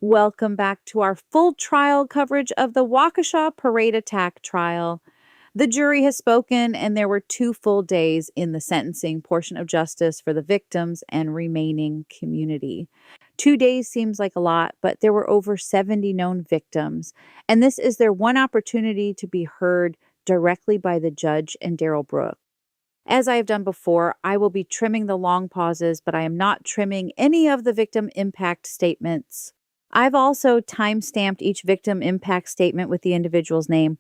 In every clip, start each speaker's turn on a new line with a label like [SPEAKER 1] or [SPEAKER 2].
[SPEAKER 1] Welcome back to our full trial coverage of the Waukesha Parade Attack trial. The jury has spoken, and there were 2 full days in the sentencing portion of justice for the victims and remaining community. 2 days seems like a lot, but there were over 70 known victims, and this is their one opportunity to be heard directly by the judge and Darrell Brooks. As I have done before, I will be trimming the long pauses, but I am not trimming any of the victim impact statements. I've also time-stamped each victim impact statement with the individual's name.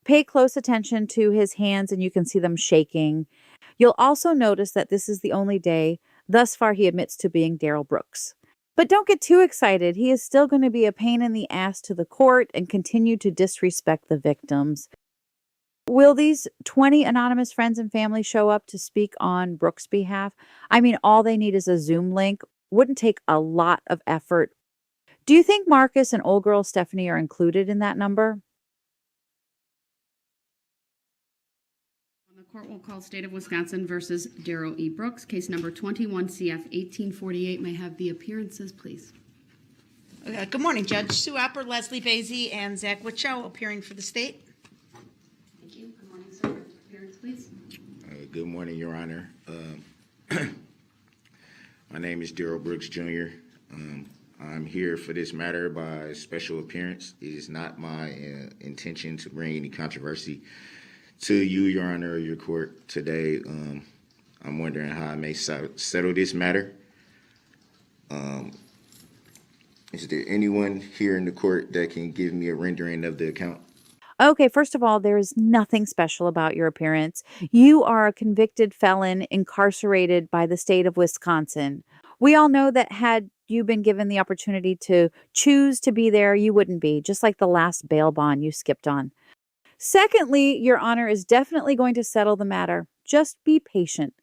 [SPEAKER 1] Pay close attention to his hands and you can see them shaking. You'll also notice that this is the only day thus far he admits to being Darrell Brooks. But don't get too excited. He is still going to be a pain in the ass to the court and continue to disrespect the victims. Will these 20 anonymous friends and family show up to speak on Brooks' behalf? I mean, all they need is a Zoom link. Wouldn't take a lot of effort. Do you think Marcus and old girl Stephanie are included in that number?
[SPEAKER 2] The court will call State of Wisconsin versus Darrell E. Brooks, case number 21 CF 1848. May I have the appearances, please?
[SPEAKER 3] Good morning, Judge Sue Opper, Leslie Basie, and Zach Wichow appearing for the state.
[SPEAKER 2] Thank you. Good morning, sir. Appearance, please.
[SPEAKER 4] Good morning, Your Honor. My name is Darrell Brooks, Jr. I'm here for this matter by special appearance. It is not my intention to bring any controversy to you, Your Honor, or your court today. I'm wondering how I may settle this matter. Is there anyone here in the court that can give me a rendering of the account?
[SPEAKER 1] Okay, first of all, there is nothing special about your appearance. You are a convicted felon incarcerated by the state of Wisconsin. We all know that had you been given the opportunity to choose to be there, you wouldn't be, just like the last bail bond you skipped on. Secondly, Your Honor is definitely going to settle the matter. Just be patient.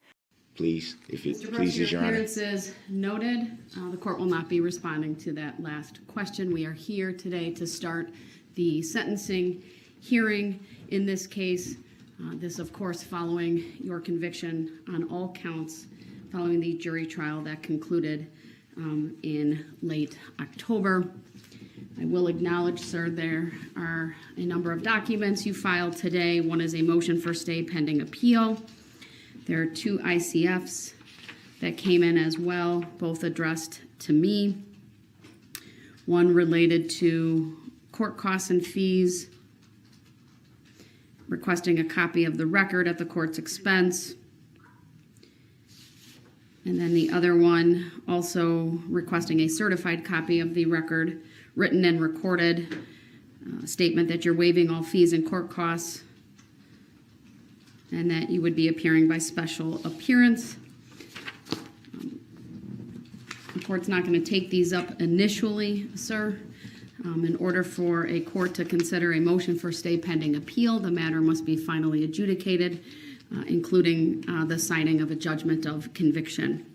[SPEAKER 4] Please, if it
[SPEAKER 2] Mr. Brooks,
[SPEAKER 4] pleases
[SPEAKER 2] your
[SPEAKER 4] Your Honor.
[SPEAKER 2] appearance is noted. The court will not be responding to that last question. We are here today to start the sentencing hearing in this case. This, of course, following your conviction on all counts following the jury trial that concluded in late October. I will acknowledge, sir, there are a number of documents you filed today. One is a motion for stay pending appeal. There are 2 ICFs that came in as well, both addressed to me. One related to court costs and fees, requesting a copy of the record at the court's expense. And then the other one also requesting a certified copy of the record, written and recorded, statement that you're waiving all fees and court costs, and that you would be appearing by special appearance. The court's not going to take these up initially, sir. In order for a court to consider a motion for stay pending appeal, the matter must be finally adjudicated, including the signing of a judgment of conviction.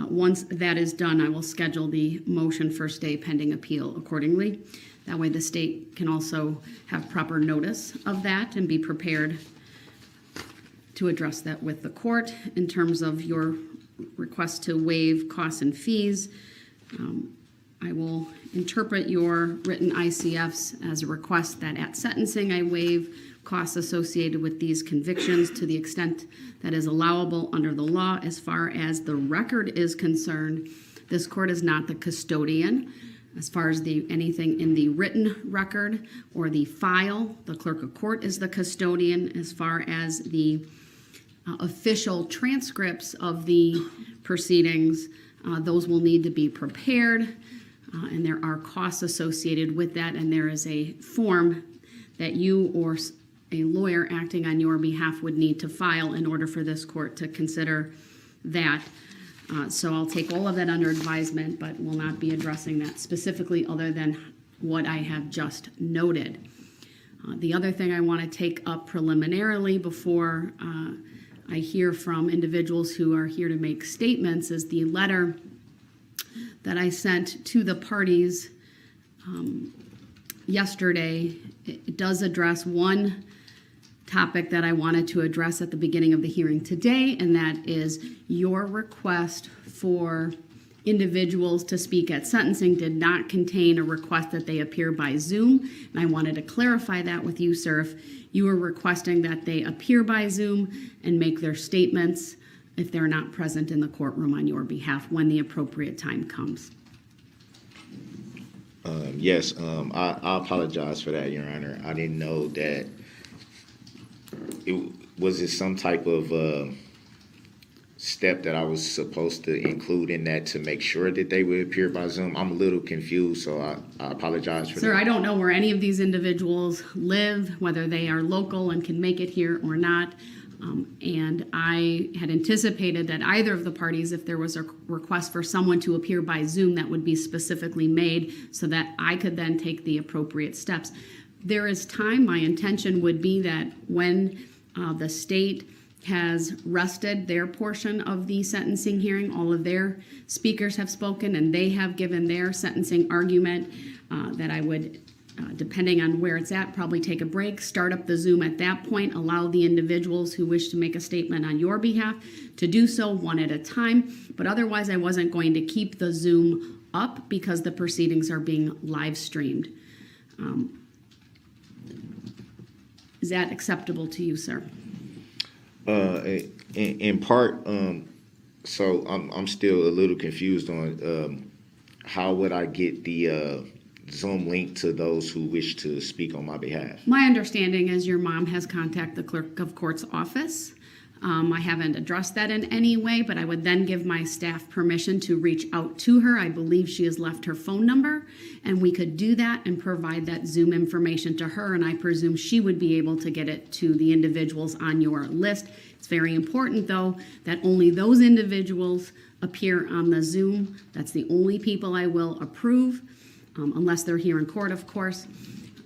[SPEAKER 2] Once that is done, I will schedule the motion for stay pending appeal accordingly. That way the state can also have proper notice of that and be prepared to address that with the court. In terms of your request to waive costs and fees, I will interpret your written ICFs as a request that at sentencing I waive costs associated with these convictions to the extent that is allowable under the law. As far as the record is concerned, this court is not the custodian. As far as anything in the written record or the file, the clerk of court is the custodian. As far as the official transcripts of the proceedings, those will need to be prepared, and there are costs associated with that, and there is a form that you or a lawyer acting on your behalf would need to file in order for this court to consider that. So I'll take all of that under advisement, but will not be addressing that specifically other than what I have just noted. The other thing I want to take up preliminarily before I hear from individuals who are here to make statements is the letter that I sent to the parties yesterday. It does address one topic that I wanted to address at the beginning of the hearing today, and that is your request for individuals to speak at sentencing did not contain a request that they appear by Zoom. And I wanted to clarify that with you, sir. If you were requesting that they appear by Zoom and make their statements if they're not present in the courtroom on your behalf when the appropriate time comes.
[SPEAKER 4] Yes, I apologize for that, Your Honor. I didn't know that was it some type of step that I was supposed to include in that to make sure that they would appear by Zoom. I'm a little confused, so I apologize for that.
[SPEAKER 2] Sir, I don't know where any of these individuals live, whether they are local and can make it here or not. And I had anticipated that either of the parties, if there was a request for someone to appear by Zoom, that would be specifically made so that I could then take the appropriate steps. There is time. My intention would be that when the state has rested their portion of the sentencing hearing, all of their speakers have spoken and they have given their sentencing argument, that I would, depending on where it's at, probably take a break, start up the Zoom at that point, allow the individuals who wish to make a statement on your behalf to do so one at a time. But otherwise, I wasn't going to keep the Zoom up because the proceedings are being live streamed. Is that acceptable to you, sir?
[SPEAKER 4] In part, so I'm still a little confused on how would I get the Zoom link to those who wish to speak on my behalf.
[SPEAKER 2] My understanding is your mom has contacted the clerk of court's office. I haven't addressed that in any way, but I would then give my staff permission to reach out to her. I believe she has left her phone number, and we could do that and provide that Zoom information to her, and I presume she would be able to get it to the individuals on your list. It's very important, though, that only those individuals appear on the Zoom. That's the only people I will approve, unless they're here in court, of course.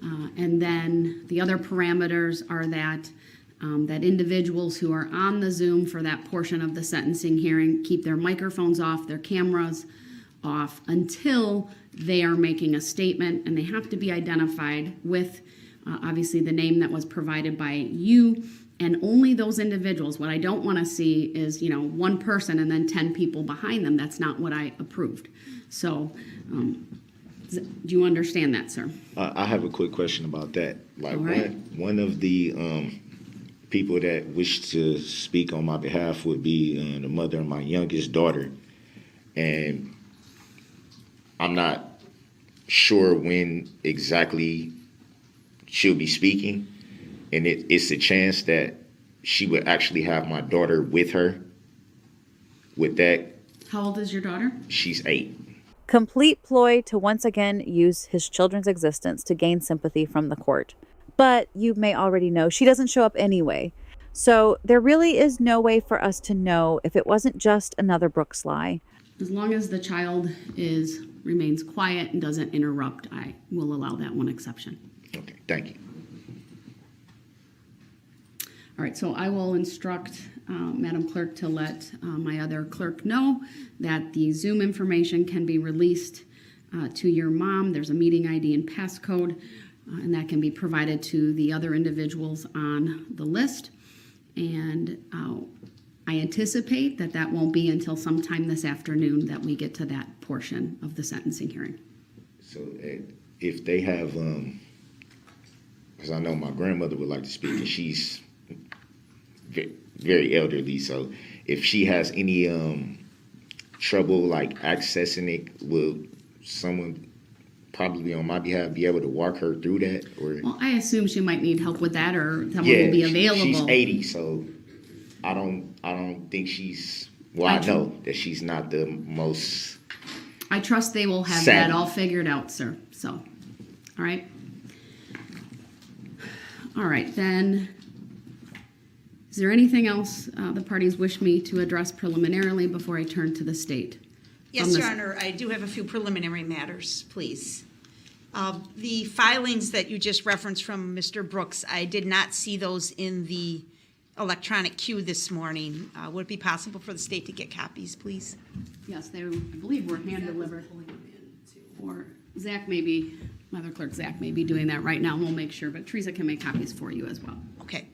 [SPEAKER 2] And then the other parameters are that that individuals who are on the Zoom for that portion of the sentencing hearing keep their microphones off, their cameras off, until they are making a statement, and they have to be identified with, obviously, the name that was provided by you, and only those individuals. What I don't want to see is, one person and then 10 people behind them. That's not what I approved. So, do you understand that, sir?
[SPEAKER 4] I have a quick question about that. Like,
[SPEAKER 2] All right.
[SPEAKER 4] one of the people that wish to speak on my behalf would be the mother of my youngest daughter. And I'm not sure when exactly she'll be speaking. And it's a chance that she would actually have my daughter with her. With that,
[SPEAKER 2] How old is your daughter?
[SPEAKER 4] she's 8.
[SPEAKER 1] Complete ploy to once again use his children's existence to gain sympathy from the court. But you may already know she doesn't show up anyway. So there really is no way for us to know if it wasn't just another Brooks lie.
[SPEAKER 2] As long as the child remains quiet and doesn't interrupt, I will allow that one exception.
[SPEAKER 4] Okay, thank you.
[SPEAKER 2] All right, so I will instruct Madam Clerk to let my other clerk know that the Zoom information can be released to your mom. There's a meeting ID and passcode, and that can be provided to the other individuals on the list. And I anticipate that that won't be until sometime this afternoon that we get to that portion of the sentencing hearing.
[SPEAKER 4] So if they have, because I know my grandmother would like to speak, and she's very elderly, so if she has any trouble like accessing it, will someone probably on my behalf be able to walk her through that? Or
[SPEAKER 2] Well, I assume she might need help with that, or someone will be available.
[SPEAKER 4] She's 80, so I don't think she's. Well, I know that she's not the most.
[SPEAKER 2] I trust they will have
[SPEAKER 4] savvy.
[SPEAKER 2] that all figured out, sir. So, all right. All right, then. Is there anything else the parties wish me to address preliminarily before I turn to the state?
[SPEAKER 3] Yes, Your Honor, I do have a few preliminary matters, please. The filings that you just referenced from Mr. Brooks, I did not see those in the electronic queue this morning. Would it be possible for the state to get copies, please?
[SPEAKER 2] Yes, they, I believe, were hand delivered. Or Zach may be, my other clerk Zach may be doing that right now. We'll make sure, but Teresa can make copies for you as well.
[SPEAKER 3] Okay.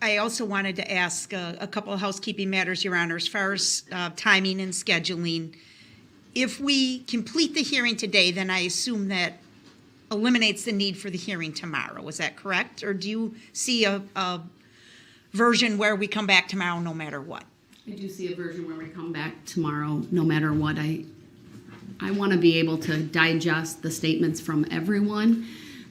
[SPEAKER 3] I also wanted to ask a couple of housekeeping matters, Your Honor, as far as timing and scheduling. If we complete the hearing today, then I assume that eliminates the need for the hearing tomorrow. Is that correct? Or do you see a version where we come back tomorrow no matter what?
[SPEAKER 2] I do see a version where we come back tomorrow, no matter what. I want to be able to digest the statements from everyone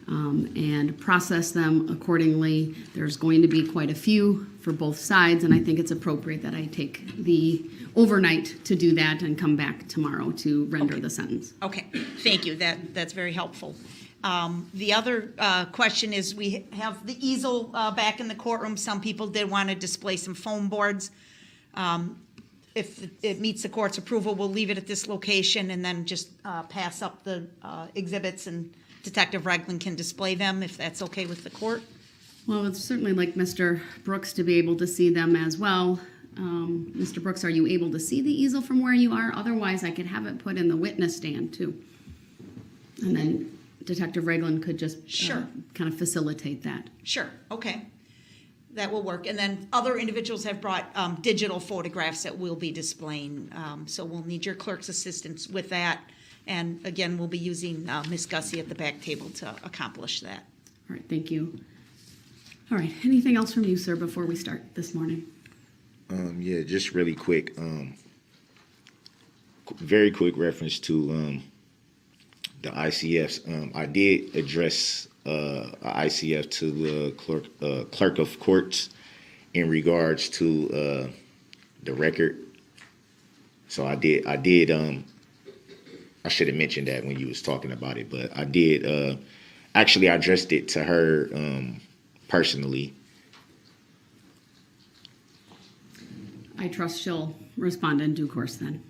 [SPEAKER 2] and process them accordingly. There's going to be quite a few for both sides, and I think it's appropriate that I take the overnight to do that and come back tomorrow to render the sentence.
[SPEAKER 3] Okay, thank you. That's very helpful. The other question is we have the easel back in the courtroom. Some people did want to display some foam boards. If it meets the court's approval, we'll leave it at this location and then just pass up the exhibits, and Detective Regland can display them if that's okay with the court.
[SPEAKER 2] Well, it's certainly like Mr. Brooks to be able to see them as well. Mr. Brooks, are you able to see the easel from where you are? Otherwise, I could have it put in the witness stand too. And then Detective Regland could just kind of facilitate that.
[SPEAKER 3] Sure, okay. That will work. And then other individuals have brought digital photographs that we'll be displaying. So we'll need your clerk's assistance with that. And again, we'll be using Ms. Gussie at the back table to accomplish that.
[SPEAKER 2] All right, thank you. All right, anything else from you, sir, before we start this morning?
[SPEAKER 4] Yeah, just really quick. Very quick reference to the ICFs. I did address ICF to the clerk of courts in regards to the record. So I did. I should have mentioned that when you was talking about it, but I did. Actually, I addressed it to her personally.
[SPEAKER 2] I trust she'll respond in due course then.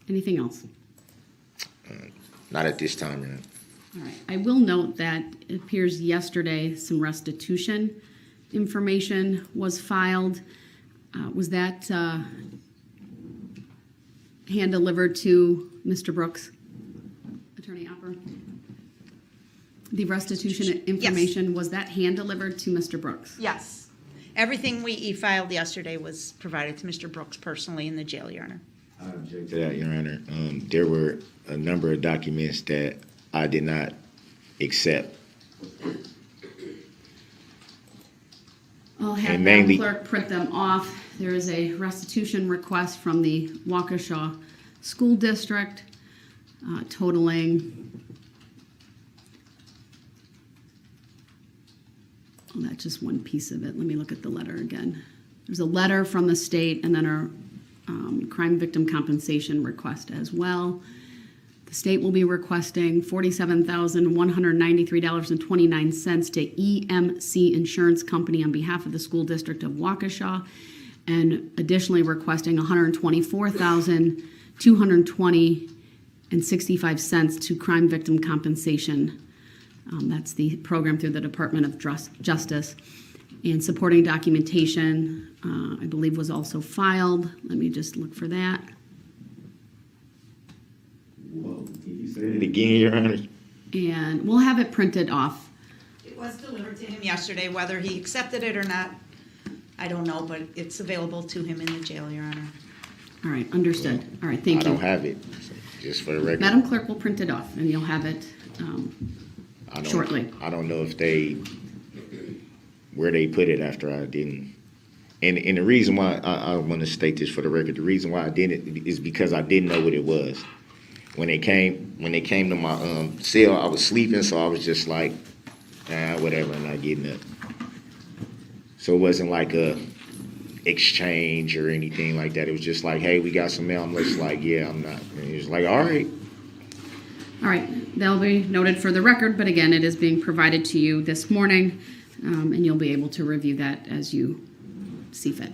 [SPEAKER 2] Anything else?
[SPEAKER 4] Not at this time, man.
[SPEAKER 2] All right. I will note that it appears yesterday some restitution information was filed. Was that hand-delivered to Mr. Brooks? Attorney Opper? The restitution information, was that hand-delivered to Mr. Brooks?
[SPEAKER 3] Yes. Everything we filed yesterday was provided to Mr. Brooks personally in the jail, Your Honor.
[SPEAKER 4] I object to that, Your Honor. There were a number of documents that I did not accept.
[SPEAKER 2] I'll have the clerk print them off. There is a restitution request from the Waukesha School District totaling, oh, that's just one piece of it. Let me look at the letter again. There's a letter from the state and then a crime victim compensation request as well. The state will be requesting $47,193.29 to EMC Insurance Company on behalf of the School District of Waukesha, and additionally requesting $124,220.65 to crime victim compensation. That's the program through the Department of Justice. And supporting documentation, I believe, was also filed. Let me just look for that.
[SPEAKER 4] Well, can you say it again, Your Honor?
[SPEAKER 2] And we'll have it printed off.
[SPEAKER 3] It was delivered to him yesterday. Whether he accepted it or not, I don't know, but it's available to him in the jail, Your Honor.
[SPEAKER 2] All right, understood. All right, thank you.
[SPEAKER 4] I don't have it, so just for the record.
[SPEAKER 2] Madam Clerk will print it off, and you'll have it shortly.
[SPEAKER 4] I don't know if where they put it after I didn't. And the reason why I want to state this for the record, the reason why I didn't is because I didn't know what it was. When they came to my cell, I was sleeping, so I was just like, whatever, I'm not getting up. So it wasn't like a exchange or anything like that. It was just like, hey, we got some mail. I'm just like, yeah, I'm not. And he was like, all right.
[SPEAKER 2] All right, that'll be noted for the record, but again, it is being provided to you this morning, and you'll be able to review that as you see fit.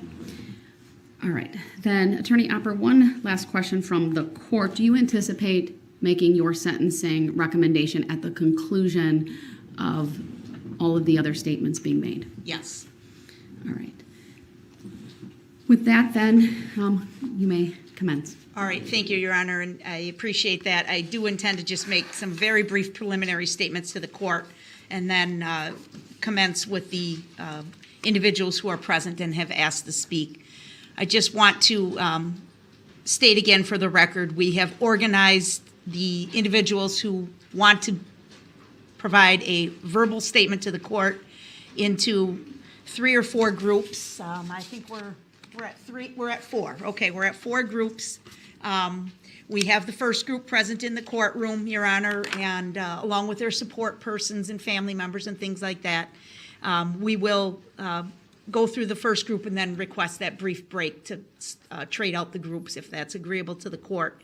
[SPEAKER 2] All right, then Attorney Opper, one last question from the court. Do you anticipate making your sentencing recommendation at the conclusion of all of the other statements being made?
[SPEAKER 3] Yes.
[SPEAKER 2] All right. With that, then, you may commence.
[SPEAKER 3] All right, thank you, Your Honor, and I appreciate that. I do intend to just make some very brief preliminary statements to the court, and then commence with the individuals who are present and have asked to speak. I just want to state again for the record, we have organized the individuals who want to provide a verbal statement to the court into 3 or 4 groups. I think we're at 3. We're at 4. Okay, we're at 4 groups. We have the first group present in the courtroom, Your Honor, and along with their support persons and family members and things like that. We will go through the first group and then request that brief break to trade out the groups if that's agreeable to the court.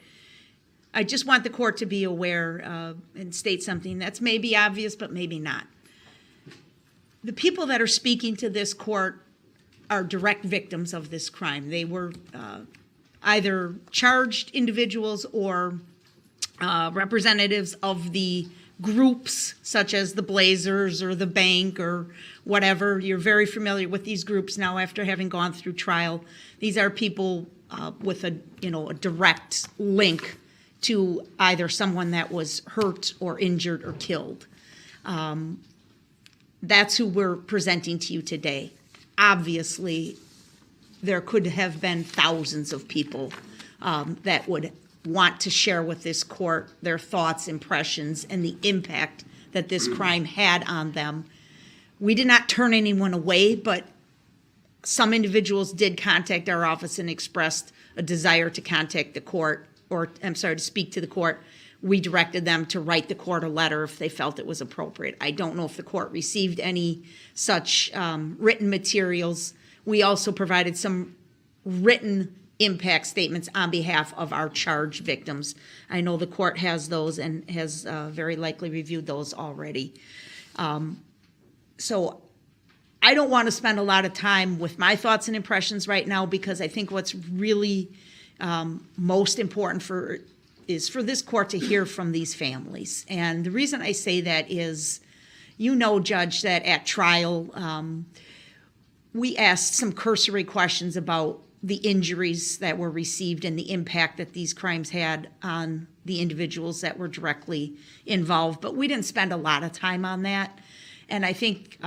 [SPEAKER 3] I just want the court to be aware and state something that's maybe obvious but maybe not. The people that are speaking to this court are direct victims of this crime. They were either charged individuals or representatives of the groups such as the Blazers or the bank or whatever. You're very familiar with these groups now after having gone through trial. These are people with a direct link to either someone that was hurt or injured or killed. That's who we're presenting to you today. Obviously, there could have been thousands of people that would want to share with this court their thoughts, impressions, and the impact that this crime had on them. We did not turn anyone away, but some individuals did contact our office and expressed a desire to contact the court, to speak to the court. We directed them to write the court a letter if they felt it was appropriate. I don't know if the court received any such written materials. We also provided some written impact statements on behalf of our charged victims. I know the court has those and has very likely reviewed those already. So I don't want to spend a lot of time with my thoughts and impressions right now, because I think what's really most important is for this court to hear from these families. And the reason I say that is, Judge, that at trial, we asked some cursory questions about the injuries that were received and the impact that these crimes had on the individuals that were directly involved. But we didn't spend a lot of time on that. And I think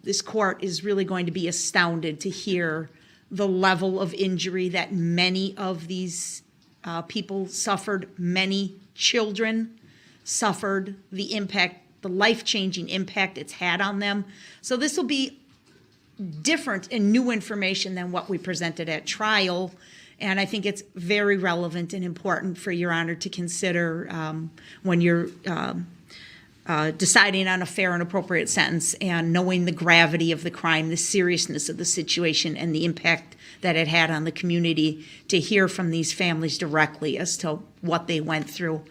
[SPEAKER 3] this court is really going to be astounded to hear the level of injury that many of these people suffered. Many children suffered the impact, the life-changing impact it's had on them. So this will be different and new information than what we presented at trial. And I think it's very relevant and important for Your Honor to consider when you're deciding on a fair and appropriate sentence, and knowing the gravity of the crime, the seriousness of the situation, and the impact that it had on the community, to hear from these families directly as to what they went through.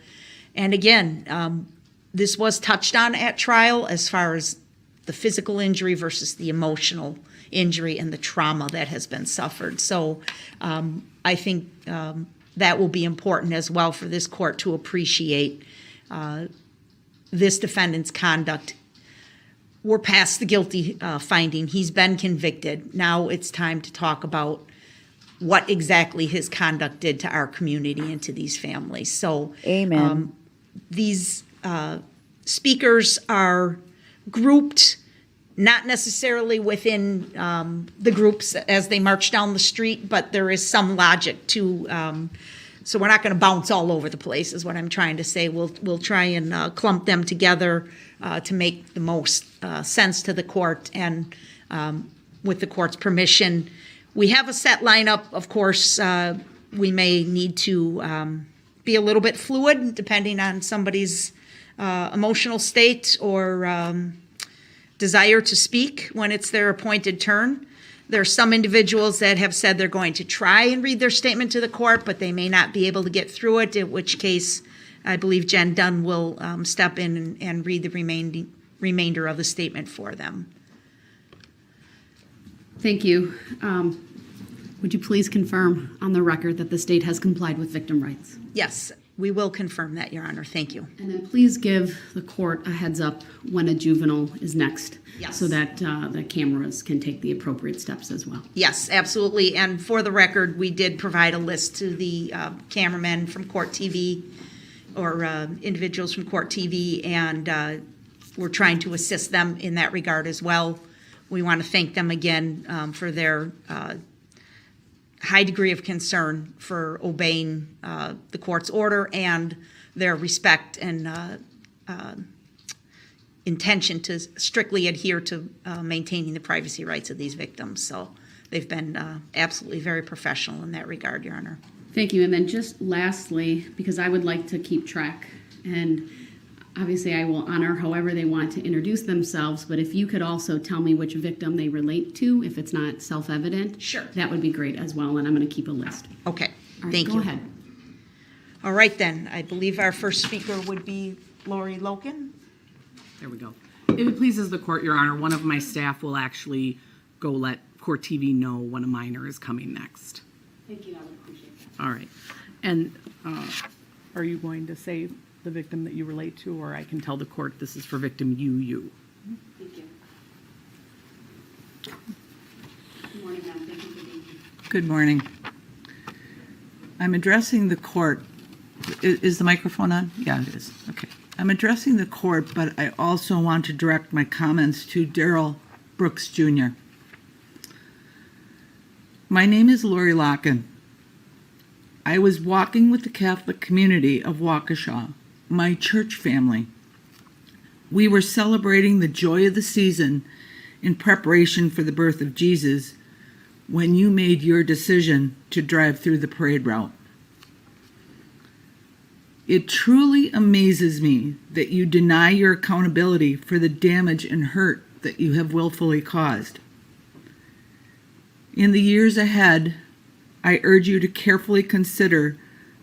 [SPEAKER 3] And again, this was touched on at trial as far as the physical injury versus the emotional injury and the trauma that has been suffered. So I think that will be important as well for this court to appreciate this defendant's conduct. We're past the guilty finding. He's been convicted. Now it's time to talk about what exactly his conduct did to our community and to these families. So
[SPEAKER 1] Amen.
[SPEAKER 3] These speakers are grouped not necessarily within the groups as they march down the street, but there is some logic to, so we're not going to bounce all over the place is what I'm trying to say. We'll try and clump them together to make the most sense to the court, and with the court's permission. We have a set lineup. Of course, we may need to be a little bit fluid depending on somebody's emotional state or desire to speak when it's their appointed turn. There are some individuals that have said they're going to try and read their statement to the court, but they may not be able to get through it, in which case I believe Jenn Dunn will step in and read the remainder of the statement for them.
[SPEAKER 2] Thank you. Would you please confirm on the record that the state has complied with victim rights?
[SPEAKER 3] Yes, we will confirm that, Your Honor. Thank you.
[SPEAKER 2] And then please give the court a heads up when a juvenile is next.
[SPEAKER 3] Yes.
[SPEAKER 2] So that the cameras can take the appropriate steps as well.
[SPEAKER 3] Yes, absolutely. And for the record, we did provide a list to the cameramen from Court TV or individuals from Court TV, and we're trying to assist them in that regard as well. We want to thank them again for their high degree of concern for obeying the court's order and their respect and intention to strictly adhere to maintaining the privacy rights of these victims. So they've been absolutely very professional in that regard, Your Honor.
[SPEAKER 2] Thank you. And then just lastly, because I would like to keep track, and obviously I will honor however they want to introduce themselves, but if you could also tell me which victim they relate to, if it's not self-evident,
[SPEAKER 3] Sure.
[SPEAKER 2] that would be great as well, and I'm going to keep a list.
[SPEAKER 3] Okay,
[SPEAKER 2] All right,
[SPEAKER 3] thank you.
[SPEAKER 2] Go ahead.
[SPEAKER 3] All right then, I believe our first speaker would be Lori Lochen.
[SPEAKER 5] There we go. If it pleases the court, Your Honor, one of my staff will actually go let Court TV know when a minor is coming next.
[SPEAKER 2] Thank you. I would appreciate that.
[SPEAKER 5] All right. And are you going to say the victim that you relate to, or I can tell the court this is for victim you?
[SPEAKER 2] Thank you. Good morning, ma'am. Thank you for being here.
[SPEAKER 6] Good morning. I'm addressing the court. Is the microphone on? Yeah, it is. Okay. I'm addressing the court, but I also want to direct my comments to Darrell Brooks Jr. My name is Lori Lochen. I was walking with the Catholic community of Waukesha, my church family. We were celebrating the joy of the season in preparation for the birth of Jesus when you made your decision to drive through the parade route. It truly amazes me that you deny your accountability for the damage and hurt that you have willfully caused. In the years ahead, I urge you to carefully consider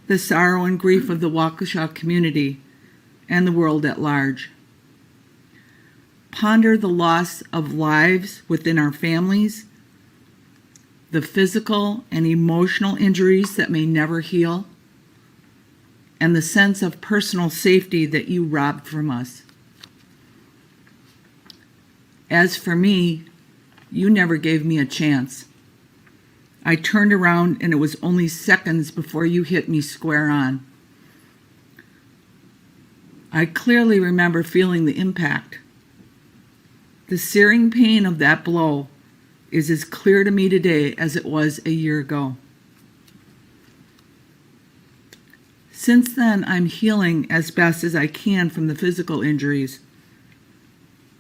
[SPEAKER 6] the sorrow and grief of the Waukesha community and the world at large. Ponder the loss of lives within our families, the physical and emotional injuries that may never heal, and the sense of personal safety that you robbed from us. As for me, you never gave me a chance. I turned around and it was only seconds before you hit me square on. I clearly remember feeling the impact. The searing pain of that blow is as clear to me today as it was a year ago. Since then, I'm healing as best as I can from the physical injuries,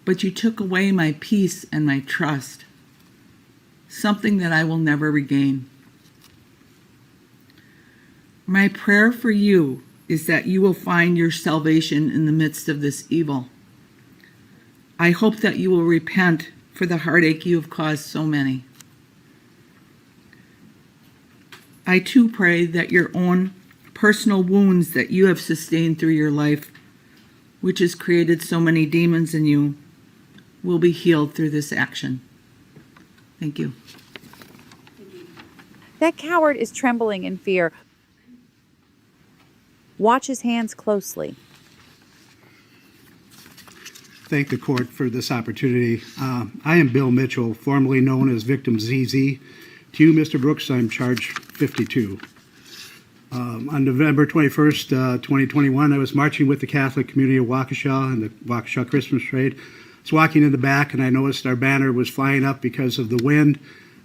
[SPEAKER 6] but you took away my peace and my trust, something that I will never regain. My prayer for you is that you will find your salvation in the midst of this evil. I hope that you will repent for the heartache you have caused so many. I too pray that your own personal wounds that you have sustained through your life, which has created so many demons in you, will be healed through this action. Thank you.
[SPEAKER 1] That coward is trembling in fear. Watch his hands closely.
[SPEAKER 7] Thank the court for this opportunity. I am Bill Mitchell, formerly known as Victim ZZ. To you, Mr. Brooks, I'm charge 52. On November 21st, 2021, I was marching with the Catholic community of Waukesha and the Waukesha Christmas Parade. I was walking in the back and I noticed our banner was flying up because of the wind.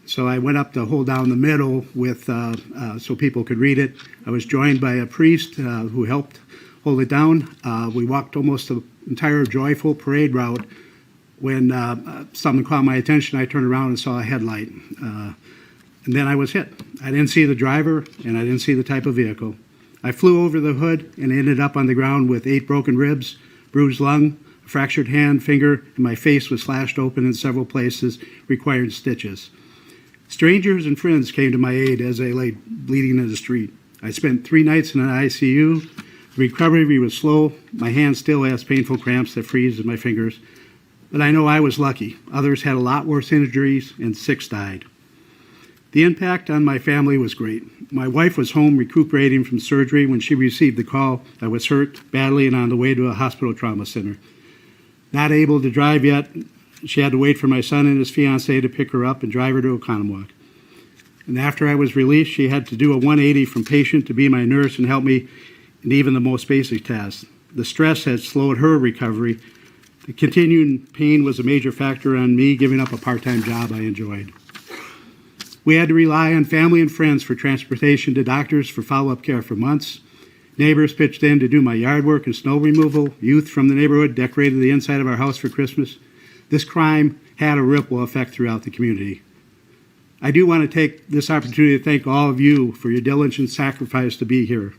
[SPEAKER 7] So I went up to hold down the middle with so people could read it. I was joined by a priest who helped hold it down. We walked almost the entire joyful parade route when something caught my attention. I turned around and saw a headlight. And then I was hit. I didn't see the driver, and I didn't see the type of vehicle. I flew over the hood and ended up on the ground with 8 broken ribs, bruised lung, a fractured hand, finger, and my face was slashed open in several places, requiring stitches. Strangers and friends came to my aid as I lay bleeding in the street. I spent 3 nights in an ICU. The recovery was slow. My hand still has painful cramps that freeze in my fingers. But I know I was lucky. Others had a lot worse injuries, and 6 died. The impact on my family was great. My wife was home recuperating from surgery when she received the call I was hurt badly and on the way to a hospital trauma center. Not able to drive yet, she had to wait for my son and his fiancée to pick her up and drive her to Oconomowoc. And after I was released, she had to do a 180 from patient to be my nurse and help me in even the most basic tasks. The stress had slowed her recovery, The continuing pain was a major factor on me giving up a part-time job I enjoyed. We had to rely on family and friends for transportation to doctors for follow-up care for months. Neighbors pitched in to do my yard work and snow removal. Youth from the neighborhood decorated the inside of our house for Christmas. This crime had a ripple effect throughout the community. I do want to take this opportunity to thank all of you for your diligence and sacrifice to be here.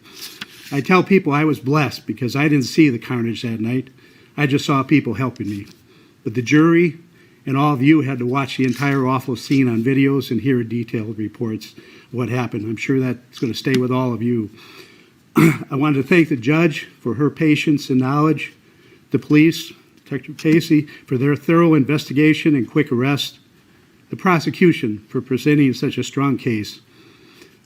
[SPEAKER 7] I tell people I was blessed because I didn't see the carnage that night. I just saw people helping me. But the jury and all of you had to watch the entire awful scene on videos and hear detailed reports of what happened. I'm sure that's going to stay with all of you. I wanted to thank the judge for her patience and knowledge, the police, Detective Casey, for their thorough investigation and quick arrest, the prosecution for presenting such a strong case.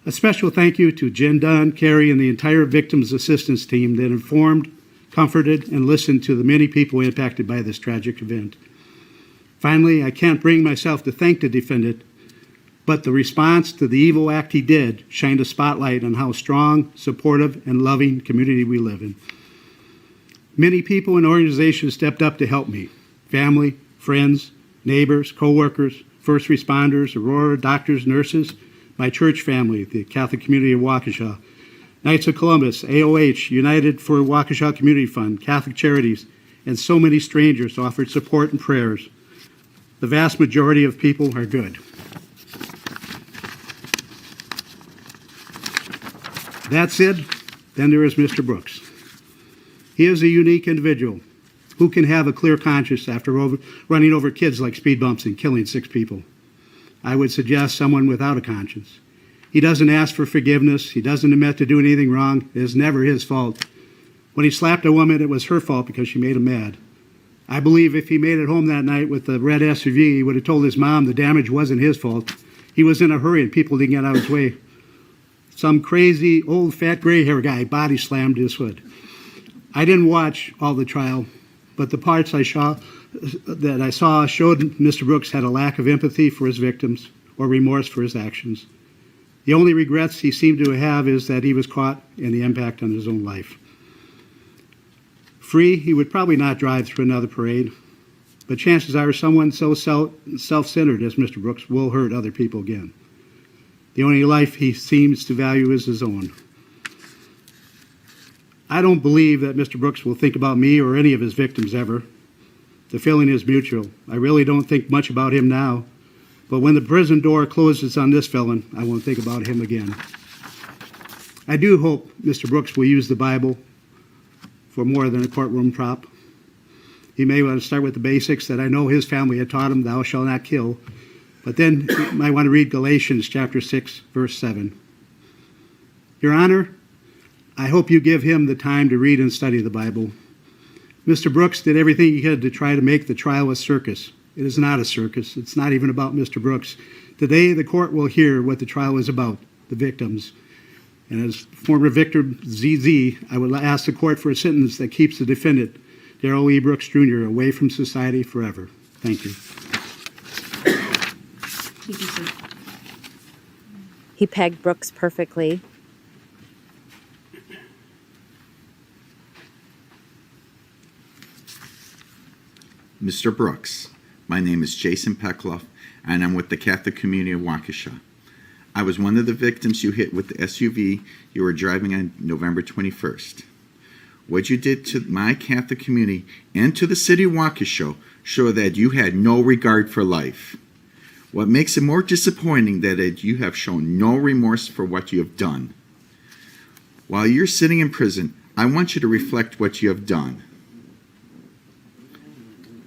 [SPEAKER 7] A special thank you to Jenn, Dunn, Carrie, and the entire victims assistance team that informed, comforted, and listened to the many people impacted by this tragic event. Finally, I can't bring myself to thank the defendant, but the response to the evil act he did shined a spotlight on how strong, supportive, and loving community we live in. Many people and organizations stepped up to help me. Family, friends, neighbors, co-workers, first responders, Aurora, doctors, nurses, my church family, the Catholic community of Waukesha, Knights of Columbus, AOH, United for Waukesha Community Fund, Catholic Charities, and so many strangers offered support and prayers. The vast majority of people are good. That said, then there is Mr. Brooks. He is a unique individual who can have a clear conscience after running over kids like speed bumps and killing 6 people. I would suggest someone without a conscience. He doesn't ask for forgiveness. He doesn't admit to doing anything wrong. It is never his fault. When he slapped a woman, it was her fault because she made him mad. I believe if he made it home that night with the red SUV, he would have told his mom the damage wasn't his fault. He was in a hurry and people didn't get out of his way. Some crazy, old, fat, gray hair guy body slammed his hood. I didn't watch all the trial, but the parts I saw showed Mr. Brooks had a lack of empathy for his victims or remorse for his actions. The only regrets he seemed to have is that he was caught and the impact on his own life. Free, he would probably not drive through another parade, but chances are someone so self-centered as Mr. Brooks will hurt other people again. The only life he seems to value is his own. I don't believe that Mr. Brooks will think about me or any of his victims ever. The feeling is mutual. I really don't think much about him now, but when the prison door closes on this felon, I won't think about him again. I do hope Mr. Brooks will use the Bible for more than a courtroom prop. He may want to start with the basics that I know his family had taught him, thou shalt not kill, but then you might want to read Galatians chapter 6, verse 7. Your Honor, I hope you give him the time to read and study the Bible. Mr. Brooks did everything he could to try to make the trial a circus. It is not a circus. It's not even about Mr. Brooks. Today, the court will hear what the trial is about, the victims. And as former victim ZZ, I would ask the court for a sentence that keeps the defendant, Darrell E. Brooks Jr., away from society forever. Thank you.
[SPEAKER 2] Thank you, sir.
[SPEAKER 1] He pegged Brooks perfectly.
[SPEAKER 8] Mr. Brooks, my name is Jason Pehkloff, and I'm with the Catholic community of Waukesha. I was one of the victims you hit with the SUV you were driving on November 21st. What you did to my Catholic community and to the city of Waukesha show that you had no regard for life. What makes it more disappointing that you have shown no remorse for what you have done. While you're sitting in prison, I want you to reflect what you have done.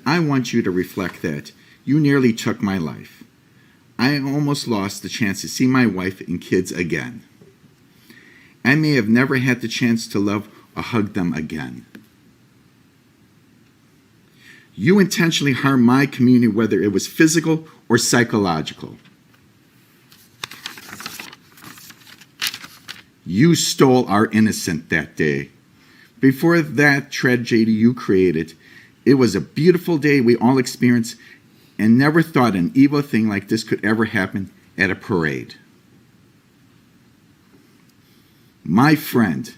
[SPEAKER 8] I want you to reflect that you nearly took my life. I almost lost the chance to see my wife and kids again. I may have never had the chance to love or hug them again. You intentionally harmed my community, whether it was physical or psychological. You stole our innocence that day. Before that tragedy you created, it was a beautiful day we all experienced and never thought an evil thing like this could ever happen at a parade. My friend,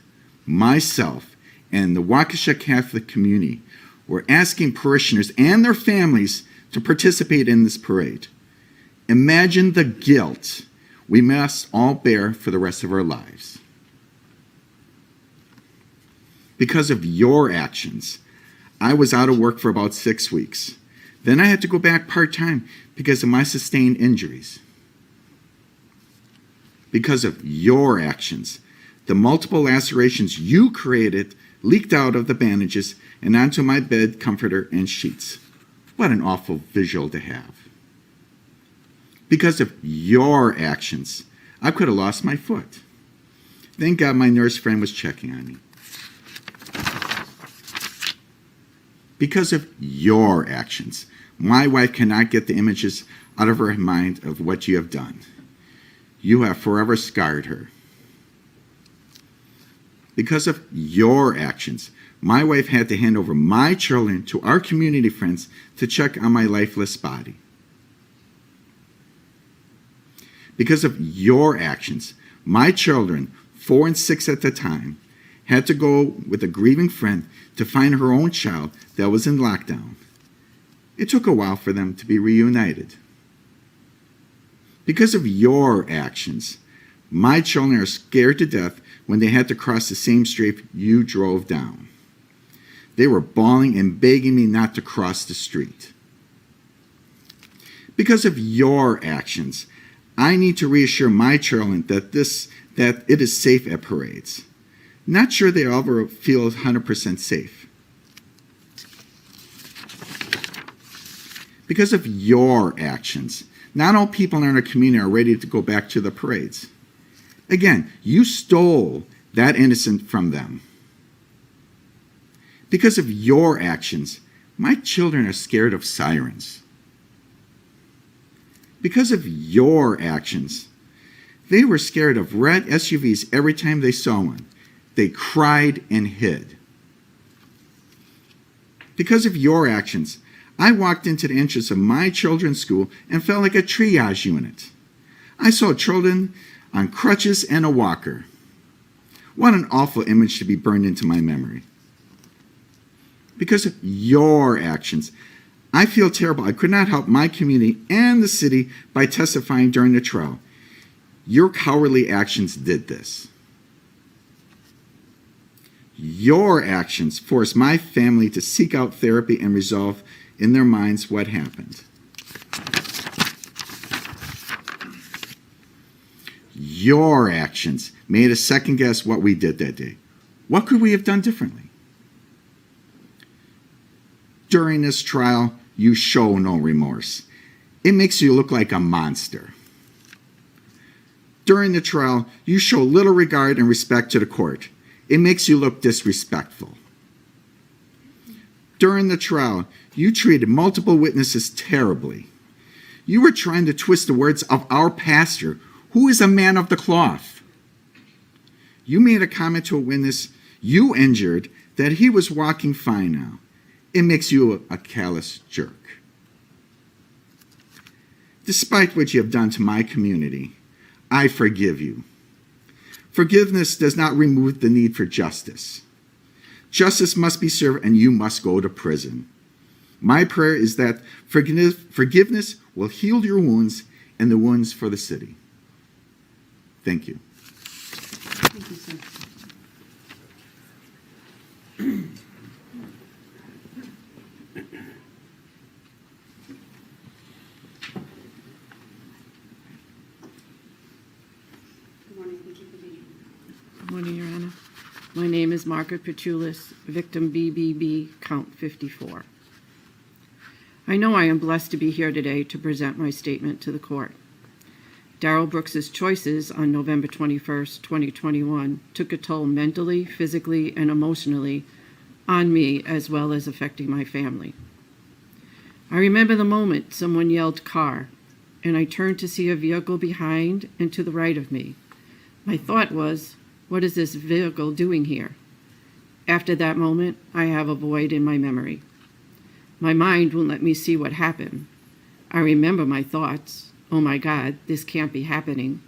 [SPEAKER 8] myself, and the Waukesha Catholic community We're asking parishioners and their families to participate in this parade. Imagine the guilt we must all bear for the rest of our lives. Because of your actions, I was out of work for about 6 weeks. Then I had to go back part-time because of my sustained injuries. Because of your actions, the multiple lacerations you created leaked out of the bandages and onto my bed comforter and sheets. What an awful visual to have. Because of your actions, I could have lost my foot. Thank God my nurse friend was checking on me. Because of your actions, my wife cannot get the images out of her mind of what you have done. You have forever scarred her. Because of your actions, my wife had to hand over my children to our community friends to check on my lifeless body. Because of your actions, my children, 4 and 6 at the time, had to go with a grieving friend to find her own child that was in lockdown. It took a while for them to be reunited. Because of your actions, my children are scared to death when they had to cross the same street you drove down. They were bawling and begging me not to cross the street. Because of your actions, I need to reassure my children that it is safe at parades. Not sure they ever feel 100% safe. Because of your actions, not all people in our community are ready to go back to the parades. Again, you stole that innocence from them. Because of your actions, my children are scared of sirens. Because of your actions, they were scared of red SUVs every time they saw one. They cried and hid. Because of your actions, I walked into the entrance of my children's school and felt like a triage unit. I saw children on crutches and a walker. What an awful image to be burned into my memory. Because of your actions, I feel terrible. I could not help my community and the city by testifying during the trial. Your cowardly actions did this. Your actions forced my family to seek out therapy and resolve in their minds what happened. Your actions made us second guess what we did that day. What could we have done differently? During this trial, you show no remorse. It makes you look like a monster. During the trial, you show little regard and respect to the court. It makes you look disrespectful. During the trial, you treated multiple witnesses terribly. You were trying to twist the words of our pastor, who is a man of the cloth. You made a comment to a witness you injured that he was walking fine now. It makes you a callous jerk. Despite what you have done to my community, I forgive you. Forgiveness does not remove the need for justice. Justice must be served and you must go to prison. My prayer is that forgiveness will heal your wounds and the wounds for the city. Thank you.
[SPEAKER 2] Thank you, sir.
[SPEAKER 9] Good morning, Your Honor. My name is Margaret Pechulis, victim BBB, count 54. I know I am blessed to be here today to present my statement to the court. Darrell Brooks's choices on November 21st, 2021 took a toll mentally, physically, and emotionally on me, as well as affecting my family. I remember the moment someone yelled "car," and I turned to see a vehicle behind and to the right of me. My thought was, what is this vehicle doing here? After that moment, I have a void in my memory. My mind won't let me see what happened. I remember my thoughts. Oh my God, this can't be happening.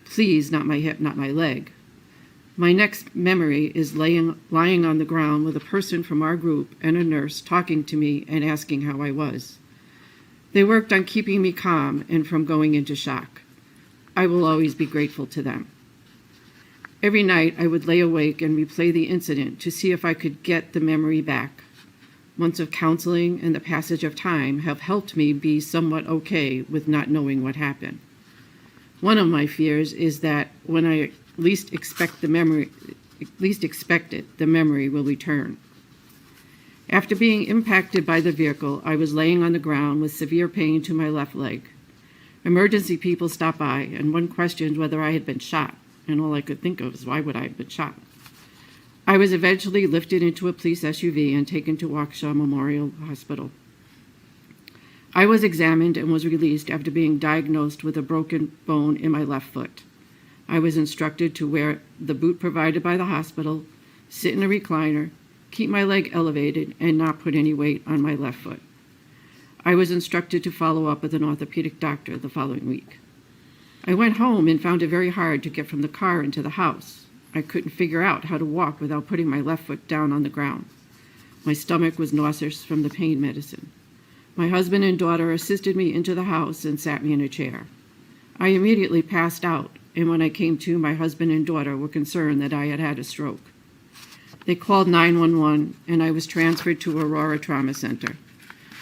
[SPEAKER 9] Please, not my hip, not my leg. My next memory is lying on the ground with a person from our group and a nurse talking to me and asking how I was. They worked on keeping me calm and from going into shock. I will always be grateful to them. Every night I would lay awake and replay the incident to see if I could get the memory back. Months of counseling and the passage of time have helped me be somewhat okay with not knowing what happened. One of my fears is that when I least expect it, the memory will return. After being impacted by the vehicle, I was laying on the ground with severe pain to my left leg. Emergency people stopped by, and one questioned whether I had been shot, and all I could think of is why would I have been shot? I was eventually lifted into a police SUV and taken to Waukesha Memorial Hospital. I was examined and was released after being diagnosed with a broken bone in my left foot. I was instructed to wear the boot provided by the hospital, sit in a recliner, keep my leg elevated, and not put any weight on my left foot. I was instructed to follow up with an orthopedic doctor the following week. I went home and found it very hard to get from the car into the house. I couldn't figure out how to walk without putting my left foot down on the ground. My stomach was nauseous from the pain medicine. My husband and daughter assisted me into the house and sat me in a chair. I immediately passed out, and when I came to, my husband and daughter were concerned that I had had a stroke. They called 911, and I was transferred to Aurora Trauma Center.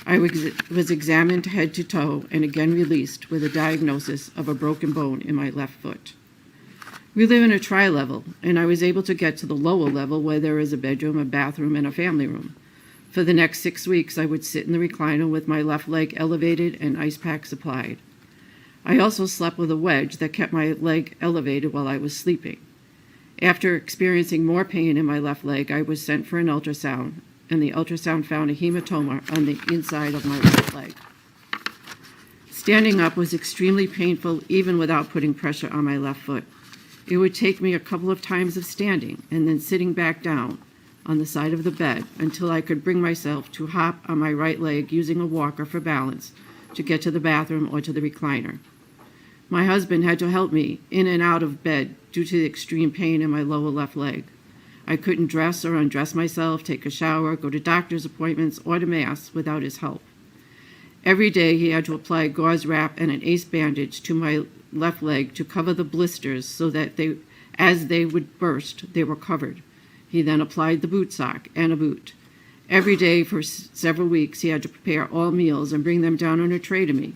[SPEAKER 9] I was examined head to toe and again released with a diagnosis of a broken bone in my left foot. We live in a tri-level, and I was able to get to the lower level where there is a bedroom, a bathroom, and a family room. For the next 6 weeks, I would sit in the recliner with my left leg elevated and ice packs applied. I also slept with a wedge that kept my leg elevated while I was sleeping. After experiencing more pain in my left leg, I was sent for an ultrasound, and the ultrasound found a hematoma on the inside of my left leg. Standing up was extremely painful even without putting pressure on my left foot. It would take me a couple of times of standing and then sitting back down on the side of the bed until I could bring myself to hop on my right leg using a walker for balance to get to the bathroom or to the recliner. My husband had to help me in and out of bed due to the extreme pain in my lower left leg. I couldn't dress or undress myself, take a shower, go to doctor's appointments, or to Mass without his help. Every day he had to apply gauze wrap and an ace bandage to my left leg to cover the blisters so that as they would burst, they were covered. He then applied the boot sock and a boot. Every day for several weeks he had to prepare all meals and bring them down on a tray to me.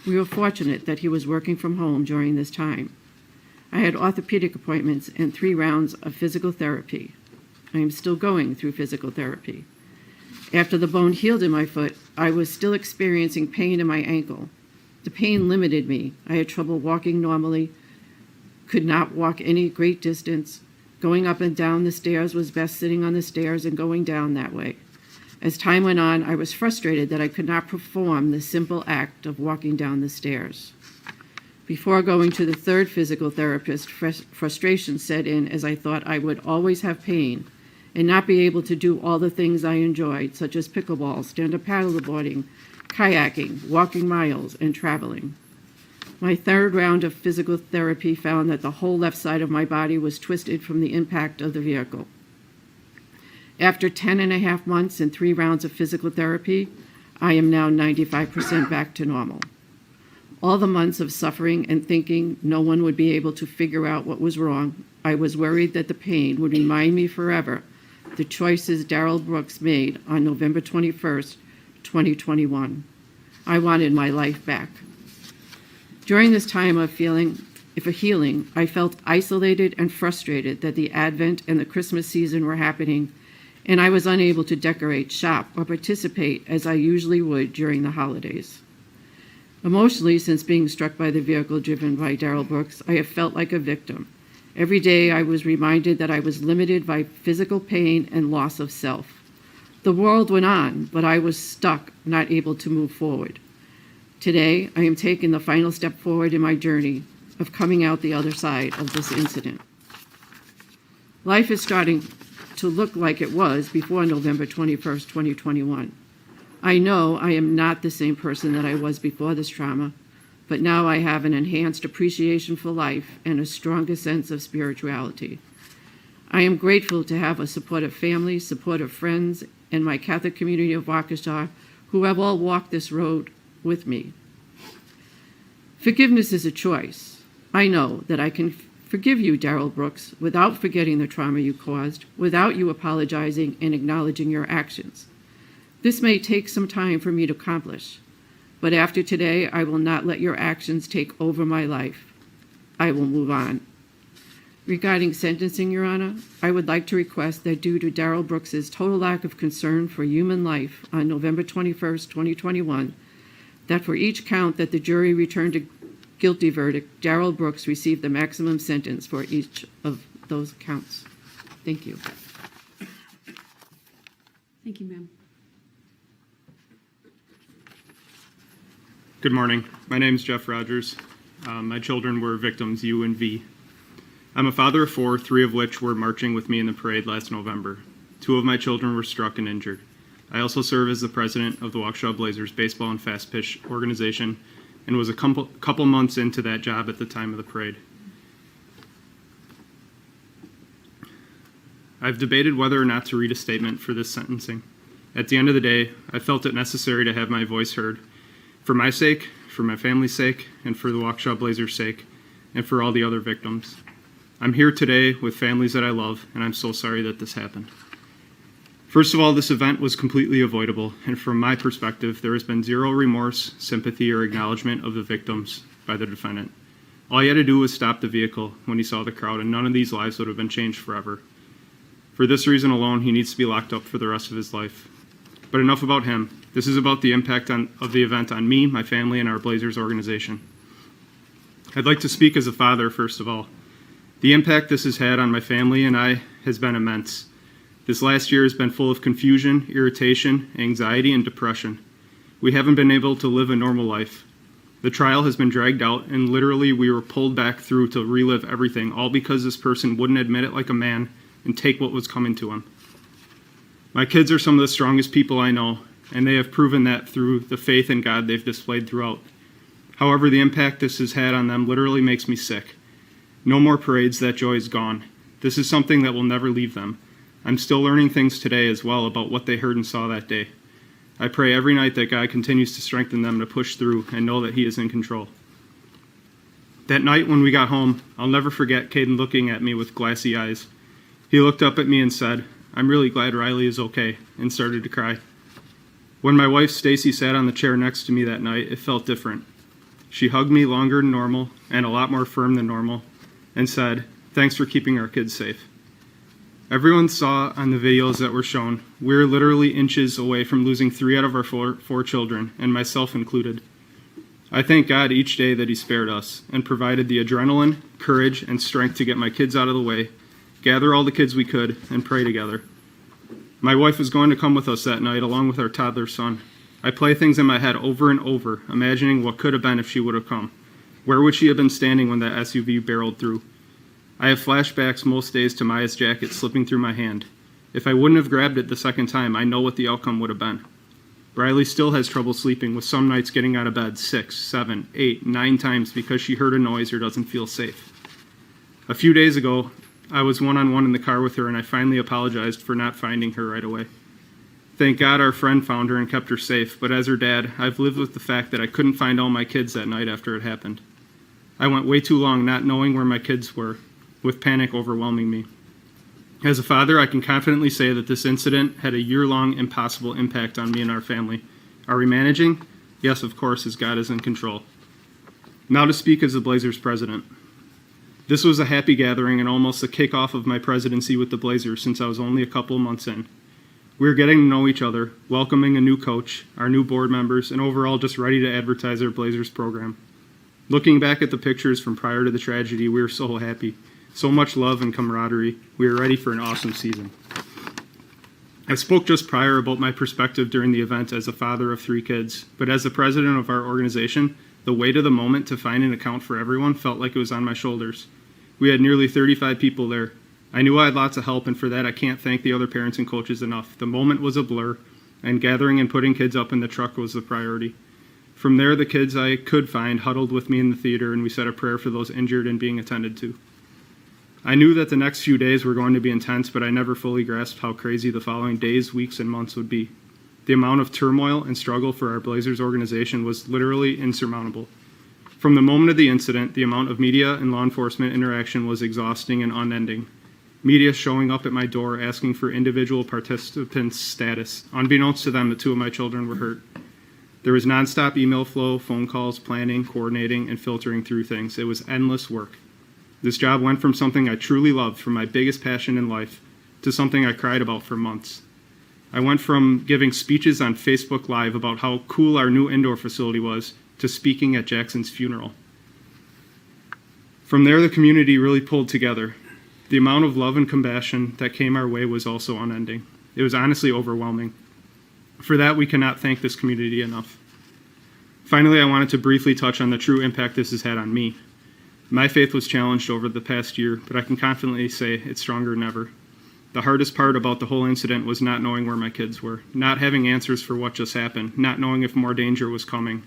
[SPEAKER 9] We were fortunate that he was working from home during this time. I had orthopedic appointments and 3 rounds of physical therapy. I am still going through physical therapy. After the bone healed in my foot, I was still experiencing pain in my ankle. The pain limited me. I had trouble walking normally, could not walk any great distance. Going up and down the stairs was best sitting on the stairs and going down that way. As time went on, I was frustrated that I could not perform the simple act of walking down the stairs. Before going to the 3rd physical therapist, frustration set in as I thought I would always have pain and not be able to do all the things I enjoyed, such as pickleball, stand-up paddleboarding, kayaking, walking miles, and traveling. My 3rd round of physical therapy found that the whole left side of my body was twisted from the impact of the vehicle. After 10.5 months and 3 rounds of physical therapy, I am now 95% back to normal. All the months of suffering and thinking no one would be able to figure out what was wrong, I was worried that the pain would remind me forever the choices Darrell Brooks made on November 21st, 2021. I wanted my life back. During this time of healing, I felt isolated and frustrated that the Advent and the Christmas season were happening, and I was unable to decorate, shop, or participate as I usually would during the holidays. Emotionally, since being struck by the vehicle driven by Darrell Brooks, I have felt like a victim. Every day I was reminded that I was limited by physical pain and loss of self. The world went on, but I was stuck, not able to move forward. Today, I am taking the final step forward in my journey of coming out the other side of this incident. Life is starting to look like it was before November 21st, 2021. I know I am not the same person that I was before this trauma, but now I have an enhanced appreciation for life and a stronger sense of spirituality. I am grateful to have a supportive family, supportive friends, and my Catholic community of Waukesha who have all walked this road with me. Forgiveness is a choice. I know that I can forgive you, Darrell Brooks, without forgetting the trauma you caused, without you apologizing and acknowledging your actions. This may take some time for me to accomplish, but after today, I will not let your actions take over my life. I will move on. Regarding sentencing, Your Honor, I would like to request that due to Darrell Brooks's total lack of concern for human life on November 21st, 2021, that for each count that the jury returned a guilty verdict, Darrell Brooks received the maximum sentence for each of those counts. Thank you.
[SPEAKER 2] Thank you, ma'am.
[SPEAKER 10] Good morning. My name is Jeff Rogers. My children were victims U and V. I'm a father of 4, 3 of which were marching with me in the parade last November. 2 of my children were struck and injured. I also serve as the president of the Waukesha Blazers baseball and fast pitch organization and was a couple months into that job at the time of the parade. I've debated whether or not to read a statement for this sentencing. At the end of the day, I felt it necessary to have my voice heard, for my sake, for my family's sake, and for the Waukesha Blazers' sake, and for all the other victims. I'm here today with families that I love, and I'm so sorry that this happened. First of all, this event was completely avoidable, and from my perspective, there has been zero remorse, sympathy, or acknowledgement of the victims by the defendant. All he had to do was stop the vehicle when he saw the crowd, and none of these lives would have been changed forever. For this reason alone, he needs to be locked up for the rest of his life. But enough about him. This is about the impact of the event on me, my family, and our Blazers organization. I'd like to speak as a father, first of all. The impact this has had on my family and I has been immense. This last year has been full of confusion, irritation, anxiety, and depression. We haven't been able to live a normal life. The trial has been dragged out, and literally we were pulled back through to relive everything, all because this person wouldn't admit it like a man and take what was coming to him. My kids are some of the strongest people I know, and they have proven that through the faith in God they've displayed throughout. However, the impact this has had on them literally makes me sick. No more parades, that joy is gone. This is something that will never leave them. I'm still learning things today as well about what they heard and saw that day. I pray every night that God continues to strengthen them to push through and know that He is in control. That night when we got home, I'll never forget Caden looking at me with glassy eyes. He looked up at me and said, "I'm really glad Riley is okay," and started to cry. When my wife Stacy sat on the chair next to me that night, it felt different. She hugged me longer than normal and a lot more firm than normal and said, "Thanks for keeping our kids safe." Everyone saw on the videos that were shown, we were literally inches away from losing 3 out of our four children, and myself included. I thank God each day that He spared us and provided the adrenaline, courage, and strength to get my kids out of the way, gather all the kids we could, and pray together. My wife was going to come with us that night along with our toddler son. I play things in my head over and over, imagining what could have been if she would have come. Where would she have been standing when that SUV barreled through? I have flashbacks most days to Maya's jacket slipping through my hand. If I wouldn't have grabbed it the second time, I know what the outcome would have been. Riley still has trouble sleeping, with some nights getting out of bed 6, 7, 8, 9 times because she heard a noise or doesn't feel safe. A few days ago, I was one-on-one in the car with her, and I finally apologized for not finding her right away. Thank God our friend found her and kept her safe, but as her dad, I've lived with the fact that I couldn't find all my kids that night after it happened. I went way too long not knowing where my kids were, with panic overwhelming me. As a father, I can confidently say that this incident had a year-long impossible impact on me and our family. Are we managing? Yes, of course, as God is in control. Now to speak as the Blazers president. This was a happy gathering and almost the kickoff of my presidency with the Blazers since I was only a couple months in. We were getting to know each other, welcoming a new coach, our new board members, and overall just ready to advertise our Blazers program. Looking back at the pictures from prior to the tragedy, we were so happy. So much love and camaraderie. We were ready for an awesome season. I spoke just prior about my perspective during the event as a father of 3 kids, but as the president of our organization, the weight of the moment to find an account for everyone felt like it was on my shoulders. We had nearly 35 people there. I knew I had lots of help, and for that I can't thank the other parents and coaches enough. The moment was a blur, and gathering and putting kids up in the truck was the priority. From there, the kids I could find huddled with me in the theater, and we said a prayer for those injured and being attended to. I knew that the next few days were going to be intense, but I never fully grasped how crazy the following days, weeks, and months would be. The amount of turmoil and struggle for our Blazers organization was literally insurmountable. From the moment of the incident, the amount of media and law enforcement interaction was exhausting and unending. Media showing up at my door asking for individual participants' status. Unbeknownst to them, the two of my children were hurt. There was nonstop email flow, phone calls, planning, coordinating, and filtering through things. It was endless work. This job went from something I truly loved, from my biggest passion in life, to something I cried about for months. I went from giving speeches on Facebook Live about how cool our new indoor facility was to speaking at Jackson's funeral. From there, the community really pulled together. The amount of love and compassion that came our way was also unending. It was honestly overwhelming. For that, we cannot thank this community enough. Finally, I wanted to briefly touch on the true impact this has had on me. My faith was challenged over the past year, but I can confidently say it's stronger than ever. The hardest part about the whole incident was not knowing where my kids were, not having answers for what just happened, not knowing if more danger was coming.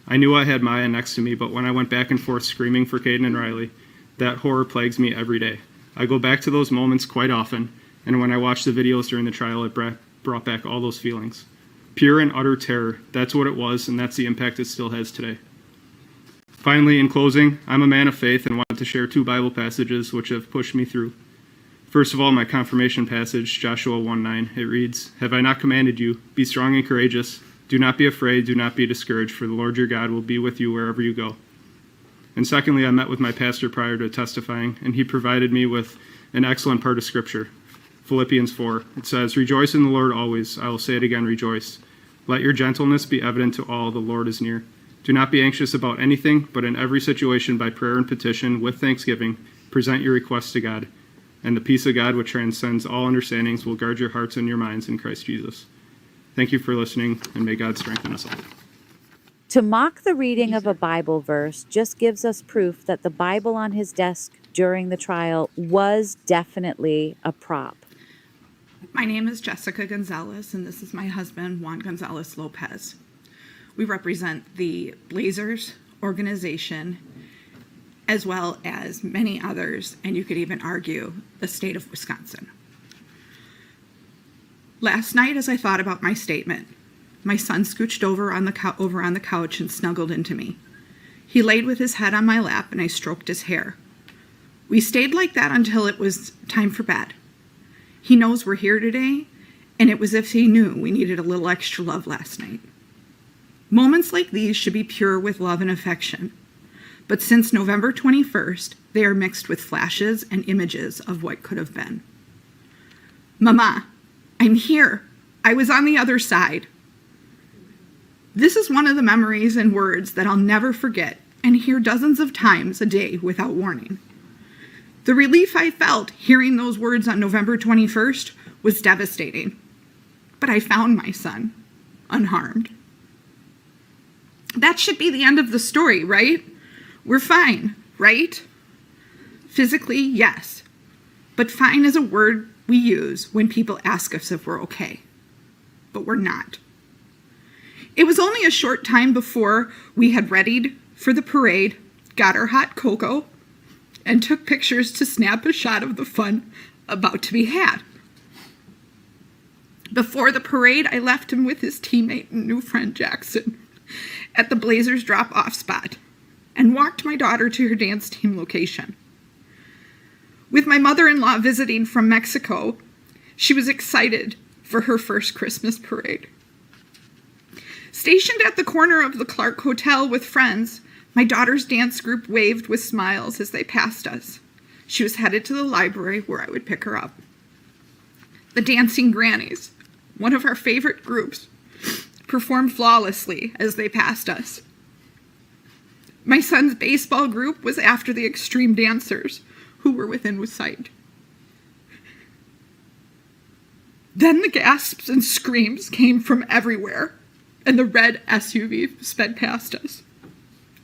[SPEAKER 10] I knew I had Maya next to me, but when I went back and forth screaming for Caden and Riley, that horror plagues me every day. I go back to those moments quite often, and when I watch the videos during the trial, it brought back all those feelings. Pure and utter terror, that's what it was, and that's the impact it still has today. Finally, in closing, I'm a man of faith and want to share 2 Bible passages which have pushed me through. First of all, my confirmation passage, Joshua 1:9. It reads, "Have I not commanded you? Be strong and courageous. Do not be afraid, do not be discouraged, for the Lord your God will be with you wherever you go." And secondly, I met with my pastor prior to testifying, and he provided me with an excellent part of Scripture. Philippians 4. It says, "Rejoice in the Lord always. I will say it again, rejoice. Let your gentleness be evident to all. The Lord is near. Do not be anxious about anything, but in every situation by prayer and petition, with thanksgiving, present your requests to God. And the peace of God, which transcends all understandings, will guard your hearts and your minds in Christ Jesus." Thank you for listening, and may God strengthen us all.
[SPEAKER 1] To mock the reading of a Bible verse just gives us proof that the Bible on his desk during the trial was definitely a prop.
[SPEAKER 11] My name is Jessica Gonzales, and this is my husband, Juan Gonzales Lopez. We represent the Blazers organization, as well as many others, and you could even argue the state of Wisconsin. Last night, as I thought about my statement, my son scooched over on the couch and snuggled into me. He laid with his head on my lap, and I stroked his hair. We stayed like that until it was time for bed. He knows we're here today, and it was as if he knew we needed a little extra love last night. Moments like these should be pure with love and affection. But since November 21st, they are mixed with flashes and images of what could have been. Mama, I'm here. I was on the other side. This is one of the memories and words that I'll never forget and hear dozens of times a day without warning. The relief I felt hearing those words on November 21st was devastating. But I found my son, unharmed. That should be the end of the story, right? We're fine, right? Physically, yes. But fine is a word we use when people ask us if we're okay. But we're not. It was only a short time before we had readied for the parade, got our hot cocoa, and took pictures to snap a shot of the fun about to be had. Before the parade, I left him with his teammate and new friend Jackson at the Blazers drop-off spot and walked my daughter to her dance team location. With my mother-in-law visiting from Mexico, she was excited for her first Christmas parade. Stationed at the corner of the Clark Hotel with friends, my daughter's dance group waved with smiles as they passed us. She was headed to the library where I would pick her up. The Dancing Grannies, one of our favorite groups, performed flawlessly as they passed us. My son's baseball group was after the extreme dancers who were within sight. Then the gasps and screams came from everywhere, and the red SUV sped past us.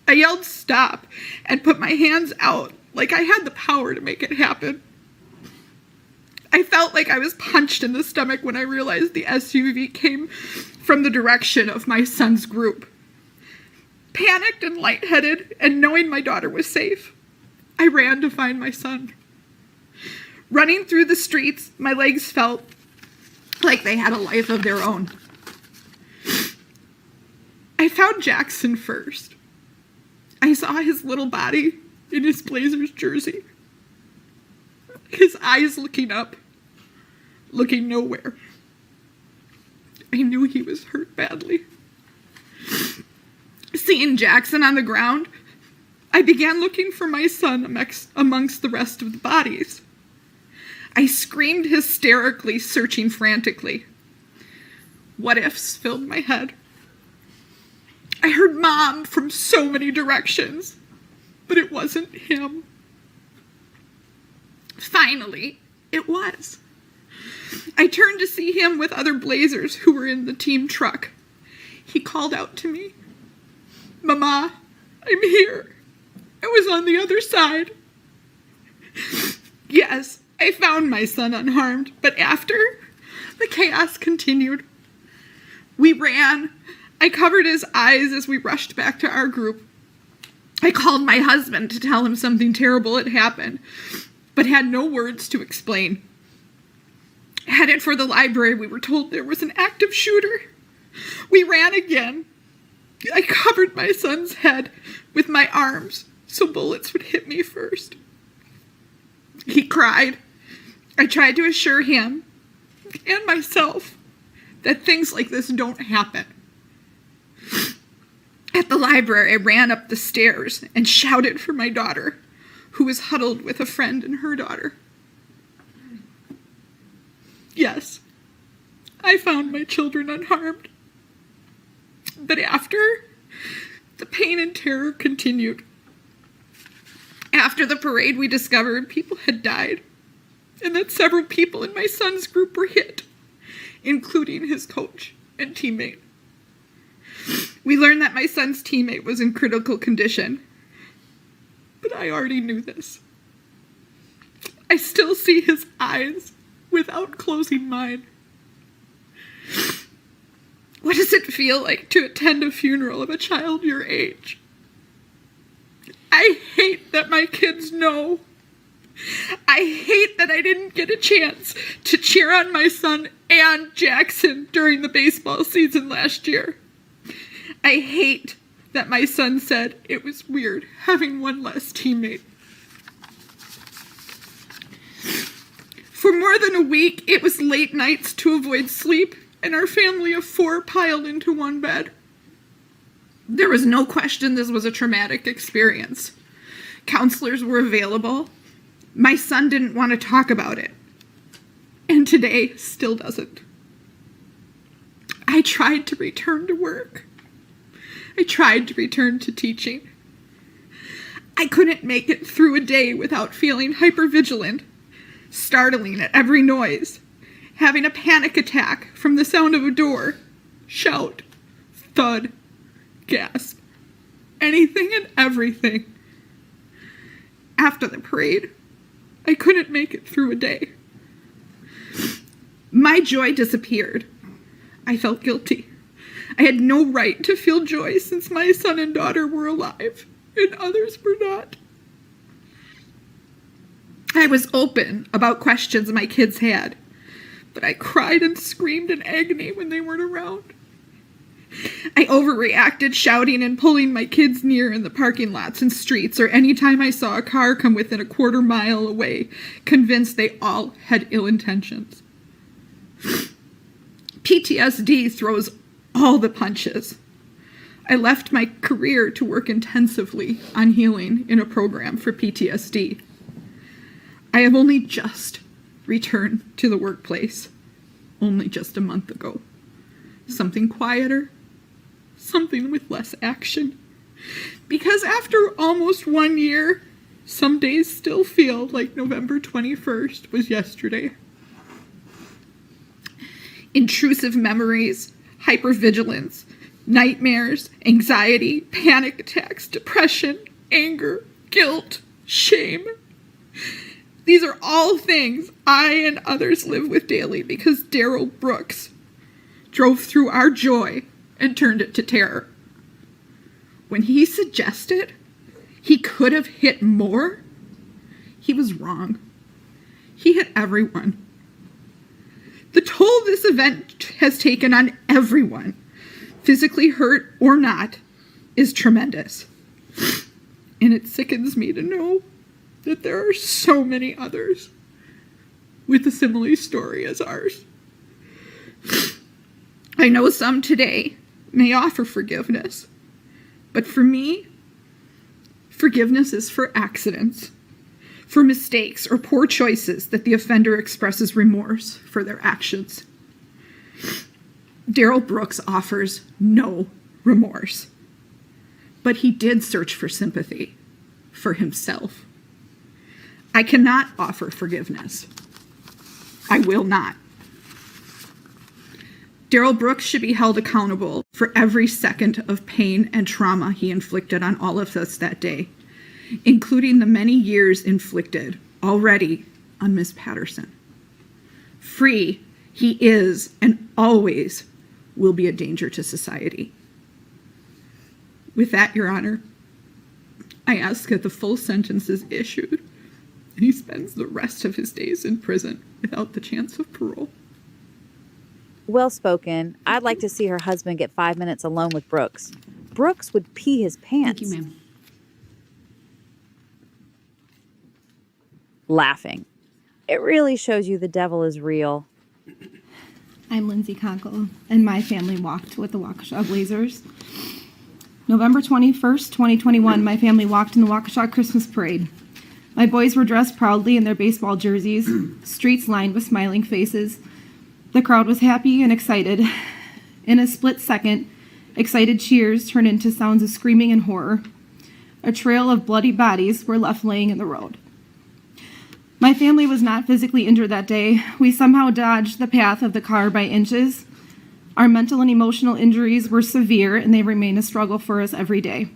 [SPEAKER 11] I yelled stop and put my hands out like I had the power to make it happen. I felt like I was punched in the stomach when I realized the SUV came from the direction of my son's group. Panicked and lightheaded, and knowing my daughter was safe, I ran to find my son. Running through the streets, my legs felt like they had a life of their own. I found Jackson first. I saw his little body in his Blazers jersey. His eyes looking up, looking nowhere. I knew he was hurt badly. Seeing Jackson on the ground, I began looking for my son amongst the rest of the bodies. I screamed hysterically, searching frantically. What ifs filled my head. I heard Mom from so many directions, but it wasn't him. Finally, it was. I turned to see him with other Blazers who were in the team truck. He called out to me, "Mama, I'm here. I was on the other side." Yes, I found my son unharmed, but after, the chaos continued. We ran. I covered his eyes as we rushed back to our group. I called my husband to tell him something terrible had happened, but had no words to explain. Headed for the library, we were told there was an active shooter. We ran again. I covered my son's head with my arms so bullets would hit me first. He cried. I tried to assure him and myself that things like this don't happen. At the library, I ran up the stairs and shouted for my daughter, who was huddled with a friend and her daughter. Yes, I found my children unharmed. But after, the pain and terror continued. After the parade, we discovered people had died, and that several people in my son's group were hit, including his coach and teammate. We learned that my son's teammate was in critical condition, but I already knew this. I still see his eyes without closing mine. What does it feel like to attend a funeral of a child your age? I hate that my kids know. I hate that I didn't get a chance to cheer on my son and Jackson during the baseball season last year. I hate that my son said it was weird having one less teammate. For more than a week, it was late nights to avoid sleep, and our family of 4 piled into one bed. There was no question this was a traumatic experience. Counselors were available. My son didn't want to talk about it, and today still doesn't. I tried to return to work. I tried to return to teaching. I couldn't make it through a day without feeling hypervigilant, startling at every noise, having a panic attack from the sound of a door, shout, thud, gasp, anything and everything. After the parade, I couldn't make it through a day. My joy disappeared. I felt guilty. I had no right to feel joy since my son and daughter were alive and others were not. I was open about questions my kids had, but I cried and screamed in agony when they weren't around. I overreacted, shouting and pulling my kids near in the parking lots and streets, or any time I saw a car come within a quarter mile away, convinced they all had ill intentions. PTSD throws all the punches. I left my career to work intensively on healing in a program for PTSD. I have only just returned to the workplace, only just a month ago. Something quieter, something with less action. Because after almost 1 year, some days still feel like November 21st was yesterday. Intrusive memories, hypervigilance, nightmares, anxiety, panic attacks, depression, anger, guilt, shame. These are all things I and others live with daily because Darrell Brooks drove through our joy and turned it to terror. When he suggested he could have hit more, he was wrong. He hit everyone. The toll this event has taken on everyone, physically hurt or not, is tremendous. And it sickens me to know that there are so many others with a similar story as ours. I know some today may offer forgiveness, but for me, forgiveness is for accidents, for mistakes or poor choices that the offender expresses remorse for their actions. Darrell Brooks offers no remorse, but he did search for sympathy for himself. I cannot offer forgiveness. I will not. Darrell Brooks should be held accountable for every second of pain and trauma he inflicted on all of us that day, including the many years inflicted already on Miss Patterson. Free, he is and always will be a danger to society. With that, Your Honor, I ask that the full sentence is issued and he spends the rest of his days in prison without the chance of parole.
[SPEAKER 1] Well spoken. I'd like to see her husband get 5 minutes alone with Brooks. Brooks would pee his pants.
[SPEAKER 2] Thank you, ma'am.
[SPEAKER 1] Laughing. It really shows you the devil is real.
[SPEAKER 12] I'm Lindsey Konkel, and my family walked with the Waukesha Blazers. November 21st, 2021, my family walked in the Waukesha Christmas Parade. My boys were dressed proudly in their baseball jerseys, streets lined with smiling faces. The crowd was happy and excited. In a split second, excited cheers turned into sounds of screaming and horror. A trail of bloody bodies were left laying in the road. My family was not physically injured that day. We somehow dodged the path of the car by inches. Our mental and emotional injuries were severe, and they remain a struggle for us every day.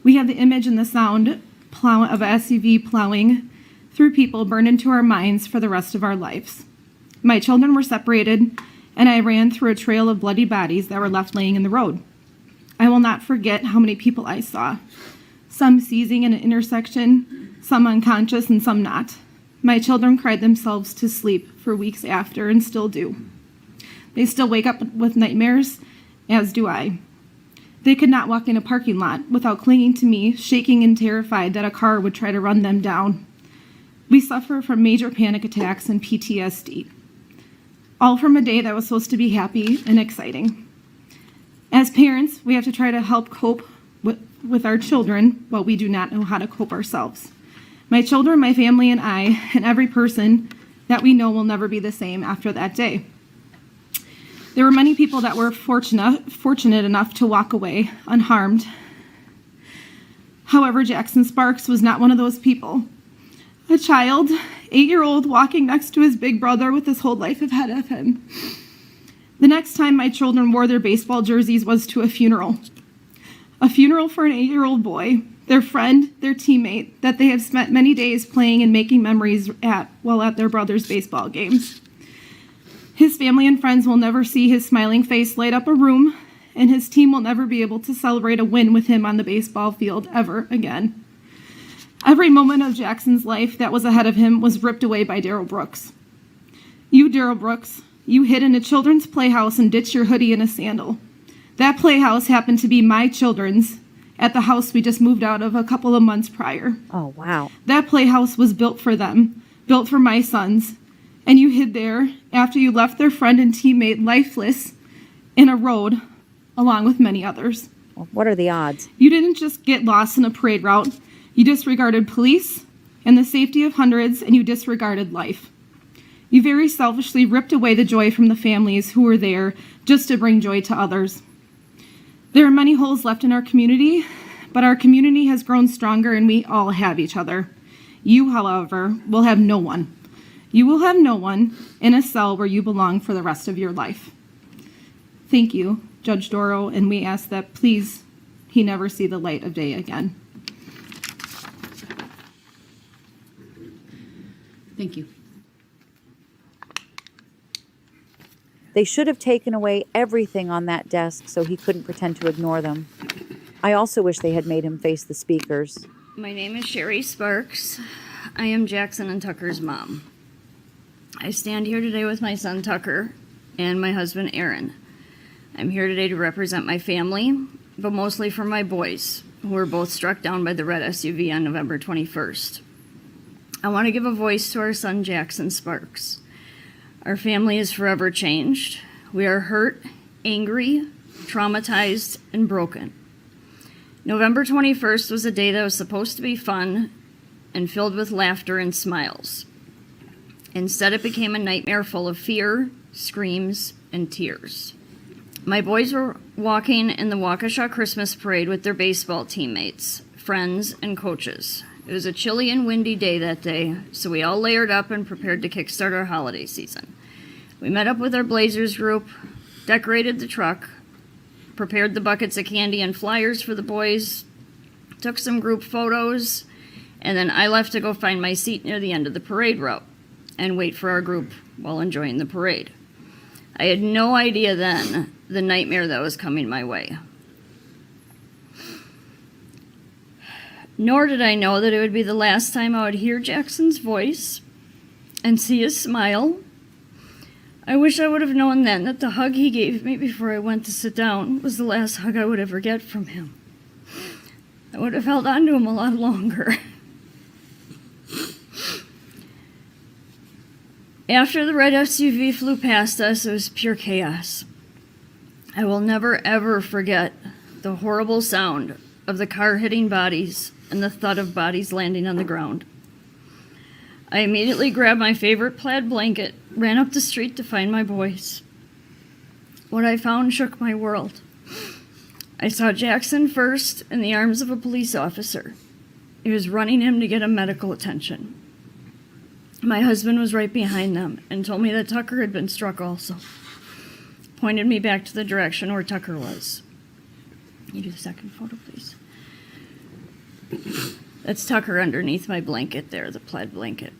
[SPEAKER 12] We have the image and the sound of a SUV plowing through people burned into our minds for the rest of our lives. My children were separated, and I ran through a trail of bloody bodies that were left laying in the road. I will not forget how many people I saw, some seizing in an intersection, some unconscious, and some not. My children cried themselves to sleep for weeks after and still do. They still wake up with nightmares, as do I. They could not walk in a parking lot without clinging to me, shaking and terrified that a car would try to run them down. We suffer from major panic attacks and PTSD, all from a day that was supposed to be happy and exciting. As parents, we have to try to help cope with our children while we do not know how to cope ourselves. My children, my family, and I, and every person that we know will never be the same after that day. There were many people that were fortunate enough to walk away unharmed. However, Jackson Sparks was not one of those people. A child, 8-year-old, walking next to his big brother with his whole life ahead of him. The next time my children wore their baseball jerseys was to a funeral. A funeral for an 8-year-old boy, their friend, their teammate, that they have spent many days playing and making memories while at their brother's baseball games. His family and friends will never see his smiling face light up a room, and his team will never be able to celebrate a win with him on the baseball field ever again. Every moment of Jackson's life that was ahead of him was ripped away by Darrell Brooks. You, Darrell Brooks, you hid in a children's playhouse and ditched your hoodie and a sandal. That playhouse happened to be my children's at the house we just moved out of a couple of months prior.
[SPEAKER 1] Oh, wow.
[SPEAKER 12] That playhouse was built for them, built for my sons, and you hid there after you left their friend and teammate lifeless in a road, along with many others.
[SPEAKER 1] Well, what are the odds?
[SPEAKER 12] You didn't just get lost in a parade route. You disregarded police and the safety of hundreds, and you disregarded life. You very selfishly ripped away the joy from the families who were there just to bring joy to others. There are many holes left in our community, but our community has grown stronger and we all have each other. You, however, will have no one. You will have no one in a cell where you belong for the rest of your life. Thank you, Judge Doro, and we ask that please he never see the light of day again.
[SPEAKER 2] Thank you.
[SPEAKER 1] They should have taken away everything on that desk so he couldn't pretend to ignore them. I also wish they had made him face the speakers.
[SPEAKER 13] My name is Sheri Sparks. I am Jackson and Tucker's mom. I stand here today with my son Tucker and my husband Aaron. I'm here today to represent my family, but mostly for my boys, who were both struck down by the red SUV on November 21st. I want to give a voice to our son Jackson Sparks. Our family is forever changed. We are hurt, angry, traumatized, and broken. November 21st was a day that was supposed to be fun and filled with laughter and smiles. Instead, it became a nightmare full of fear, screams, and tears. My boys were walking in the Waukesha Christmas parade with their baseball teammates, friends, and coaches. It was a chilly and windy day that day, so we all layered up and prepared to kickstart our holiday season. We met up with our Blazers group, decorated the truck, prepared the buckets of candy and flyers for the boys, took some group photos, and then I left to go find my seat near the end of the parade route and wait for our group while enjoying the parade. I had no idea then the nightmare that was coming my way. Nor did I know that it would be the last time I would hear Jackson's voice and see his smile. I wish I would have known then that the hug he gave me before I went to sit down was the last hug I would ever get from him. I would have held on to him a lot longer. After the red SUV flew past us, it was pure chaos. I will never, ever forget the horrible sound of the car hitting bodies and the thud of bodies landing on the ground. I immediately grabbed my favorite plaid blanket, ran up the street to find my boys. What I found shook my world. I saw Jackson first in the arms of a police officer. He was running him to get him medical attention. My husband was right behind them and told me that Tucker had been struck also. Pointed me back to the direction where Tucker was. Can you do the second photo, please? That's Tucker underneath my blanket there, the plaid blanket.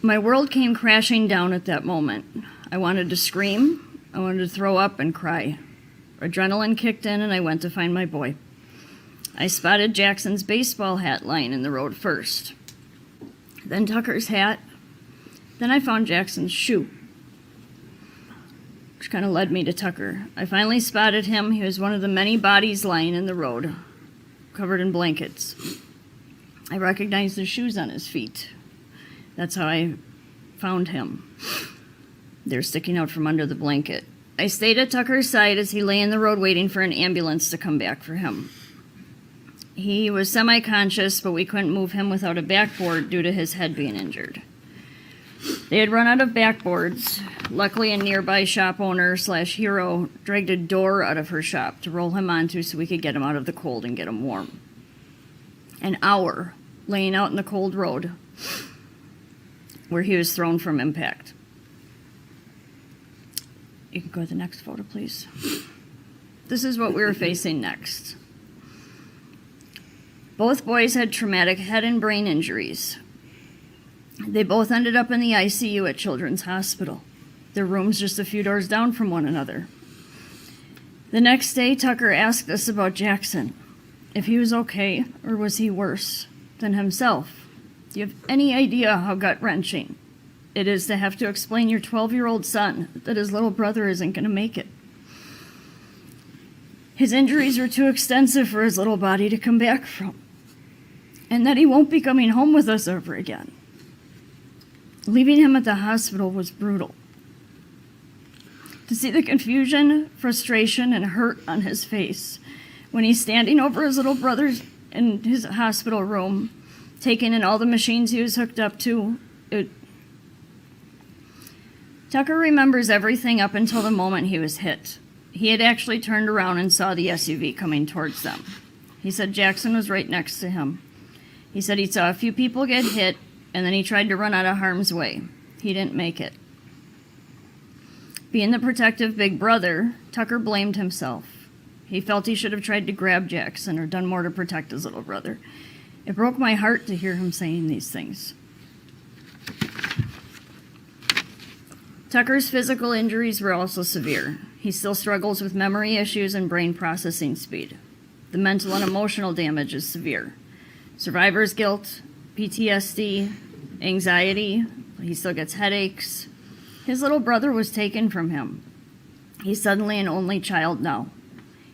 [SPEAKER 13] My world came crashing down at that moment. I wanted to scream, I wanted to throw up and cry. Adrenaline kicked in and I went to find my boy. I spotted Jackson's baseball hat lying in the road first. Then Tucker's hat. Then I found Jackson's shoe, which kind of led me to Tucker. I finally spotted him. He was one of the many bodies lying in the road, covered in blankets. I recognized the shoes on his feet. That's how I found him. They're sticking out from under the blanket. I stayed at Tucker's side as he lay in the road waiting for an ambulance to come back for him. He was semi-conscious, but we couldn't move him without a backboard due to his head being injured. They had run out of backboards. Luckily, a nearby shop owner / hero dragged a door out of her shop to roll him onto so we could get him out of the cold and get him warm. An hour laying out in the cold road where he was thrown from impact. You can go to the next photo, please. This is what we were facing next. Both boys had traumatic head and brain injuries. They both ended up in the ICU at Children's Hospital. Their rooms just a few doors down from one another. The next day, Tucker asked us about Jackson, if he was okay or was he worse than himself. Do you have any idea how gut-wrenching it is to have to explain your 12-year-old son that his little brother isn't going to make it? His injuries were too extensive for his little body to come back from, and that he won't be coming home with us ever again. Leaving him at the hospital was brutal. To see the confusion, frustration, and hurt on his face when he's standing over his little brother in his hospital room, taking in all the machines he was hooked up to, Tucker remembers everything up until the moment he was hit. He had actually turned around and saw the SUV coming towards them. He said Jackson was right next to him. He said he saw a few people get hit, and then he tried to run out of harm's way. He didn't make it. Being the protective big brother, Tucker blamed himself. He felt he should have tried to grab Jackson or done more to protect his little brother. It broke my heart to hear him saying these things. Tucker's physical injuries were also severe. He still struggles with memory issues and brain processing speed. The mental and emotional damage is severe. Survivor's guilt, PTSD, anxiety, He still gets headaches. His little brother was taken from him. He's suddenly an only child now.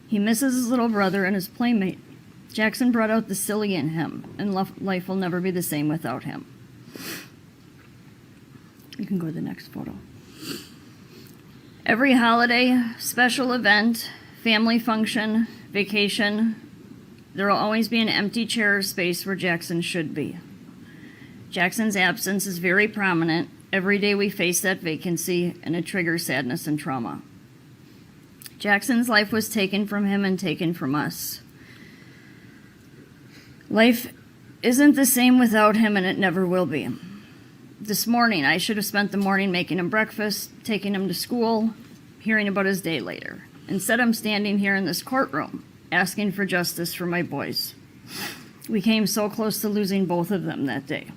[SPEAKER 13] He misses his little brother and his playmate. Jackson brought out the silly in him, and life will never be the same without him. You can go to the next photo. Every holiday, special event, family function, vacation, there will always be an empty chair or space where Jackson should be. Jackson's absence is very prominent. Every day we face that vacancy, and it triggers sadness and trauma. Jackson's life was taken from him and taken from us. Life isn't the same without him, and it never will be. This morning, I should have spent the morning making him breakfast, taking him to school, hearing about his day later. Instead, I'm standing here in this courtroom, asking for justice for my boys. We came so close to losing both of them that day.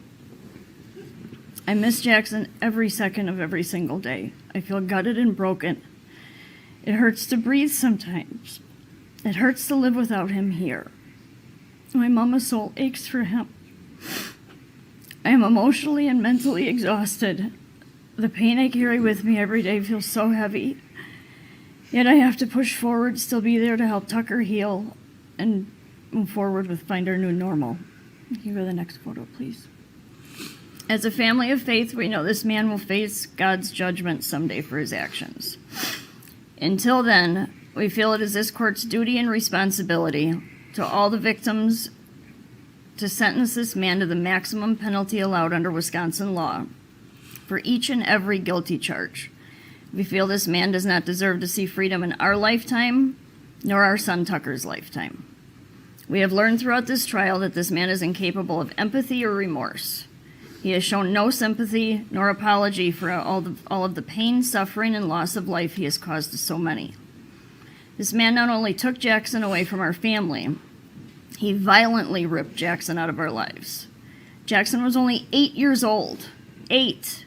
[SPEAKER 13] I miss Jackson every second of every single day. I feel gutted and broken. It hurts to breathe sometimes. It hurts to live without him here. My mama's soul aches for him. I am emotionally and mentally exhausted. The pain I carry with me every day feels so heavy. Yet I have to push forward, still be there to help Tucker heal, and move forward with find our new normal. Can you go to the next photo, please? As a family of faith, we know this man will face God's judgment someday for his actions. Until then, we feel it is this court's duty and responsibility to all the victims to sentence this man to the maximum penalty allowed under Wisconsin law for each and every guilty charge. We feel this man does not deserve to see freedom in our lifetime, nor our son Tucker's lifetime. We have learned throughout this trial that this man is incapable of empathy or remorse. He has shown no sympathy nor apology for all of the pain, suffering, and loss of life he has caused to so many. This man not only took Jackson away from our family, he violently ripped Jackson out of our lives. Jackson was only 8 years old. 8.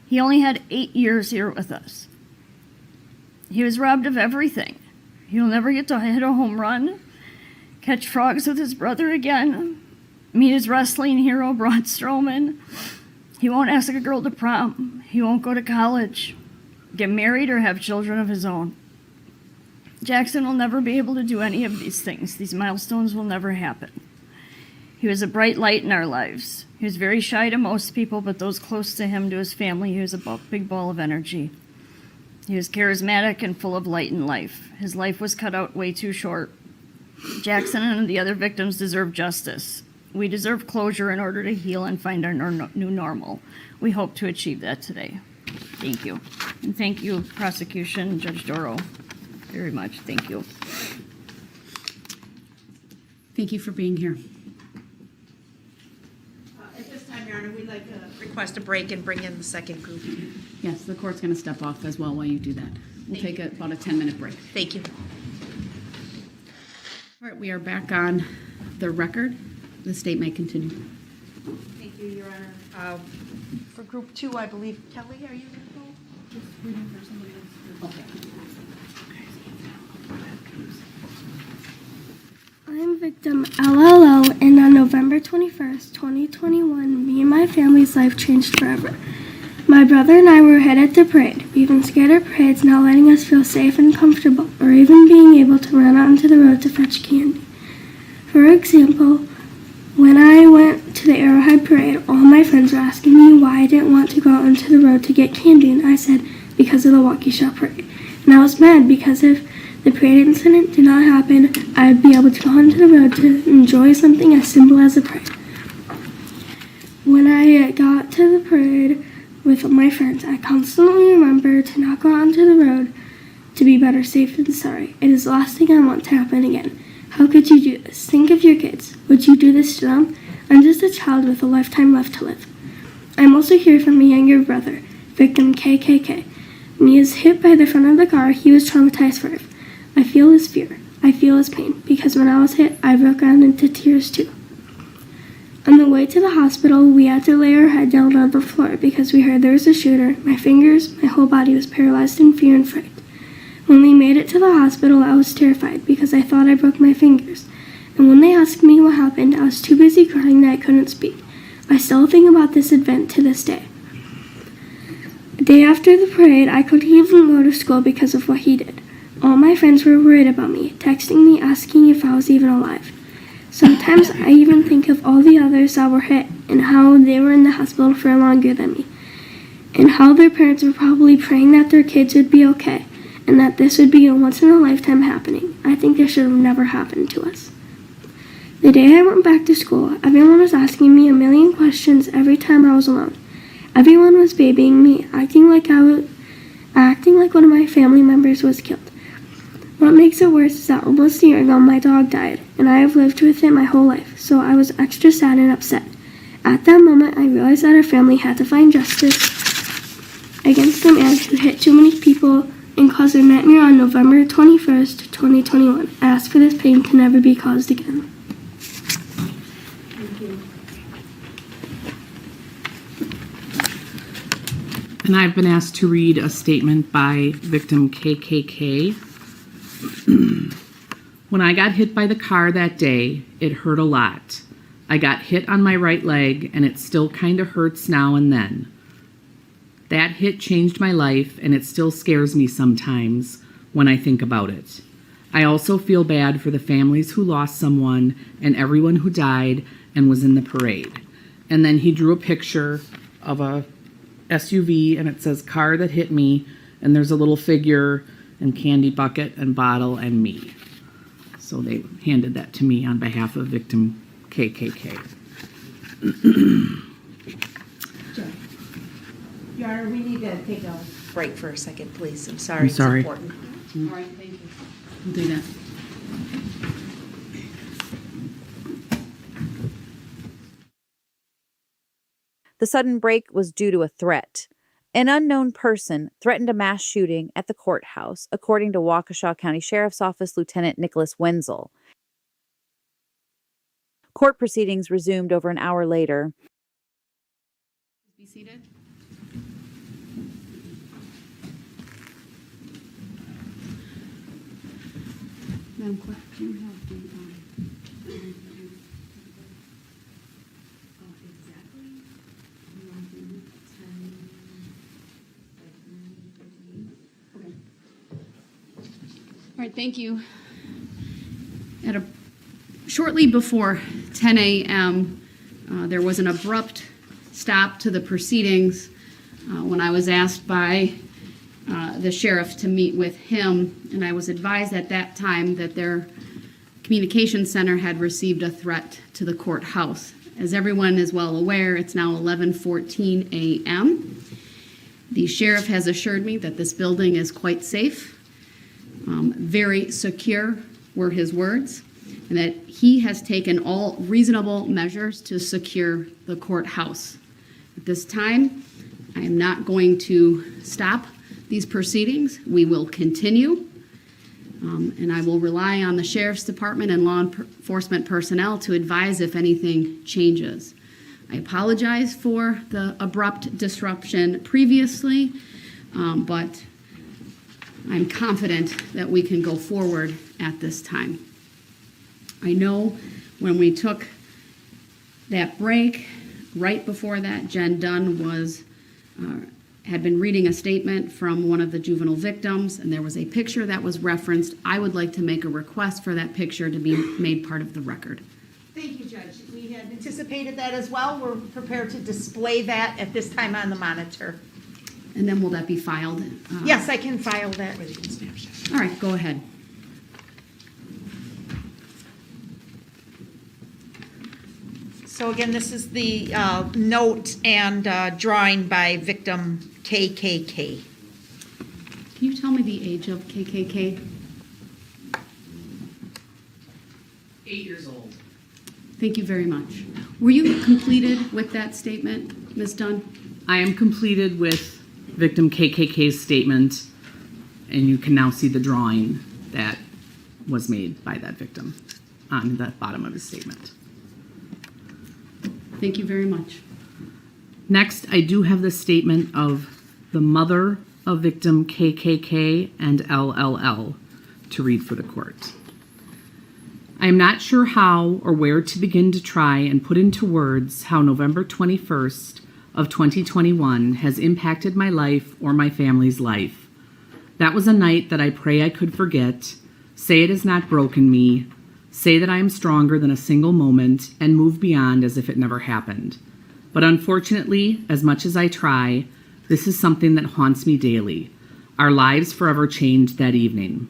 [SPEAKER 13] He only had 8 years here with us. He was robbed of everything. He'll never get to hit a home run, catch frogs with his brother again, meet his wrestling hero, Braun Strowman. He won't ask a girl to prom. He won't go to college, get married, or have children of his own. Jackson will never be able to do any of these things. These milestones will never happen. He was a bright light in our lives. He was very shy to most people, but those close to him, to his family, he was a big ball of energy. He was charismatic and full of light in life. His life was cut out way too short. Jackson and the other victims deserve justice. We deserve closure in order to heal and find our new normal. We hope to achieve that today. Thank you. And thank you, prosecution, Judge Doro, very much. Thank you.
[SPEAKER 2] Thank you for being here.
[SPEAKER 3] At this time, Your Honor, we'd like to request a break and bring in the second group.
[SPEAKER 2] Yes, the court's going to step off as well while you do that. We'll take about a 10-minute break.
[SPEAKER 3] Thank you.
[SPEAKER 2] All right, we are back on the record. The state may continue.
[SPEAKER 3] Thank you, Your Honor. For group 2, I believe, Kelly, are you going to go? Just waiting for somebody else. Okay.
[SPEAKER 14] I'm victim LLO, and on November 21st, 2021, me and my family's life changed forever. My brother and I were headed to parade. We've been scared of parades not letting us feel safe and comfortable, or even being able to run out into the road to fetch candy. For example, when I went to the Arrowhead Parade, all my friends were asking me why I didn't want to go out into the road to get candy, and I said, because of the Waukesha Parade. And I was mad because if the parade incident did not happen, I'd be able to go onto the road to enjoy something as simple as a parade. When I got to the parade with my friends, I constantly remember to not go onto the road to be better safe than sorry. It is the last thing I want to happen again. How could you do this? Think of your kids. Would you do this to them? I'm just a child with a lifetime left to live. I'm also here for my younger brother, victim KKK. When he was hit by the front of the car, he was traumatized for life. I feel his fear. I feel his pain, because when I was hit, I broke down into tears too. On the way to the hospital, we had to lay our head down on the floor because we heard there was a shooter. My fingers, my whole body was paralyzed in fear and fright. When we made it to the hospital, I was terrified because I thought I broke my fingers. And when they asked me what happened, I was too busy crying that I couldn't speak. I still think about this event to this day. day after the parade, I couldn't even go to school because of what he did. All my friends were worried about me, texting me asking if I was even alive. Sometimes I even think of all the others that were hit and how they were in the hospital for longer than me, and how their parents were probably praying that their kids would be okay, and that this would be a once-in-a-lifetime happening. I think this should have never happened to us. The day I went back to school, everyone was asking me a million questions every time I was alone. Everyone was babying me, acting like one of my family members was killed. What makes it worse is that almost a year ago my dog died, and I have lived with it my whole life, so I was extra sad and upset. At that moment, I realized that our family had to find justice against the man who hit too many people and caused a nightmare on November 21st, 2021. I ask for this pain to never be caused again.
[SPEAKER 5] And I've been asked to read a statement by victim KKK. When I got hit by the car that day, it hurt a lot. I got hit on my right leg, and it still kind of hurts now and then. That hit changed my life, and it still scares me sometimes when I think about it. I also feel bad for the families who lost someone and everyone who died and was in the parade. And then he drew a picture of a SUV, and it says car that hit me, and there's a little figure and candy bucket and bottle and me. So they handed that to me on behalf of victim KKK.
[SPEAKER 3] Your Honor, we need to take a break for a second, please. I'm sorry.
[SPEAKER 5] I'm sorry.
[SPEAKER 3] It's important.
[SPEAKER 2] All right, thank you. We'll do that.
[SPEAKER 1] The sudden break was due to a threat. An unknown person threatened a mass shooting at the courthouse, according to Waukesha County Sheriff's Office Lieutenant Nicholas Wenzel. Court proceedings resumed over an hour later.
[SPEAKER 2] Be seated. Madam Clerk, do you have the All right, thank you. Shortly before 10 a.m., there was an abrupt stop to the proceedings when I was asked by the sheriff to meet with him, and I was advised at that time that their communication center had received a threat to the courthouse. As everyone is well aware, it's now 11:14 a.m. The sheriff has assured me that this building is quite safe. Very secure were his words, and that he has taken all reasonable measures to secure the courthouse. At this time, I am not going to stop these proceedings. We will continue, and I will rely on the Sheriff's Department and law enforcement personnel to advise if anything changes. I apologize for the abrupt disruption previously, but I'm confident that we can go forward at this time. I know when we took that break, right before that, Jenn Dunn had been reading a statement from one of the juvenile victims, and there was a picture that was referenced. I would like to make a request for that picture to be made part of the record.
[SPEAKER 3] Thank you, Judge. We had anticipated that as well. We're prepared to display that at this time on the monitor.
[SPEAKER 2] And then will that be filed?
[SPEAKER 3] Yes, I can file that.
[SPEAKER 2] All right, go ahead.
[SPEAKER 3] So again, this is the note and drawing by victim KKK.
[SPEAKER 2] Can you tell me the age of KKK?
[SPEAKER 5] 8 years old.
[SPEAKER 2] Thank you very much. Were you completed with that statement, Ms. Dunn?
[SPEAKER 5] I am completed with victim KKK's statement, and you can now see the drawing that was made by that victim on the bottom of his statement.
[SPEAKER 2] Thank you very much.
[SPEAKER 5] Next, I do have the statement of the mother of victim KKK and LLL to read for the court. I am not sure how or where to begin to try and put into words how November 21st of 2021 has impacted my life or my family's life. That was a night that I pray I could forget, say it has not broken me, say that I am stronger than a single moment, and move beyond as if it never happened. But unfortunately, as much as I try, this is something that haunts me daily. Our lives forever changed that evening.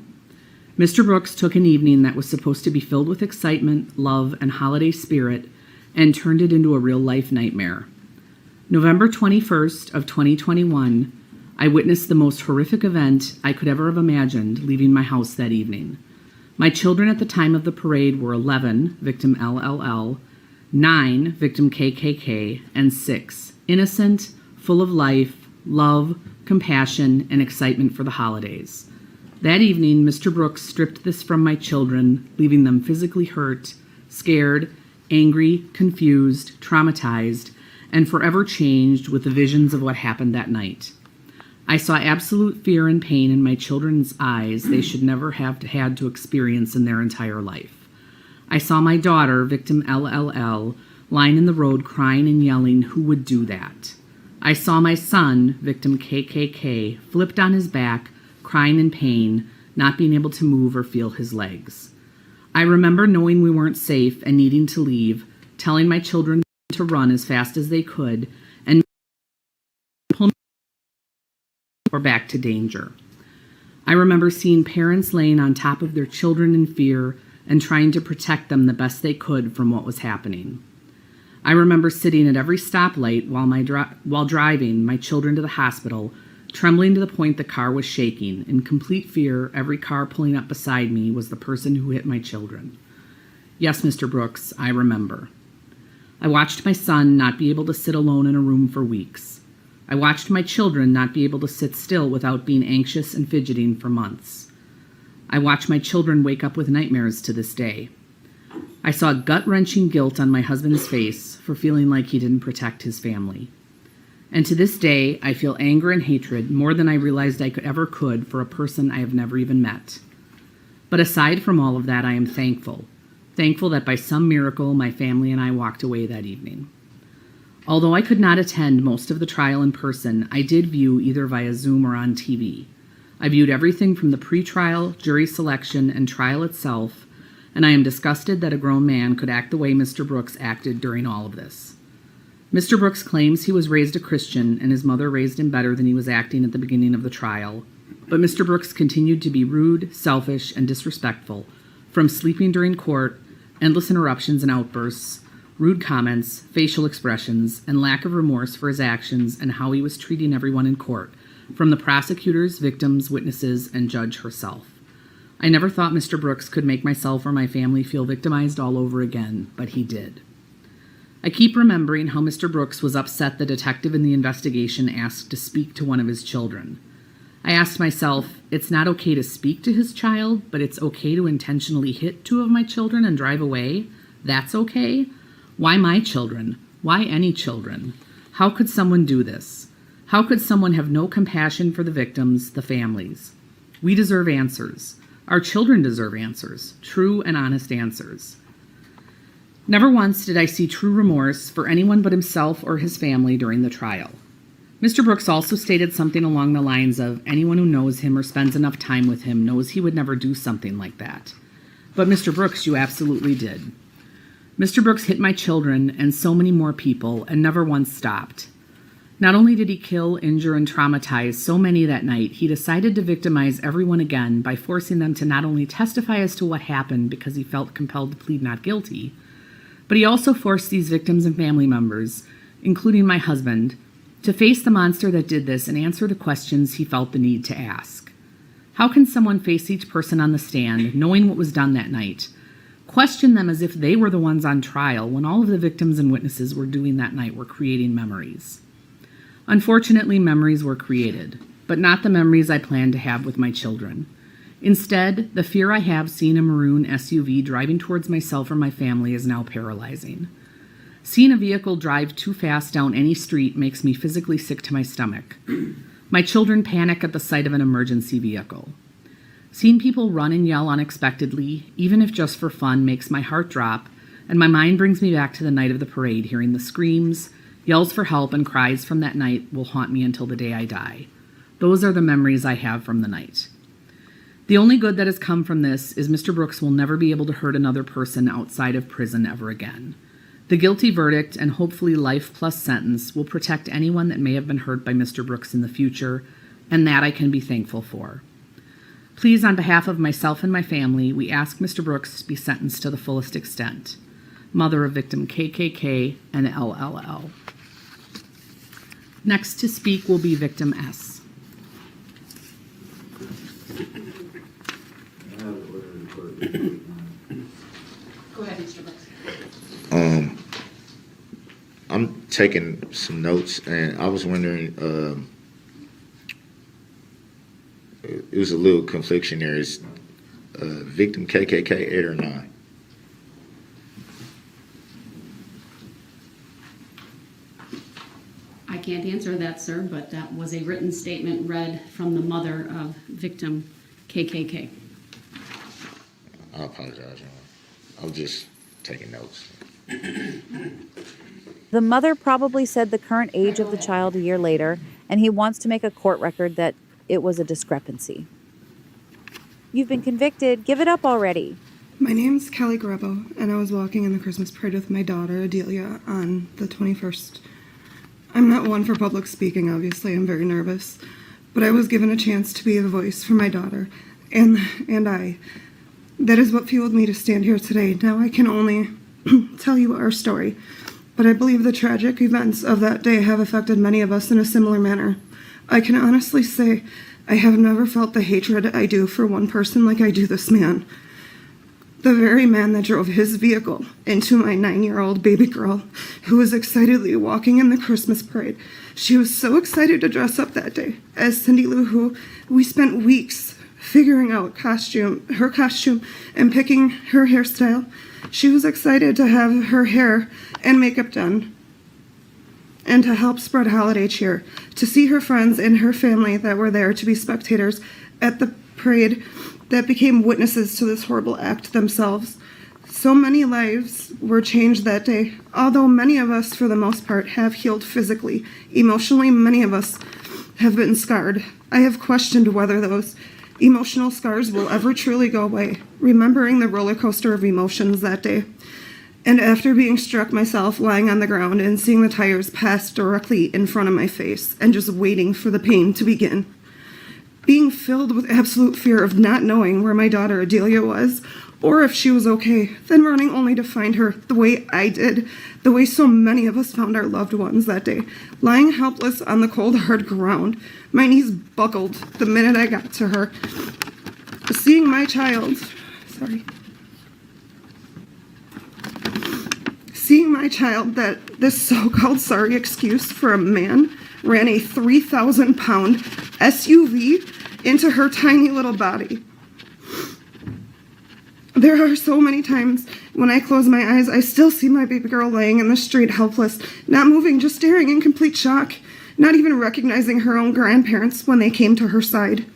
[SPEAKER 5] Mr. Brooks took an evening that was supposed to be filled with excitement, love, and holiday spirit and turned it into a real-life nightmare. November 21st of 2021, I witnessed the most horrific event I could ever have imagined leaving my house that evening. My children at the time of the parade were 11, victim LLL, 9, victim KKK, and 6, innocent, full of life, love, compassion, and excitement for the holidays. That evening, Mr. Brooks stripped this from my children, leaving them physically hurt, scared, angry, confused, traumatized, and forever changed with the visions of what happened that night. I saw absolute fear and pain in my children's eyes they should never have had to experience in their entire life. I saw my daughter, victim LLL, lying in the road crying and yelling, "Who would do that?" I saw my son, victim KKK, flipped on his back, crying in pain, not being able to move or feel his legs. I remember knowing we weren't safe and needing to leave, telling my children to run as fast as they could, and pull me or back to danger. I remember seeing parents laying on top of their children in fear and trying to protect them the best they could from what was happening. I remember sitting at every stoplight while driving my children to the hospital, trembling to the point the car was shaking. In complete fear, every car pulling up beside me was the person who hit my children. Yes, Mr. Brooks, I remember. I watched my son not be able to sit alone in a room for weeks. I watched my children not be able to sit still without being anxious and fidgeting for months. I watched my children wake up with nightmares to this day. I saw gut-wrenching guilt on my husband's face for feeling like he didn't protect his family. And to this day, I feel anger and hatred more than I realized I ever could for a person I have never even met. But aside from all of that, I am thankful. Thankful that by some miracle, my family and I walked away that evening. Although I could not attend most of the trial in person, I did view either via Zoom or on TV. I viewed everything from the pre-trial, jury selection, and trial itself, and I am disgusted that a grown man could act the way Mr. Brooks acted during all of this. Mr. Brooks claims he was raised a Christian and his mother raised him better than he was acting at the beginning of the trial, but Mr. Brooks continued to be rude, selfish, and disrespectful, from sleeping during court, endless interruptions and outbursts, rude comments, facial expressions, and lack of remorse for his actions and how he was treating everyone in court, from the prosecutors, victims, witnesses, and judge herself. I never thought Mr. Brooks could make myself or my family feel victimized all over again, but he did. I keep remembering how Mr. Brooks was upset the detective in the investigation asked to speak to one of his children. I asked myself, it's not okay to speak to his child, but it's okay to intentionally hit two of my children and drive away? That's okay? Why my children? Why any children? How could someone do this? How could someone have no compassion for the victims, the families? We deserve answers. Our children deserve answers, true and honest answers. Never once did I see true remorse for anyone but himself or his family during the trial. Mr. Brooks also stated something along the lines of, anyone who knows him or spends enough time with him knows he would never do something like that. But Mr. Brooks, you absolutely did. Mr. Brooks hit my children and so many more people and never once stopped. Not only did he kill, injure, and traumatize so many that night, he decided to victimize everyone again by forcing them to not only testify as to what happened because he felt compelled to plead not guilty, but he also forced these victims and family members, including my husband, to face the monster that did this and answer the questions he felt the need to ask. How can someone face each person on the stand, knowing what was done that night, question them as if they were the ones on trial when all of the victims and witnesses were doing that night were creating memories? Unfortunately, memories were created, but not the memories I planned to have with my children. Instead, the fear I have seeing a maroon SUV driving towards myself or my family is now paralyzing. Seeing a vehicle drive too fast down any street makes me physically sick to my stomach. My children panic at the sight of an emergency vehicle. Seeing people run and yell unexpectedly, even if just for fun, makes my heart drop, and my mind brings me back to the night of the parade, hearing the screams, Yells for help and cries from that night will haunt me until the day I die. Those are the memories I have from the night. The only good that has come from this is Mr. Brooks will never be able to hurt another person outside of prison ever again. The guilty verdict and hopefully life plus sentence will protect anyone that may have been hurt by Mr. Brooks in the future, and that I can be thankful for. Please, on behalf of myself and my family, we ask Mr. Brooks be sentenced to the fullest extent. Mother of victim KKK and LLL. Next to speak will be victim S.
[SPEAKER 2] Go ahead, Mr. Brooks.
[SPEAKER 4] I'm taking some notes, and I was wondering, it was a little confliction there. Is victim KKK 8 or 9?
[SPEAKER 2] I can't answer that, sir, but that was a written statement read from the mother of victim KKK.
[SPEAKER 4] I apologize. I was just taking notes.
[SPEAKER 1] The mother probably said the current age of the child a year later, and he wants to make a court record that it was a discrepancy. You've been convicted. Give it up already.
[SPEAKER 15] My name's Kelly Grabow, and I was walking in the Christmas parade with my daughter, Adelia, on the 21st. I'm not one for public speaking, obviously. I'm very nervous. But I was given a chance to be a voice for my daughter, and I. That is what fueled me to stand here today. Now I can only tell you our story, but I believe the tragic events of that day have affected many of us in a similar manner. I can honestly say I have never felt the hatred I do for one person like I do this man. The very man that drove his vehicle into my 9-year-old baby girl, who was excitedly walking in the Christmas parade. She was so excited to dress up that day. As Cindy Lou Who, we spent weeks figuring out her costume, and picking her hairstyle. She was excited to have her hair and makeup done and to help spread holiday cheer, to see her friends and her family that were there to be spectators at the parade that became witnesses to this horrible act themselves. So many lives were changed that day, although many of us, for the most part, have healed physically. Emotionally, many of us have been scarred. I have questioned whether those emotional scars will ever truly go away, remembering the roller coaster of emotions that day. And after being struck myself, lying on the ground and seeing the tires pass directly in front of my face and just waiting for the pain to begin. Being filled with absolute fear of not knowing where my daughter Adelia was, or if she was okay, then running only to find her the way I did, the way so many of us found our loved ones that day, lying helpless on the cold, hard ground. My knees buckled the minute I got to her. Seeing my child that this so-called sorry excuse for a man ran a 3,000-pound SUV into her tiny little body. There are so many times when I close my eyes, I still see my baby girl laying in the street helpless, not moving, just staring in complete shock, not even recognizing her own grandparents when they came to her side.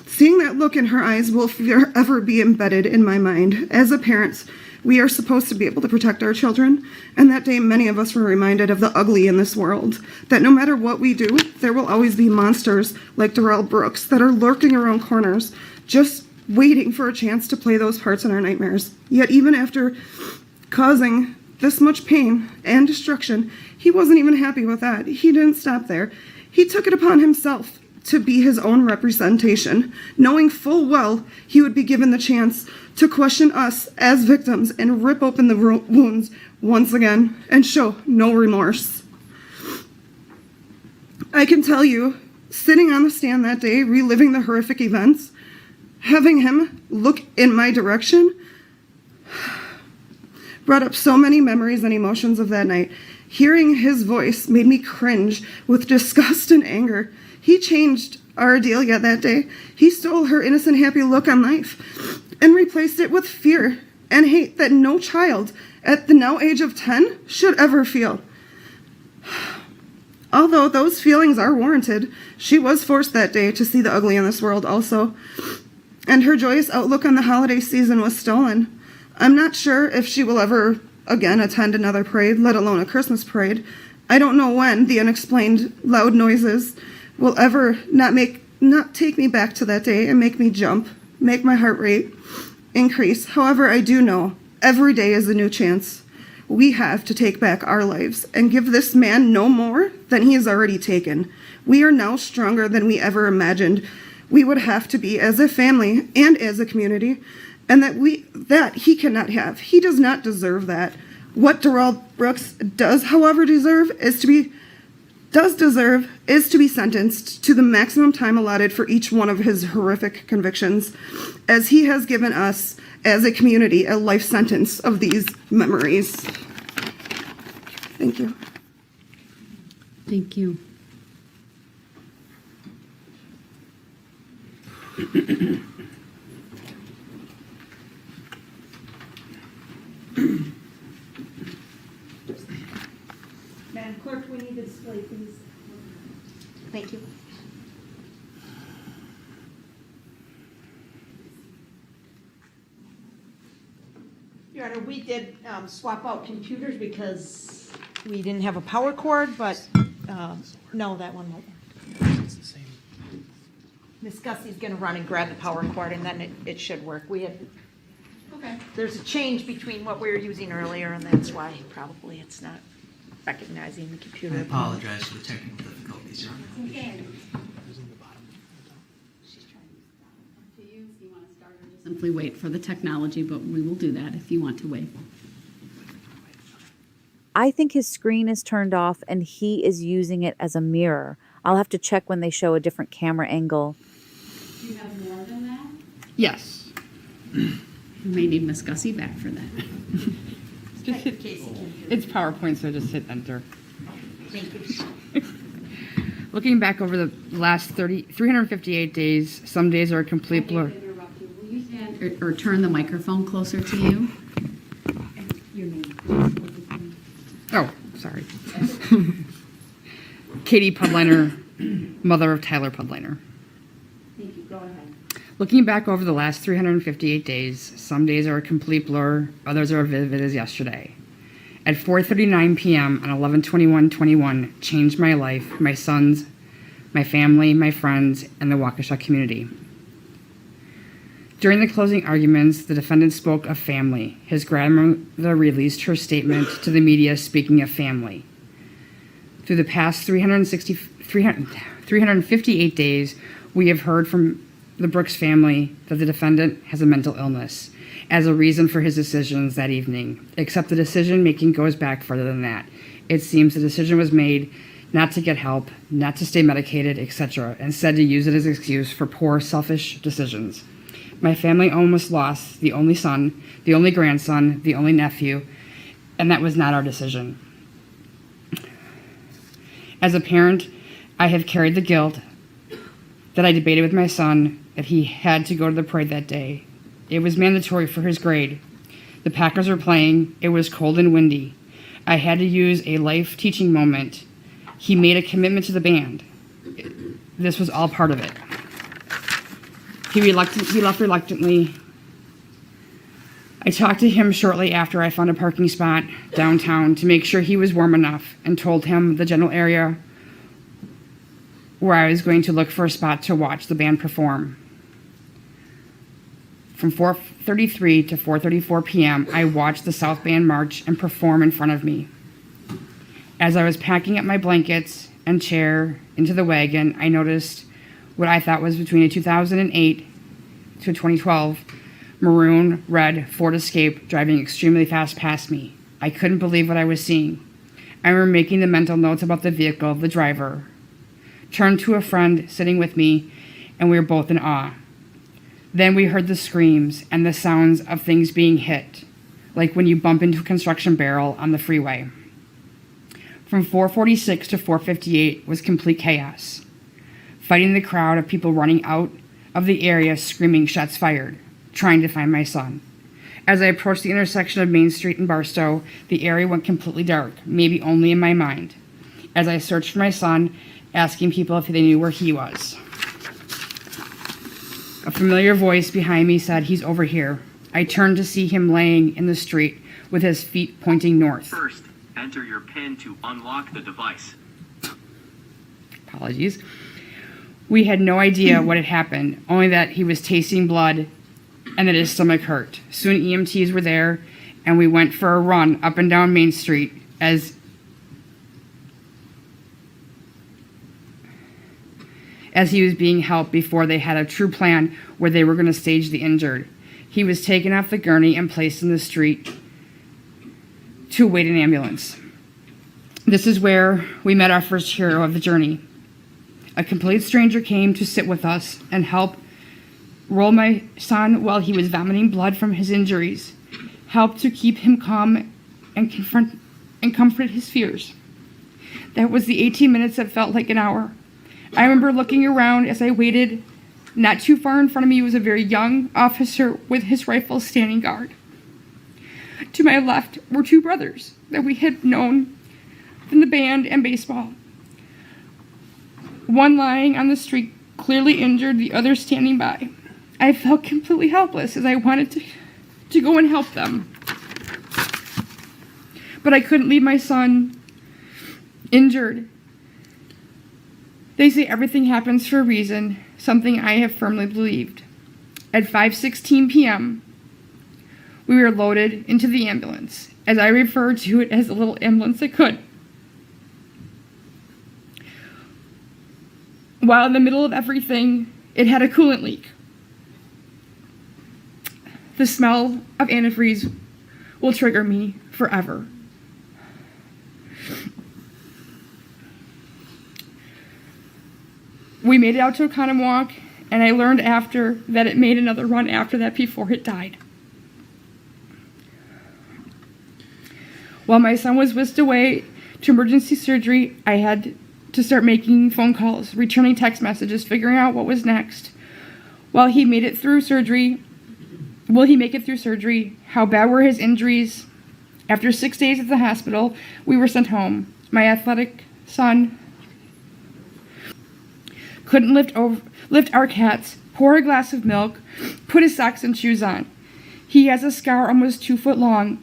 [SPEAKER 15] Seeing that look in her eyes will forever be embedded in my mind. As a parent, we are supposed to be able to protect our children, and that day many of us were reminded of the ugly in this world, that no matter what we do, there will always be monsters like Darrell Brooks that are lurking around corners, just waiting for a chance to play those parts in our nightmares. Yet even after causing this much pain and destruction, he wasn't even happy with that. He didn't stop there. He took it upon himself to be his own representation, knowing full well he would be given the chance to question us as victims and rip open the wounds once again and show no remorse. I can tell you, sitting on the stand that day, reliving the horrific events, having him look in my direction brought up so many memories and emotions of that night. Hearing his voice made me cringe with disgust and anger. He changed our Adelia that day. He stole her innocent, happy look on life and replaced it with fear and hate that no child at the now age of 10 should ever feel. Although those feelings are warranted, she was forced that day to see the ugly in this world also. And her joyous outlook on the holiday season was stolen. I'm not sure if she will ever again attend another parade, let alone a Christmas parade. I don't know when the unexplained loud noises will ever not take me back to that day and make me jump, make my heart rate increase. However, I do know every day is a new chance we have to take back our lives and give this man no more than he has already taken. We are now stronger than we ever imagined we would have to be as a family and as a community, and that he cannot have. He does not deserve that. What Darrell Brooks does, however, deserve is to be sentenced to the maximum time allotted for each one of his horrific convictions, as he has given us as a community a life sentence of these memories. Thank you.
[SPEAKER 2] Thank you.
[SPEAKER 3] Madam Clerk, we need to display, please. Thank you. Your Honor, we did swap out computers because we didn't have a power cord, but no, that one won't. Ms. Gussie's going to run and grab the power cord, and then it should work. There's a change between what we were using earlier, and that's why probably it's not recognizing the computer.
[SPEAKER 16] I apologize for the technical difficulties.
[SPEAKER 2] Simply wait for the technology, but we will do that if you want to wait.
[SPEAKER 1] I think his screen is turned off and he is using it as a mirror. I'll have to check when they show a different camera angle.
[SPEAKER 2] Do you have more than that?
[SPEAKER 9] Yes.
[SPEAKER 2] We may need Miss Gussie back for that.
[SPEAKER 9] Just hit, it's PowerPoint, so just hit enter.
[SPEAKER 3] Thank you.
[SPEAKER 9] Looking back over the last 358 days, some days are a complete blur.
[SPEAKER 2] Will you stand or turn the microphone closer to you? Your name.
[SPEAKER 9] Oh, sorry. Katie Pudleiner, mother of Tyler Pudleiner.
[SPEAKER 2] Thank you. Go ahead.
[SPEAKER 9] Looking back over the last 358 days, some days are a complete blur, others are vivid as yesterday. At 4:39 p.m. on 11/21/21, changed my life, my sons, my family, my friends, and the Waukesha community. During the closing arguments, the defendant spoke of family. His grandmother released her statement to the media speaking of family. Through the past 358 days, we have heard from the Brooks family that the defendant has a mental illness as a reason for his decisions that evening, except the decision-making goes back further than that. It seems the decision was made not to get help, not to stay medicated, etc., instead to use it as an excuse for poor, selfish decisions. My family almost lost the only son, the only grandson, the only nephew, and that was not our decision. As a parent, I have carried the guilt that I debated with my son that he had to go to the parade that day. It was mandatory for his grade. The Packers were playing. It was cold and windy. I had to use a life teaching moment. He made a commitment to the band. This was all part of it. He left reluctantly. I talked to him shortly after I found a parking spot downtown to make sure he was warm enough and told him the general area where I was going to look for a spot to watch the band perform. From 4:33 to 4:34 p.m., I watched the South Band march and perform in front of me. As I was packing up my blankets and chair into the wagon, I noticed what I thought was between a 2008 to a 2012 maroon red Ford Escape driving extremely fast past me. I couldn't believe what I was seeing. I remember making the mental notes about the vehicle, the driver. Turned to a friend sitting with me, and we were both in awe. Then we heard the screams and the sounds of things being hit, like when you bump into a construction barrel on the freeway. From 4:46 to 4:58 was complete chaos. Fighting the crowd of people running out of the area screaming shots fired, trying to find my son. As I approached the intersection of Main Street and Barstow, the area went completely dark, maybe only in my mind, as I searched for my son, asking people if they knew where he was. A familiar voice behind me said, "He's over here." I turned to see him laying in the street with his feet pointing north.
[SPEAKER 17] Enter your PIN to unlock the device.
[SPEAKER 18] Apologies. We had no idea what had happened, only that he was tasting blood and that his stomach hurt. Soon EMTs were there, and we went for a run up and down Main Street as he was being helped before they had a true plan where they were going to stage the injured. He was taken off the gurney and placed in the street to await an ambulance. This is where we met our first hero of the journey. A complete stranger came to sit with us and help roll my son while he was vomiting blood from his injuries, helped to keep him calm and comfort his fears. That was the 18 minutes that felt like an hour. I remember looking around as I waited. Not too far in front of me was a very young officer with his rifle standing guard. To my left were two brothers that we had known from the band and baseball. One lying on the street, clearly injured, the other standing by. I felt completely helpless as I wanted to go and help them. But I couldn't leave my son injured. They say everything happens for a reason, something I have firmly believed. At 5:16 p.m., we were loaded into the ambulance, as I refer to it as the little ambulance that could. While in the middle of everything, it had a coolant leak. The smell of antifreeze will trigger me forever. We made it out to a condom walk, and I learned after that it made another run after that before it died. While my son was whisked away to emergency surgery, I had to start making phone calls, returning text messages, figuring out what was next. Will he make it through surgery? How bad were his injuries? After 6 days at the hospital, we were sent home. My athletic son couldn't lift our cats, pour a glass of milk, put his socks and shoes on. He has a scar almost 2 foot long.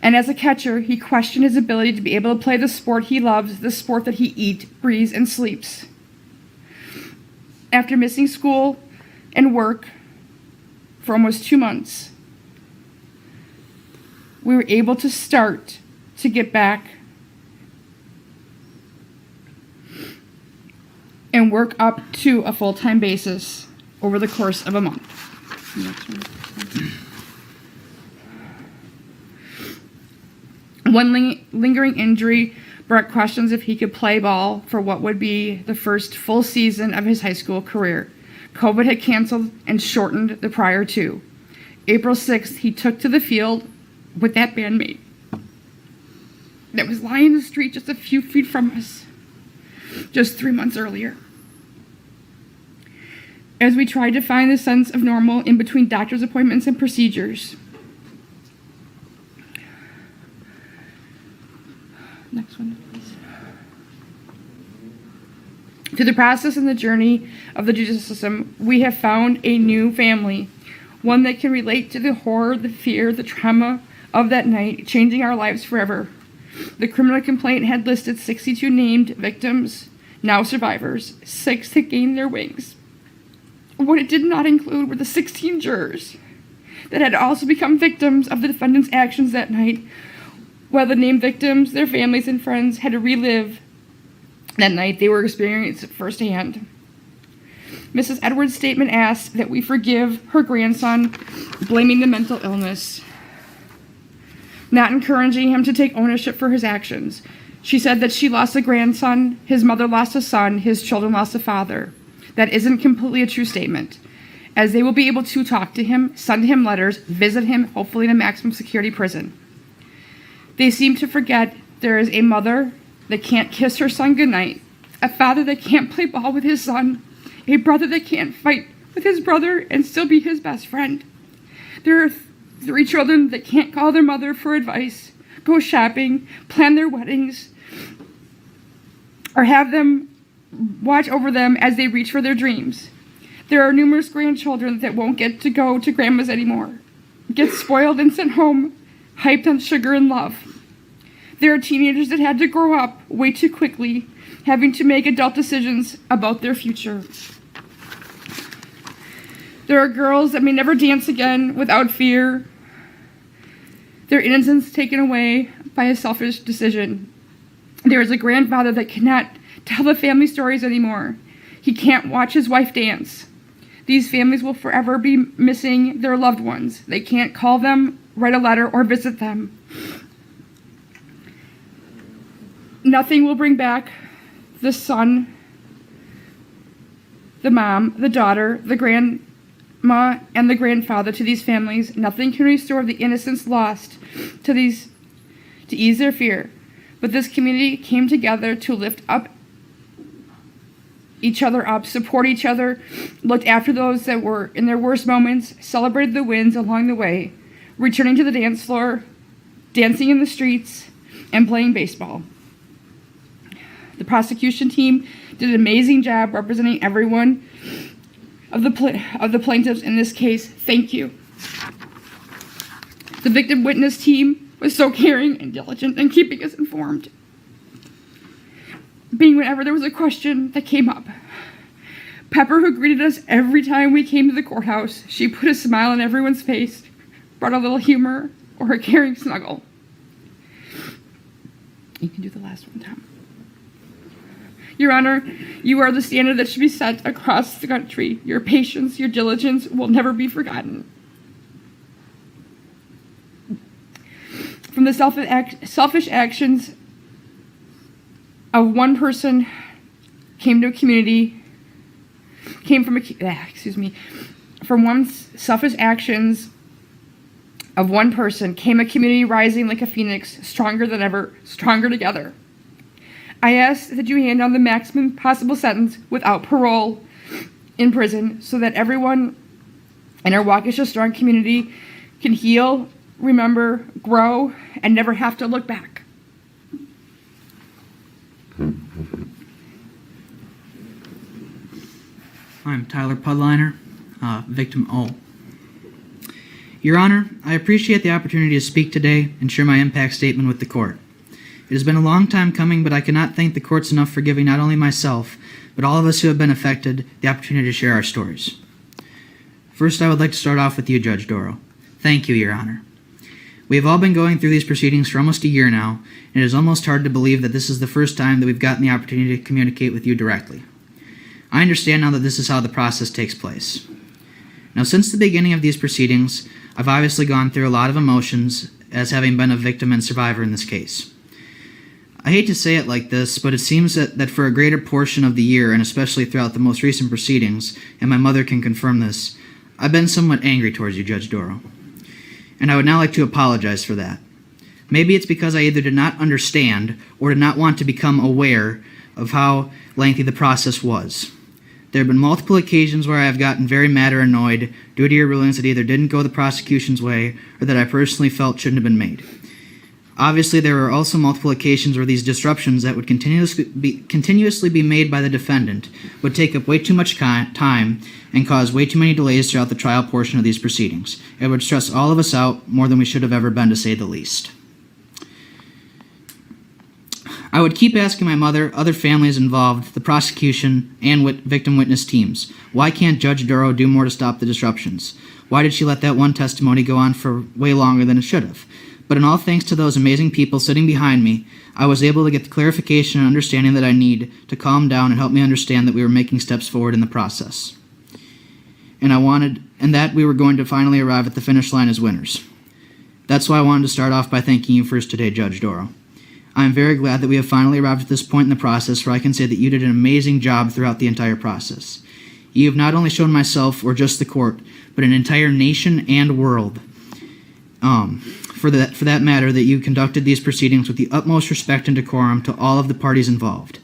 [SPEAKER 18] And as a catcher, he questioned his ability to be able to play the sport he loves, the sport that he eats, breathes, and sleeps. After missing school and work for almost 2 months, we were able to start to get back and work up to a full-time basis over the course of a month. One lingering injury brought questions if he could play ball for what would be the first full season of his high school career. COVID had canceled and shortened the prior two. April 6th, he took to the field with that bandmate that was lying in the street just a few feet from us just 3 months earlier. As we tried to find the sense of normal in between doctor's appointments and procedures. Next one, please. Through the process and the journey of the judicial system, we have found a new family, one that can relate to the horror, the fear, the trauma of that night, changing our lives forever. The criminal complaint had listed 62 named victims, now survivors, 6 that gained their wings. What it did not include were the 16 jurors that had also become victims of the defendant's actions that night, while the named victims, their families and friends had to relive that night they were experiencing firsthand. Mrs. Edwards' statement asked that we forgive her grandson, blaming the mental illness, not encouraging him to take ownership for his actions. She said that she lost a grandson, his mother lost a son, his children lost a father. That isn't completely a true statement, as they will be able to talk to him, send him letters, visit him, hopefully in a maximum security prison. They seem to forget there is a mother that can't kiss her son goodnight, a father that can't play ball with his son, a brother that can't fight with his brother and still be his best friend. There are 3 children that can't call their mother for advice, go shopping, plan their weddings, or have them watch over them as they reach for their dreams. There are numerous grandchildren that won't get to go to grandma's anymore, get spoiled and sent home, hyped on sugar and love. There are teenagers that had to grow up way too quickly, having to make adult decisions about their future. There are girls that may never dance again without fear, their innocence taken away by a selfish decision. There is a grandfather that cannot tell the family stories anymore. He can't watch his wife dance. These families will forever be missing their loved ones. They can't call them, write a letter, or visit them. Nothing will bring back the son, the mom, the daughter, the grandma, and the grandfather to these families. Nothing can restore the innocence lost to ease their fear. But this community came together to lift up each other up, support each other, looked after those that were in their worst moments, celebrated the wins along the way, returning to the dance floor, dancing in the streets, and playing baseball. The prosecution team did an amazing job representing everyone of the plaintiffs in this case. Thank you. The victim witness team was so caring and diligent in keeping us informed. Being whenever there was a question that came up. Pepper, who greeted us every time we came to the courthouse, she put a smile on everyone's face, brought a little humor, or a caring snuggle. You can do the last one, Tom. Your Honor, you are the standard that should be set across the country. Your patience, your diligence will never be forgotten. From the selfish actions of one person from one selfish actions of one person came a community rising like a phoenix, stronger than ever, stronger together. I ask that you hand down the maximum possible sentence without parole in prison so that everyone in our Waukesha strong community can heal, remember, grow, and never have to look back.
[SPEAKER 19] I'm Tyler Pudleiner, victim O. Your Honor, I appreciate the opportunity to speak today and share my impact statement with the court. It has been a long time coming, but I cannot thank the courts enough for giving not only myself, but all of us who have been affected the opportunity to share our stories. First, I would like to start off with you, Judge Doro. Thank you, Your Honor. We have all been going through these proceedings for almost a year now, and it is almost hard to believe that this is the first time that we've gotten the opportunity to communicate with you directly. I understand now that this is how the process takes place. Now, since the beginning of these proceedings, I've obviously gone through a lot of emotions as having been a victim and survivor in this case. I hate to say it like this, but it seems that for a greater portion of the year, and especially throughout the most recent proceedings, and my mother can confirm this, I've been somewhat angry towards you, Judge Doro. And I would now like to apologize for that. Maybe it's because I either did not understand or did not want to become aware of how lengthy the process was. There have been multiple occasions where I have gotten very mad or annoyed due to your rulings that either didn't go the prosecution's way or that I personally felt shouldn't have been made. Obviously, there were also multiple occasions where these disruptions that would continuously be made by the defendant would take up way too much time and cause way too many delays throughout the trial portion of these proceedings. It would stress all of us out more than we should have ever been, to say the least. I would keep asking my mother, other families involved, the prosecution, and victim witness teams, why can't Judge Doro do more to stop the disruptions? Why did she let that one testimony go on for way longer than it should have? But in all thanks to those amazing people sitting behind me, I was able to get the clarification and understanding that I need to calm down and help me understand that we were making steps forward in the process. And that we were going to finally arrive at the finish line as winners. That's why I wanted to start off by thanking you first today, Judge Doro. I am very glad that we have finally arrived at this point in the process where I can say that you did an amazing job throughout the entire process. You have not only shown myself, or just the court, but an entire nation and world, for that matter, that you conducted these proceedings with the utmost respect and decorum to all of the parties involved.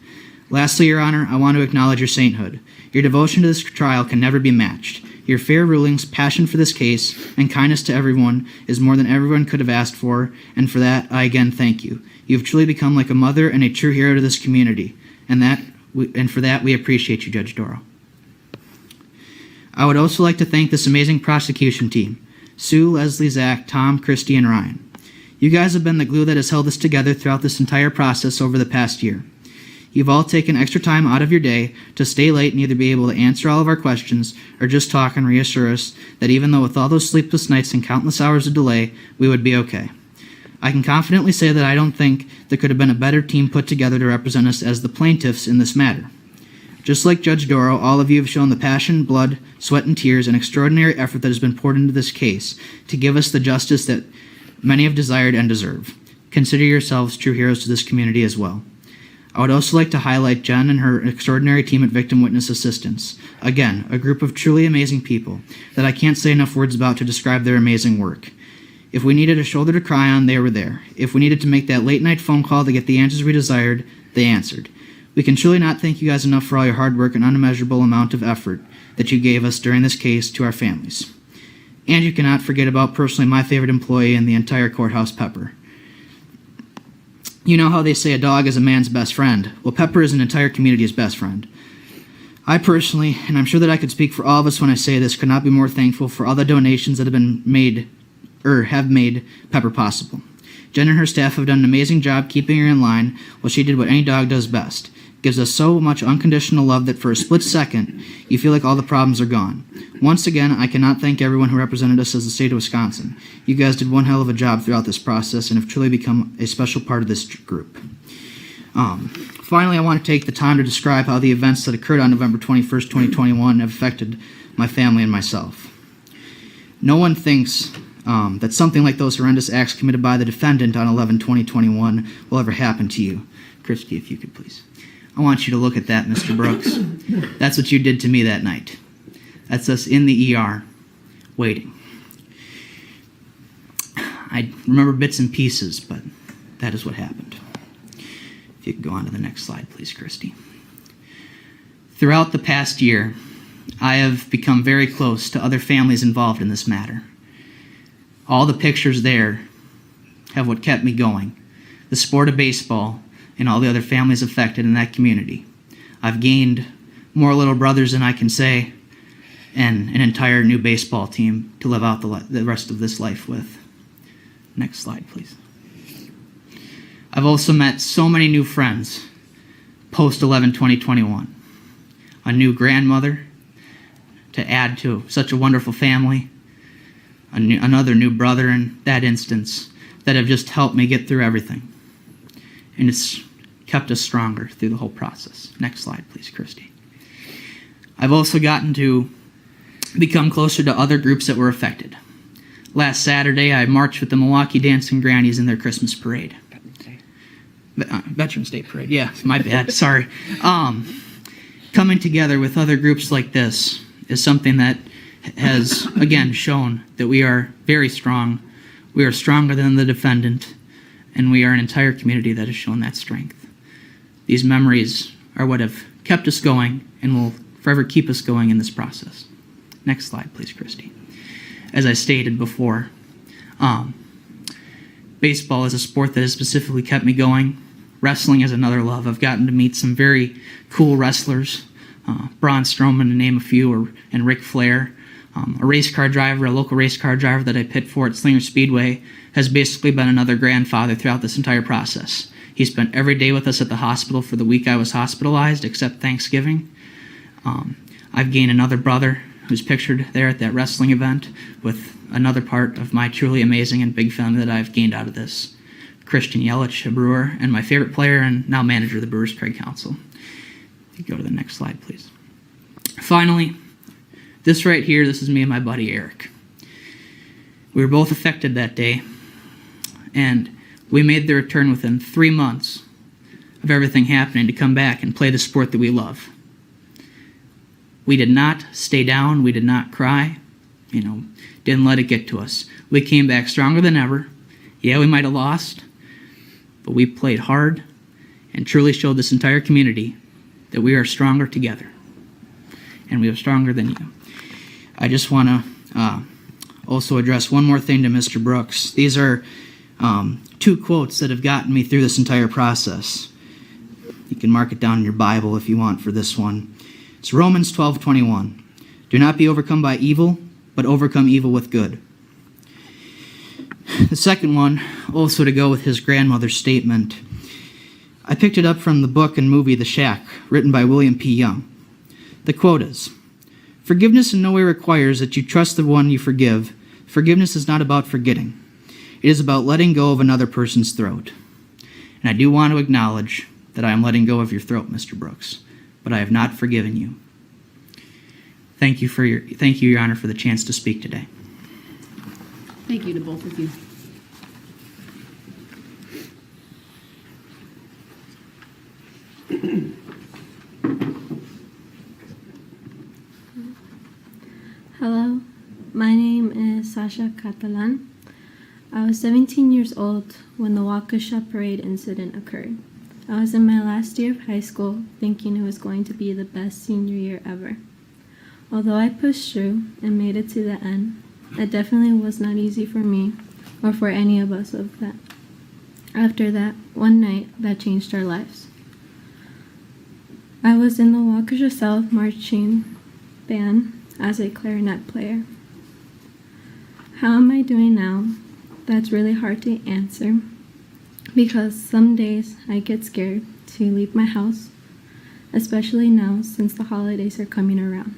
[SPEAKER 19] Lastly, Your Honor, I want to acknowledge your sainthood. Your devotion to this trial can never be matched. Your fair rulings, passion for this case, and kindness to everyone is more than everyone could have asked for, and for that, I again thank you. You have truly become like a mother and a true hero to this community, and for that, we appreciate you, Judge Doro. I would also like to thank this amazing prosecution team, Sue, Leslie, Zach, Tom, Christy, and Ryan. You guys have been the glue that has held us together throughout this entire process over the past year. You've all taken extra time out of your day to stay late and either be able to answer all of our questions or just talk and reassure us that even though with all those sleepless nights and countless hours of delay, we would be okay. I can confidently say that I don't think there could have been a better team put together to represent us as the plaintiffs in this matter. Just like Judge Doro, all of you have shown the passion, blood, sweat, and tears and extraordinary effort that has been poured into this case to give us the justice that many have desired and deserve. Consider yourselves true heroes to this community as well. I would also like to highlight Jenn and her extraordinary team at Victim Witness Assistance. Again, a group of truly amazing people that I can't say enough words about to describe their amazing work. If we needed a shoulder to cry on, they were there. If we needed to make that late-night phone call to get the answers we desired, they answered. We can truly not thank you guys enough for all your hard work and unmeasurable amount of effort that you gave us during this case to our families. And you cannot forget about personally my favorite employee in the entire courthouse, Pepper. You know how they say a dog is a man's best friend. Well, Pepper is an entire community's best friend. I personally, and I'm sure that I could speak for all of us when I say this, could not be more thankful for all the donations that have been made, or have made Pepper possible. Jenn and her staff have done an amazing job keeping her in line while she did what any dog does best. Gives us so much unconditional love that for a split second, you feel like all the problems are gone. Once again, I cannot thank everyone who represented us as the state of Wisconsin. You guys did one hell of a job throughout this process and have truly become a special part of this group. Finally, I want to take the time to describe how the events that occurred on November 21st, 2021 have affected my family and myself. No one thinks that something like those horrendous acts committed by the defendant on 11/20/21 will ever happen to you. Christy, if you could please. I want you to look at that, Mr. Brooks. That's what you did to me that night. That's us in the ER, waiting. I remember bits and pieces, but that is what happened. If you could go on to the next slide, please, Christy. Throughout the past year, I have become very close to other families involved in this matter. All the pictures there have what kept me going. The sport of baseball and all the other families affected in that community. I've gained more little brothers than I can say, and an entire new baseball team to live out the rest of this life with. Next slide, please. I've also met so many new friends post 11/20/21. A new grandmother to add to such a wonderful family, another new brother in that instance, that have just helped me get through everything. And it's kept us stronger through the whole process. Next slide, please, Christy. I've also gotten to become closer to other groups that were affected. Last Saturday, I marched with the Milwaukee Dancing Grannies in their Christmas parade. Veterans Day parade, yeah, my bad, sorry. Coming together with other groups like this is something that has, again, shown that we are very strong. We are stronger than the defendant, and we are an entire community that has shown that strength. These memories are what have kept us going and will forever keep us going in this process. Next slide, please, Christy. As I stated before, baseball is a sport that has specifically kept me going. Wrestling is another love. I've gotten to meet some very cool wrestlers, Braun Strowman to name a few, and Ric Flair. A race car driver, a local race car driver that I pit for at Slinger Speedway, has basically been another grandfather throughout this entire process. He spent every day with us at the hospital for the week I was hospitalized, except Thanksgiving. I've gained another brother who's pictured there at that wrestling event with another part of my truly amazing and big family that I've gained out of this. Christian Yelich, a Brewer, and my favorite player and now manager of the Brewers, Craig Counsell. If you go to the next slide, please. Finally, this right here, this is me and my buddy Eric. We were both affected that day, and we made the return within 3 months of everything happening to come back and play the sport that we love. We did not stay down. We did not cry. Didn't let it get to us. We came back stronger than ever. Yeah, we might have lost, but we played hard and truly showed this entire community that we are stronger together, and we are stronger than you. I just want to also address one more thing to Mr. Brooks. These are 2 quotes that have gotten me through this entire process. You can mark it down in your Bible if you want for this one. It's Romans 12:21. Do not be overcome by evil, but overcome evil with good. The second one, also to go with his grandmother's statement, I picked it up from the book and movie The Shack, written by William P. Young. The quote is, "Forgiveness in no way requires that you trust the one you forgive. Forgiveness is not about forgetting. It is about letting go of another person's throat." And I do want to acknowledge that I am letting go of your throat, Mr. Brooks, but I have not forgiven you. Thank you, Your Honor, for the chance to speak today.
[SPEAKER 2] Thank you to both of you.
[SPEAKER 14] Hello, my name is Sasha Catalan. I was 17 years old when the Waukesha parade incident occurred. I was in my last year of high school, thinking it was going to be the best senior year ever. Although I pushed through and made it to the end, it definitely was not easy for me or for any of us of that. After that, one night that changed our lives. I was in the Waukesha South marching band as a clarinet player. How am I doing now? That's really hard to answer because some days I get scared to leave my house, especially now since the holidays are coming around.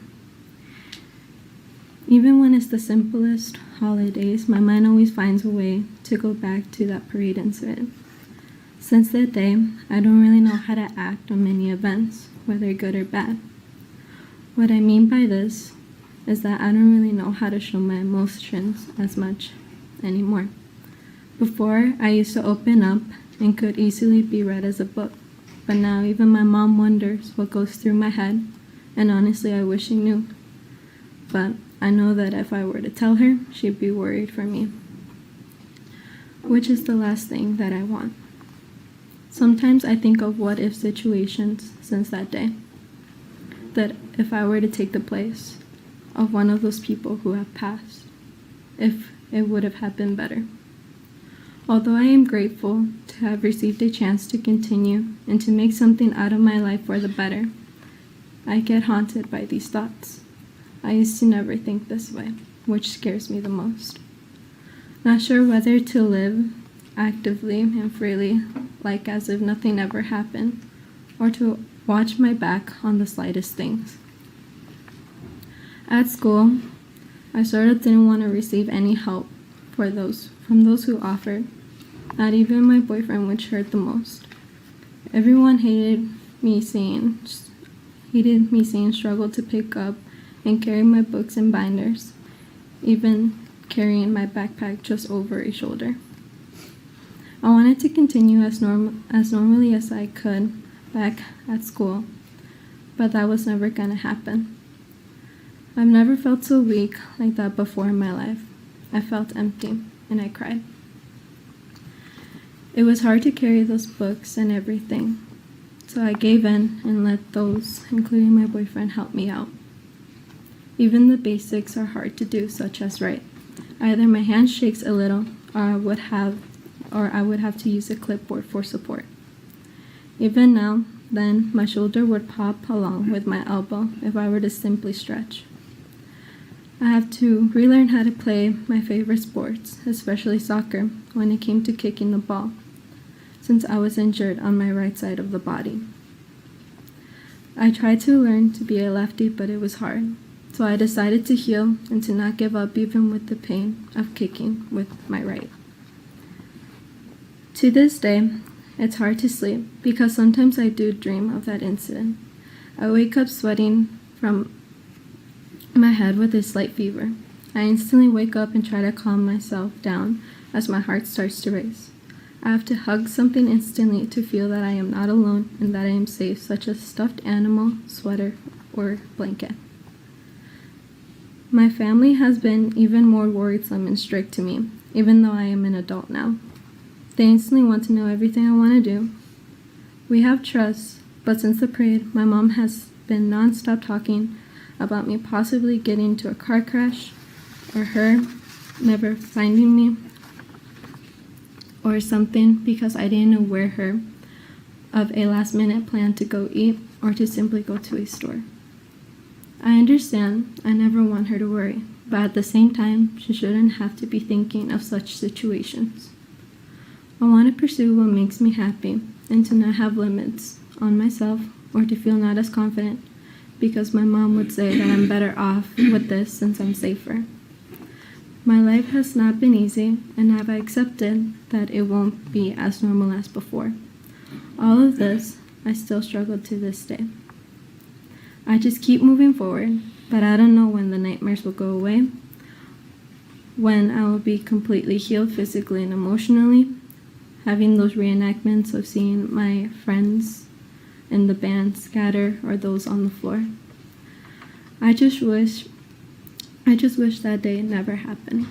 [SPEAKER 14] Even when it's the simplest holidays, my mind always finds a way to go back to that parade incident. Since that day, I don't really know how to act on many events, whether good or bad. What I mean by this is that I don't really know how to show my emotions as much anymore. Before, I used to open up and could easily be read as a book, but now even my mom wonders what goes through my head, and honestly I wish she knew. But I know that if I were to tell her, she'd be worried for me, which is the last thing that I want. Sometimes I think of what-if situations since that day, that if I were to take the place of one of those people who have passed, if it would have happened better. Although I am grateful to have received a chance to continue and to make something out of my life for the better, I get haunted by these thoughts. I used to never think this way, which scares me the most. Not sure whether to live actively and freely, like as if nothing ever happened, or to watch my back on the slightest things. At school, I sort of didn't want to receive any help from those who offered. Not even my boyfriend, which hurt the most. Everyone hated me saying struggle to pick up and carry my books and binders, even carrying my backpack just over a shoulder. I wanted to continue as normally as I could back at school, but that was never going to happen. I've never felt so weak like that before in my life. I felt empty, and I cried. It was hard to carry those books and everything, so I gave in and let those, including my boyfriend, help me out. Even the basics are hard to do, such as write. Either my hand shakes a little, or I would have to use a clipboard for support. Even now, then, my shoulder would pop along with my elbow if I were to simply stretch. I have to relearn how to play my favorite sports, especially soccer, when it came to kicking the ball, since I was injured on my right side of the body. I tried to learn to be a lefty, but it was hard, so I decided to heal and to not give up even with the pain of kicking with my right. To this day, it's hard to sleep because sometimes I do dream of that incident. I wake up sweating from my head with a slight fever. I instantly wake up and try to calm myself down as my heart starts to race. I have to hug something instantly to feel that I am not alone and that I am safe, such as stuffed animal, sweater, or blanket. My family has been even more worrisome and strict to me, even though I am an adult now. They instantly want to know everything I want to do. We have trust, but since the parade, my mom has been non-stop talking about me possibly getting into a car crash, or her never finding me, or something because I didn't aware her of a last-minute plan to go eat or to simply go to a store. I understand I never want her to worry, but at the same time, she shouldn't have to be thinking of such situations. I want to pursue what makes me happy and to not have limits on myself or to feel not as confident, because my mom would say that I'm better off with this since I'm safer. My life has not been easy, and I've accepted that it won't be as normal as before. All of this, I still struggle to this day. I just keep moving forward, but I don't know when the nightmares will go away, when I will be completely healed physically and emotionally, having those reenactments of seeing my friends in the band scatter or those on the floor. I just wish that day never happened.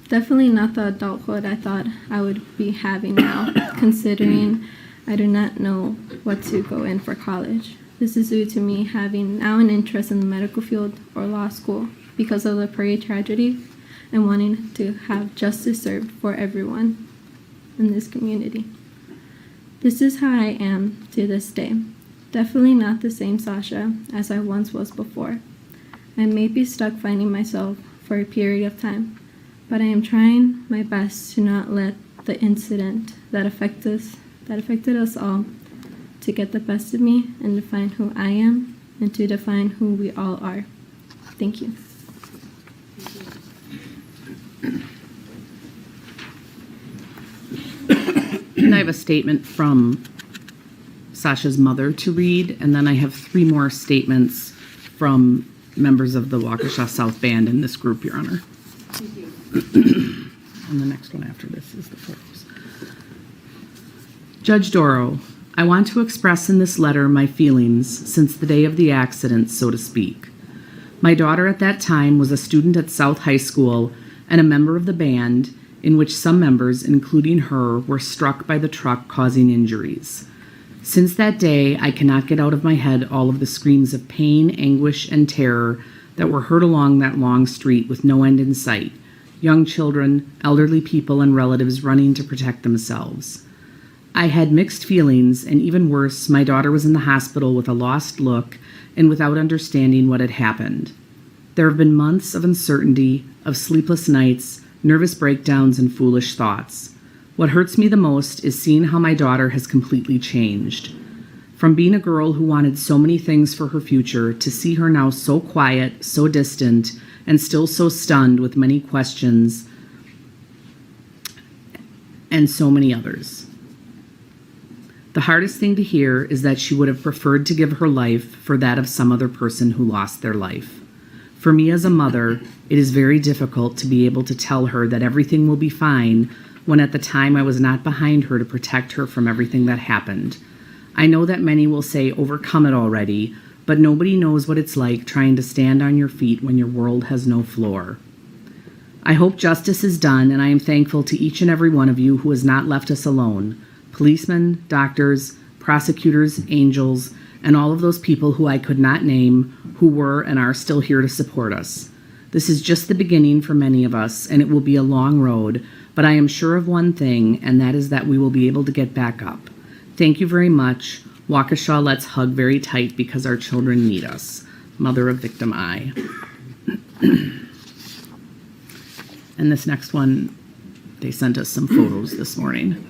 [SPEAKER 14] Definitely not the adulthood I thought I would be having now, considering I do not know what to go in for college. This is due to me having now an interest in the medical field or law school because of the parade tragedy and wanting to have justice served for everyone in this community. This is how I am to this day. Definitely not the same Sasha as I once was before. I may be stuck finding myself for a period of time, but I am trying my best to not let the incident that affected us all to get the best of me and define who I am and to define who we all are. Thank you.
[SPEAKER 5] And I have a statement from Sasha's mother to read, and then I have 3 more statements from members of the Waukesha South Band in this group, Your Honor.
[SPEAKER 9] Thank you.
[SPEAKER 5] And the next one after this is the photos. Judge Doro, I want to express in this letter my feelings since the day of the accident, so to speak. My daughter at that time was a student at South High School and a member of the band, in which some members, including her, were struck by the truck causing injuries. Since that day, I cannot get out of my head all of the screams of pain, anguish, and terror that were heard along that long street with no end in sight. Young children, elderly people, and relatives running to protect themselves. I had mixed feelings, and even worse, my daughter was in the hospital with a lost look and without understanding what had happened. There have been months of uncertainty, of sleepless nights, nervous breakdowns, and foolish thoughts. What hurts me the most is seeing how my daughter has completely changed. From being a girl who wanted so many things for her future to see her now so quiet, so distant, and still so stunned with many questions and so many others. The hardest thing to hear is that she would have preferred to give her life for that of some other person who lost their life. For me as a mother, it is very difficult to be able to tell her that everything will be fine when at the time I was not behind her to protect her from everything that happened. I know that many will say overcome it already, but nobody knows what it's like trying to stand on your feet when your world has no floor. I hope justice is done, and I am thankful to each and every one of you who has not left us alone. Policemen, doctors, prosecutors, angels, and all of those people who I could not name who were and are still here to support us. This is just the beginning for many of us, and it will be a long road, but I am sure of one thing, and that is that we will be able to get back up. Thank you very much. Waukesha, let's hug very tight because our children need us. Mother of Victim I. And this next one, they sent us some photos this morning.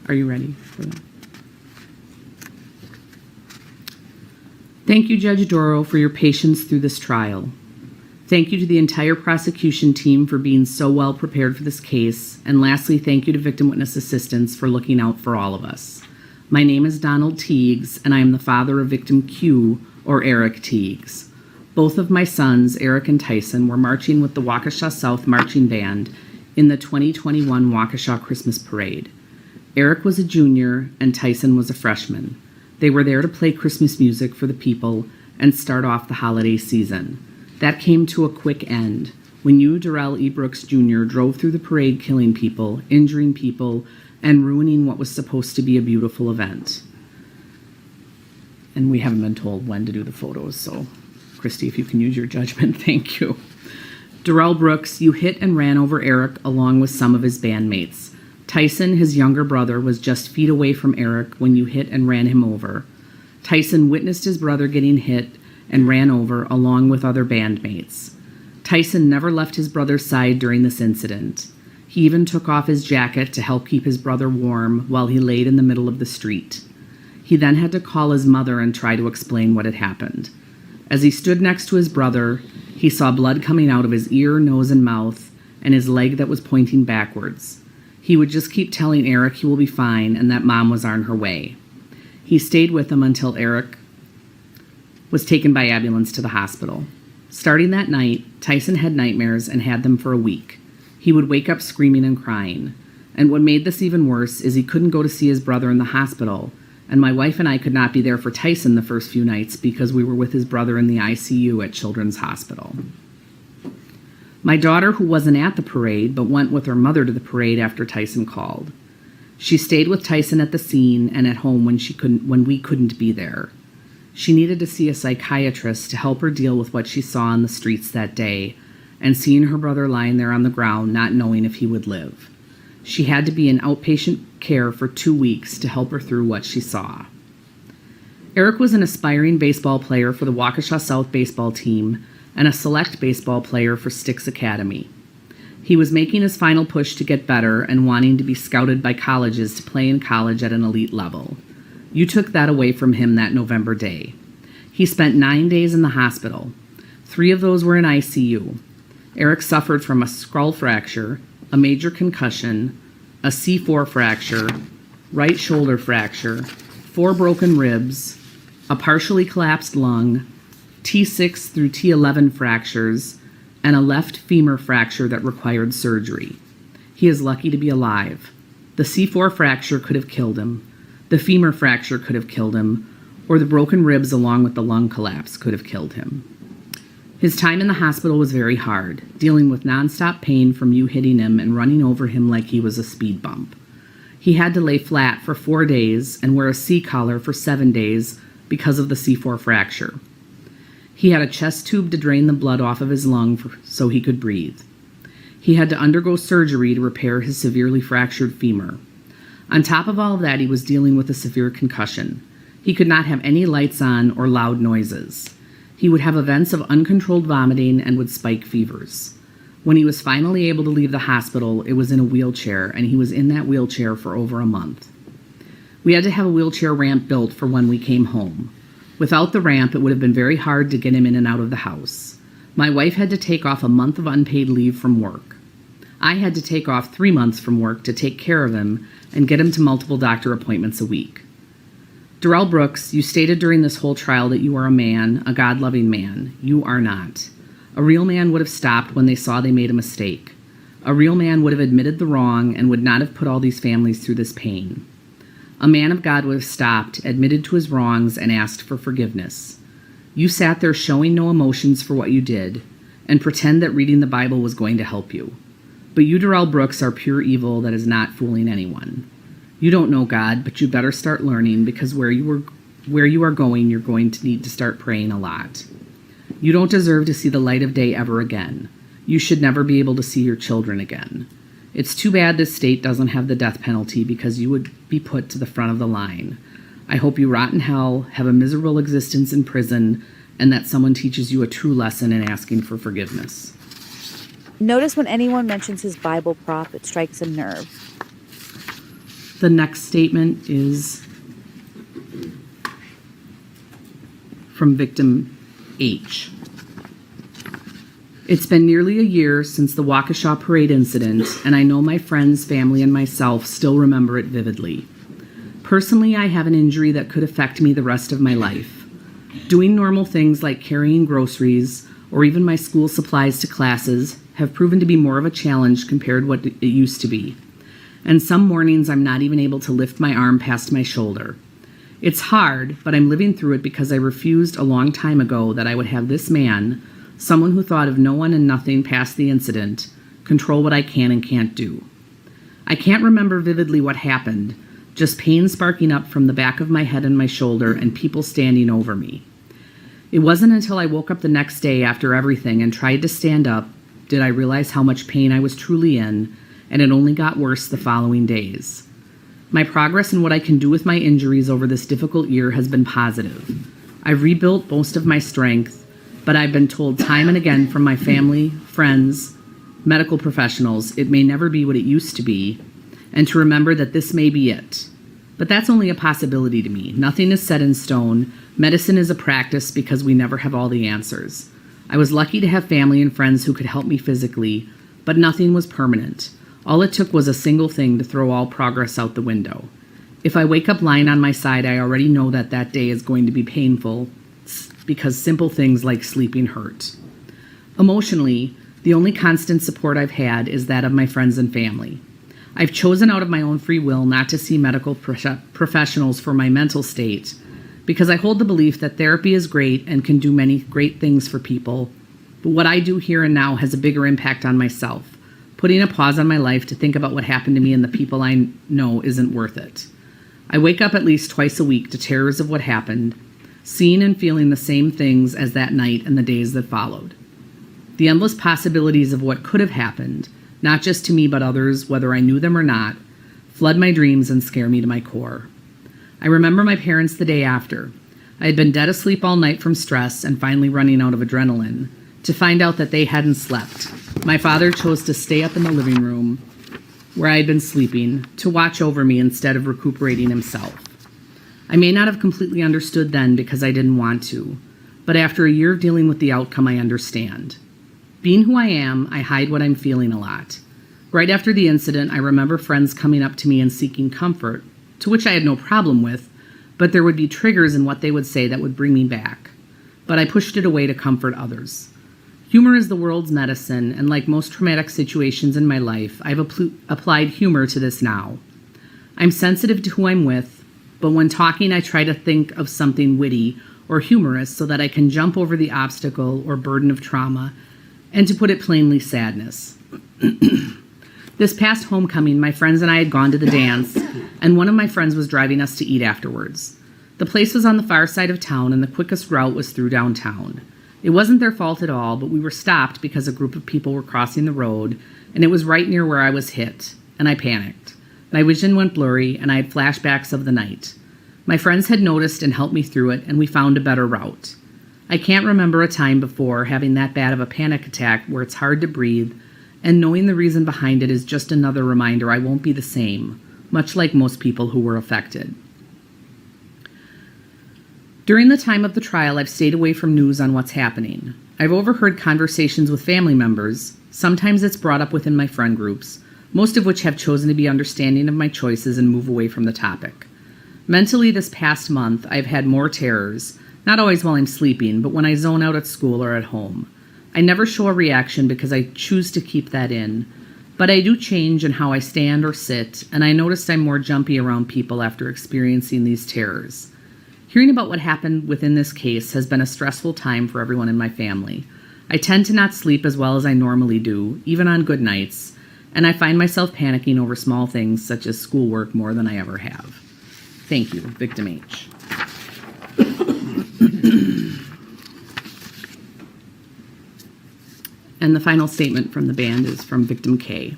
[SPEAKER 5] Are you ready for them? Thank you, Judge Doro, for your patience through this trial. Thank you to the entire prosecution team for being so well prepared for this case. And lastly, thank you to Victim Witness Assistance for looking out for all of us. My name is Donald Tiegs, and I am the father of Victim Q, or Eric Tiegs. Both of my sons, Eric and Tyson, were marching with the Waukesha South Marching Band in the 2021 Waukesha Christmas Parade. Eric was a junior and Tyson was a freshman. They were there to play Christmas music for the people and start off the holiday season. That came to a quick end when you, Darrell E. Brooks Jr., drove through the parade killing people, injuring people, and ruining what was supposed to be a beautiful event. And we haven't been told when to do the photos, so Christy, if you can use your judgment, thank you. Darrell Brooks, you hit and ran over Eric along with some of his bandmates. Tyson, his younger brother, was just feet away from Eric when you hit and ran him over. Tyson witnessed his brother getting hit and ran over along with other bandmates. Tyson never left his brother's side during this incident. He even took off his jacket to help keep his brother warm while he laid in the middle of the street. He then had to call his mother and try to explain what had happened. As he stood next to his brother, he saw blood coming out of his ear, nose, and mouth, and his leg that was pointing backwards. He would just keep telling Eric he will be fine and that Mom was on her way. He stayed with him until Eric was taken by ambulance to the hospital. Starting that night, Tyson had nightmares and had them for a week. He would wake up screaming and crying. And what made this even worse is he couldn't go to see his brother in the hospital, and my wife and I could not be there for Tyson the first few nights because we were with his brother in the ICU at Children's Hospital. My daughter, who wasn't at the parade but went with her mother to the parade after Tyson called. She stayed with Tyson at the scene and at home when we couldn't be there. She needed to see a psychiatrist to help her deal with what she saw on the streets that day and seeing her brother lying there on the ground not knowing if he would live. She had to be in outpatient care for 2 weeks to help her through what she saw. Eric was an aspiring baseball player for the Waukesha South baseball team and a select baseball player for Styx Academy. He was making his final push to get better and wanting to be scouted by colleges to play in college at an elite level. You took that away from him that November day. He spent 9 days in the hospital. 3 of those were in ICU. Eric suffered from a skull fracture, a major concussion, a C4 fracture, right shoulder fracture, 4 broken ribs, a partially collapsed lung, T6 through T11 fractures, and a left femur fracture that required surgery. He is lucky to be alive. The C4 fracture could have killed him. The femur fracture could have killed him, or the broken ribs along with the lung collapse could have killed him. His time in the hospital was very hard, dealing with nonstop pain from you hitting him and running over him like he was a speed bump. He had to lay flat for 4 days and wear a C-collar for 7 days because of the C4 fracture. He had a chest tube to drain the blood off of his lung so he could breathe. He had to undergo surgery to repair his severely fractured femur. On top of all of that, he was dealing with a severe concussion. He could not have any lights on or loud noises. He would have events of uncontrolled vomiting and would spike fevers. When he was finally able to leave the hospital, it was in a wheelchair, and he was in that wheelchair for over a month. We had to have a wheelchair ramp built for when we came home. Without the ramp, it would have been very hard to get him in and out of the house. My wife had to take off a month of unpaid leave from work. I had to take off 3 months from work to take care of him and get him to multiple doctor appointments a week. Darrell Brooks, you stated during this whole trial that you are a man, a God-loving man. You are not. A real man would have stopped when they saw they made a mistake. A real man would have admitted the wrong and would not have put all these families through this pain. A man of God would have stopped, admitted to his wrongs, and asked for forgiveness. You sat there showing no emotions for what you did and pretend that reading the Bible was going to help you. But you, Darrell Brooks, are pure evil that is not fooling anyone. You don't know God, but you better start learning because where you are going, you're going to need to start praying a lot. You don't deserve to see the light of day ever again. You should never be able to see your children again. It's too bad this state doesn't have the death penalty because you would be put to the front of the line. I hope you rot in hell, have a miserable existence in prison, and that someone teaches you a true lesson in asking for forgiveness.
[SPEAKER 1] Notice when anyone mentions his Bible prop, it strikes a nerve.
[SPEAKER 5] The next statement is from victim H. It's been nearly a year since the Waukesha parade incident, and I know my friends, family, and myself still remember it vividly. Personally, I have an injury that could affect me the rest of my life. Doing normal things like carrying groceries or even my school supplies to classes have proven to be more of a challenge compared to what it used to be. And some mornings I'm not even able to lift my arm past my shoulder. It's hard, but I'm living through it because I refused a long time ago that I would have this man, someone who thought of no one and nothing past the incident, control what I can and can't do. I can't remember vividly what happened, just pain sparking up from the back of my head and my shoulder and people standing over me. It wasn't until I woke up the next day after everything and tried to stand up did I realize how much pain I was truly in, and it only got worse the following days. My progress in what I can do with my injuries over this difficult year has been positive. I've rebuilt most of my strength, but I've been told time and again from my family, friends, medical professionals, it may never be what it used to be, and to remember that this may be it. But that's only a possibility to me. Nothing is set in stone. Medicine is a practice because we never have all the answers. I was lucky to have family and friends who could help me physically, but nothing was permanent. All it took was a single thing to throw all progress out the window. If I wake up lying on my side, I already know that that day is going to be painful because simple things like sleeping hurt. Emotionally, the only constant support I've had is that of my friends and family. I've chosen out of my own free will not to see medical professionals for my mental state because I hold the belief that therapy is great and can do many great things for people, but what I do here and now has a bigger impact on myself. Putting a pause on my life to think about what happened to me and the people I know isn't worth it. I wake up at least twice a week to terrors of what happened, seeing and feeling the same things as that night and the days that followed. The endless possibilities of what could have happened, not just to me but others, whether I knew them or not, flood my dreams and scare me to my core. I remember my parents the day after. I had been dead asleep all night from stress and finally running out of adrenaline, to find out that they hadn't slept. My father chose to stay up in the living room where I had been sleeping to watch over me instead of recuperating himself. I may not have completely understood then because I didn't want to, but after a year of dealing with the outcome, I understand. Being who I am, I hide what I'm feeling a lot. Right after the incident, I remember friends coming up to me and seeking comfort, to which I had no problem with, but there would be triggers in what they would say that would bring me back. But I pushed it away to comfort others. Humor is the world's medicine, and like most traumatic situations in my life, I've applied humor to this now. I'm sensitive to who I'm with, but when talking, I try to think of something witty or humorous so that I can jump over the obstacle or burden of trauma, and to put it plainly, sadness. This past homecoming, my friends and I had gone to the dance, and one of my friends was driving us to eat afterwards. The place was on the far side of town, and the quickest route was through downtown. It wasn't their fault at all, but we were stopped because a group of people were crossing the road, and it was right near where I was hit, and I panicked. My vision went blurry, and I had flashbacks of the night. My friends had noticed and helped me through it, and we found a better route. I can't remember a time before having that bad of a panic attack where it's hard to breathe, and knowing the reason behind it is just another reminder I won't be the same, much like most people who were affected. During the time of the trial, I've stayed away from news on what's happening. I've overheard conversations with family members. Sometimes it's brought up within my friend groups, most of which have chosen to be understanding of my choices and move away from the topic. Mentally, this past month, I've had more terrors, not always while I'm sleeping, but when I zone out at school or at home. I never show a reaction because I choose to keep that in, but I do change in how I stand or sit, and I noticed I'm more jumpy around people after experiencing these terrors. Hearing about what happened within this case has been a stressful time for everyone in my family. I tend to not sleep as well as I normally do, even on good nights, and I find myself panicking over small things such as schoolwork more than I ever have. Thank you, Victim H. And the final statement from the band is from Victim K.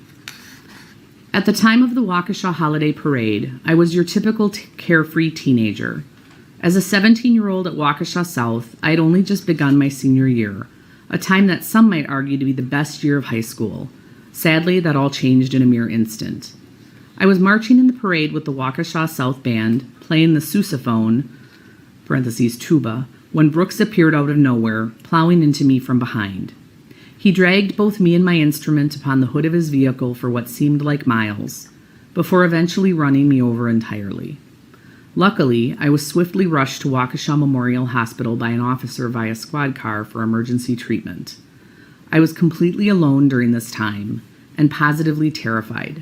[SPEAKER 5] At the time of the Waukesha Holiday Parade, I was your typical carefree teenager. As a 17-year-old at Waukesha South, I had only just begun my senior year, a time that some might argue to be the best year of high school. Sadly, that all changed in a mere instant. I was marching in the parade with the Waukesha South Band, playing the sousaphone, parentheses tuba, when Brooks appeared out of nowhere, plowing into me from behind. He dragged both me and my instrument upon the hood of his vehicle for what seemed like miles, before eventually running me over entirely. Luckily, I was swiftly rushed to Waukesha Memorial Hospital by an officer via squad car for emergency treatment. I was completely alone during this time, and positively terrified.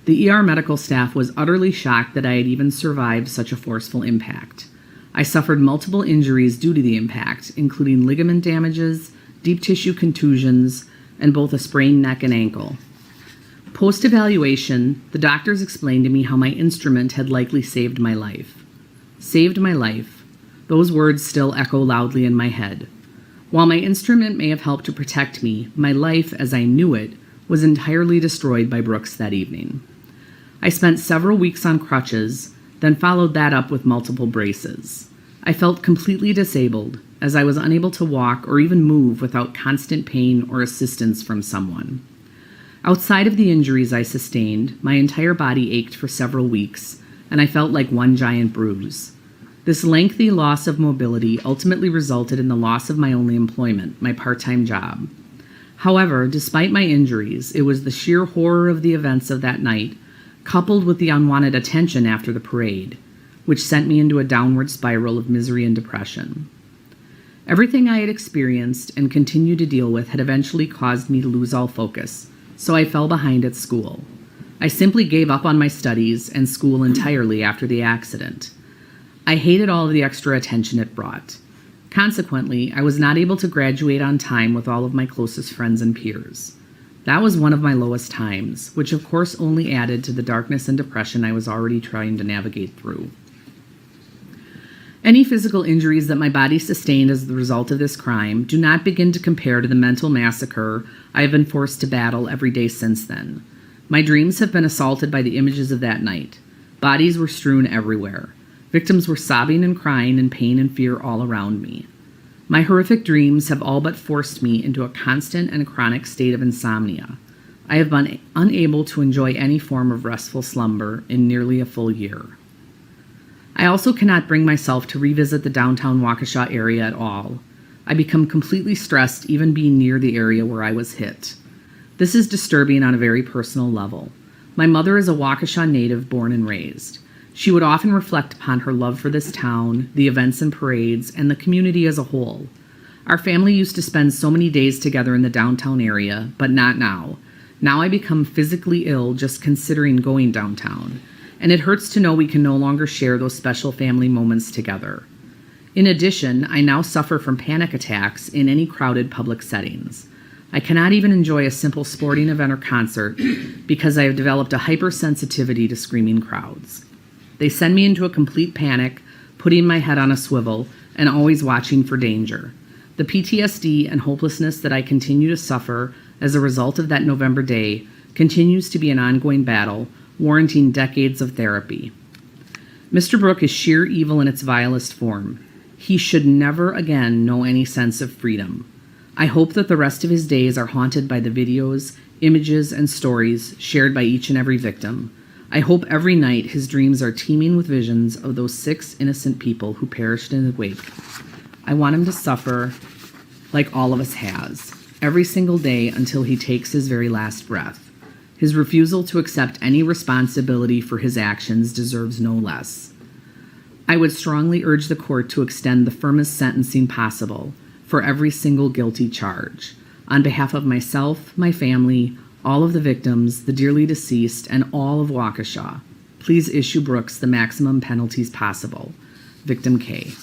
[SPEAKER 5] The ER medical staff was utterly shocked that I had even survived such a forceful impact. I suffered multiple injuries due to the impact, including ligament damages, deep tissue contusions, and both a sprained neck and ankle. Post-evaluation, the doctors explained to me how my instrument had likely saved my life. Saved my life. Those words still echo loudly in my head. While my instrument may have helped to protect me, my life, as I knew it, was entirely destroyed by Brooks that evening. I spent several weeks on crutches, then followed that up with multiple braces. I felt completely disabled, as I was unable to walk or even move without constant pain or assistance from someone. Outside of the injuries I sustained, my entire body ached for several weeks, and I felt like one giant bruise. This lengthy loss of mobility ultimately resulted in the loss of my only employment, my part-time job. However, despite my injuries, it was the sheer horror of the events of that night, coupled with the unwanted attention after the parade, which sent me into a downward spiral of misery and depression. Everything I had experienced and continued to deal with had eventually caused me to lose all focus, so I fell behind at school. I simply gave up on my studies and school entirely after the accident. I hated all of the extra attention it brought. Consequently, I was not able to graduate on time with all of my closest friends and peers. That was one of my lowest times, which of course only added to the darkness and depression I was already trying to navigate through. Any physical injuries that my body sustained as the result of this crime do not begin to compare to the mental massacre I have been forced to battle every day since then. My dreams have been assaulted by the images of that night. Bodies were strewn everywhere. Victims were sobbing and crying in pain and fear all around me. My horrific dreams have all but forced me into a constant and chronic state of insomnia. I have been unable to enjoy any form of restful slumber in nearly a full year. I also cannot bring myself to revisit the downtown Waukesha area at all. I become completely stressed even being near the area where I was hit. This is disturbing on a very personal level. My mother is a Waukesha native born and raised. She would often reflect upon her love for this town, the events and parades, and the community as a whole. Our family used to spend so many days together in the downtown area, but not now. Now I become physically ill just considering going downtown, and it hurts to know we can no longer share those special family moments together. In addition, I now suffer from panic attacks in any crowded public settings. I cannot even enjoy a simple sporting event or concert because I have developed a hypersensitivity to screaming crowds. They send me into a complete panic, putting my head on a swivel, and always watching for danger. The PTSD and hopelessness that I continue to suffer as a result of that November day continues to be an ongoing battle, warranting decades of therapy. Mr. Brooke is sheer evil in its vilest form. He should never again know any sense of freedom. I hope that the rest of his days are haunted by the videos, images, and stories shared by each and every victim. I hope every night his dreams are teeming with visions of those 6 innocent people who perished in his wake. I want him to suffer like all of us has, every single day until he takes his very last breath. His refusal to accept any responsibility for his actions deserves no less. I would strongly urge the court to extend the firmest sentencing possible for every single guilty charge. On behalf of myself, my family, all of the victims, the dearly deceased, and all of Waukesha, please issue Brooks the maximum penalties possible. Victim K.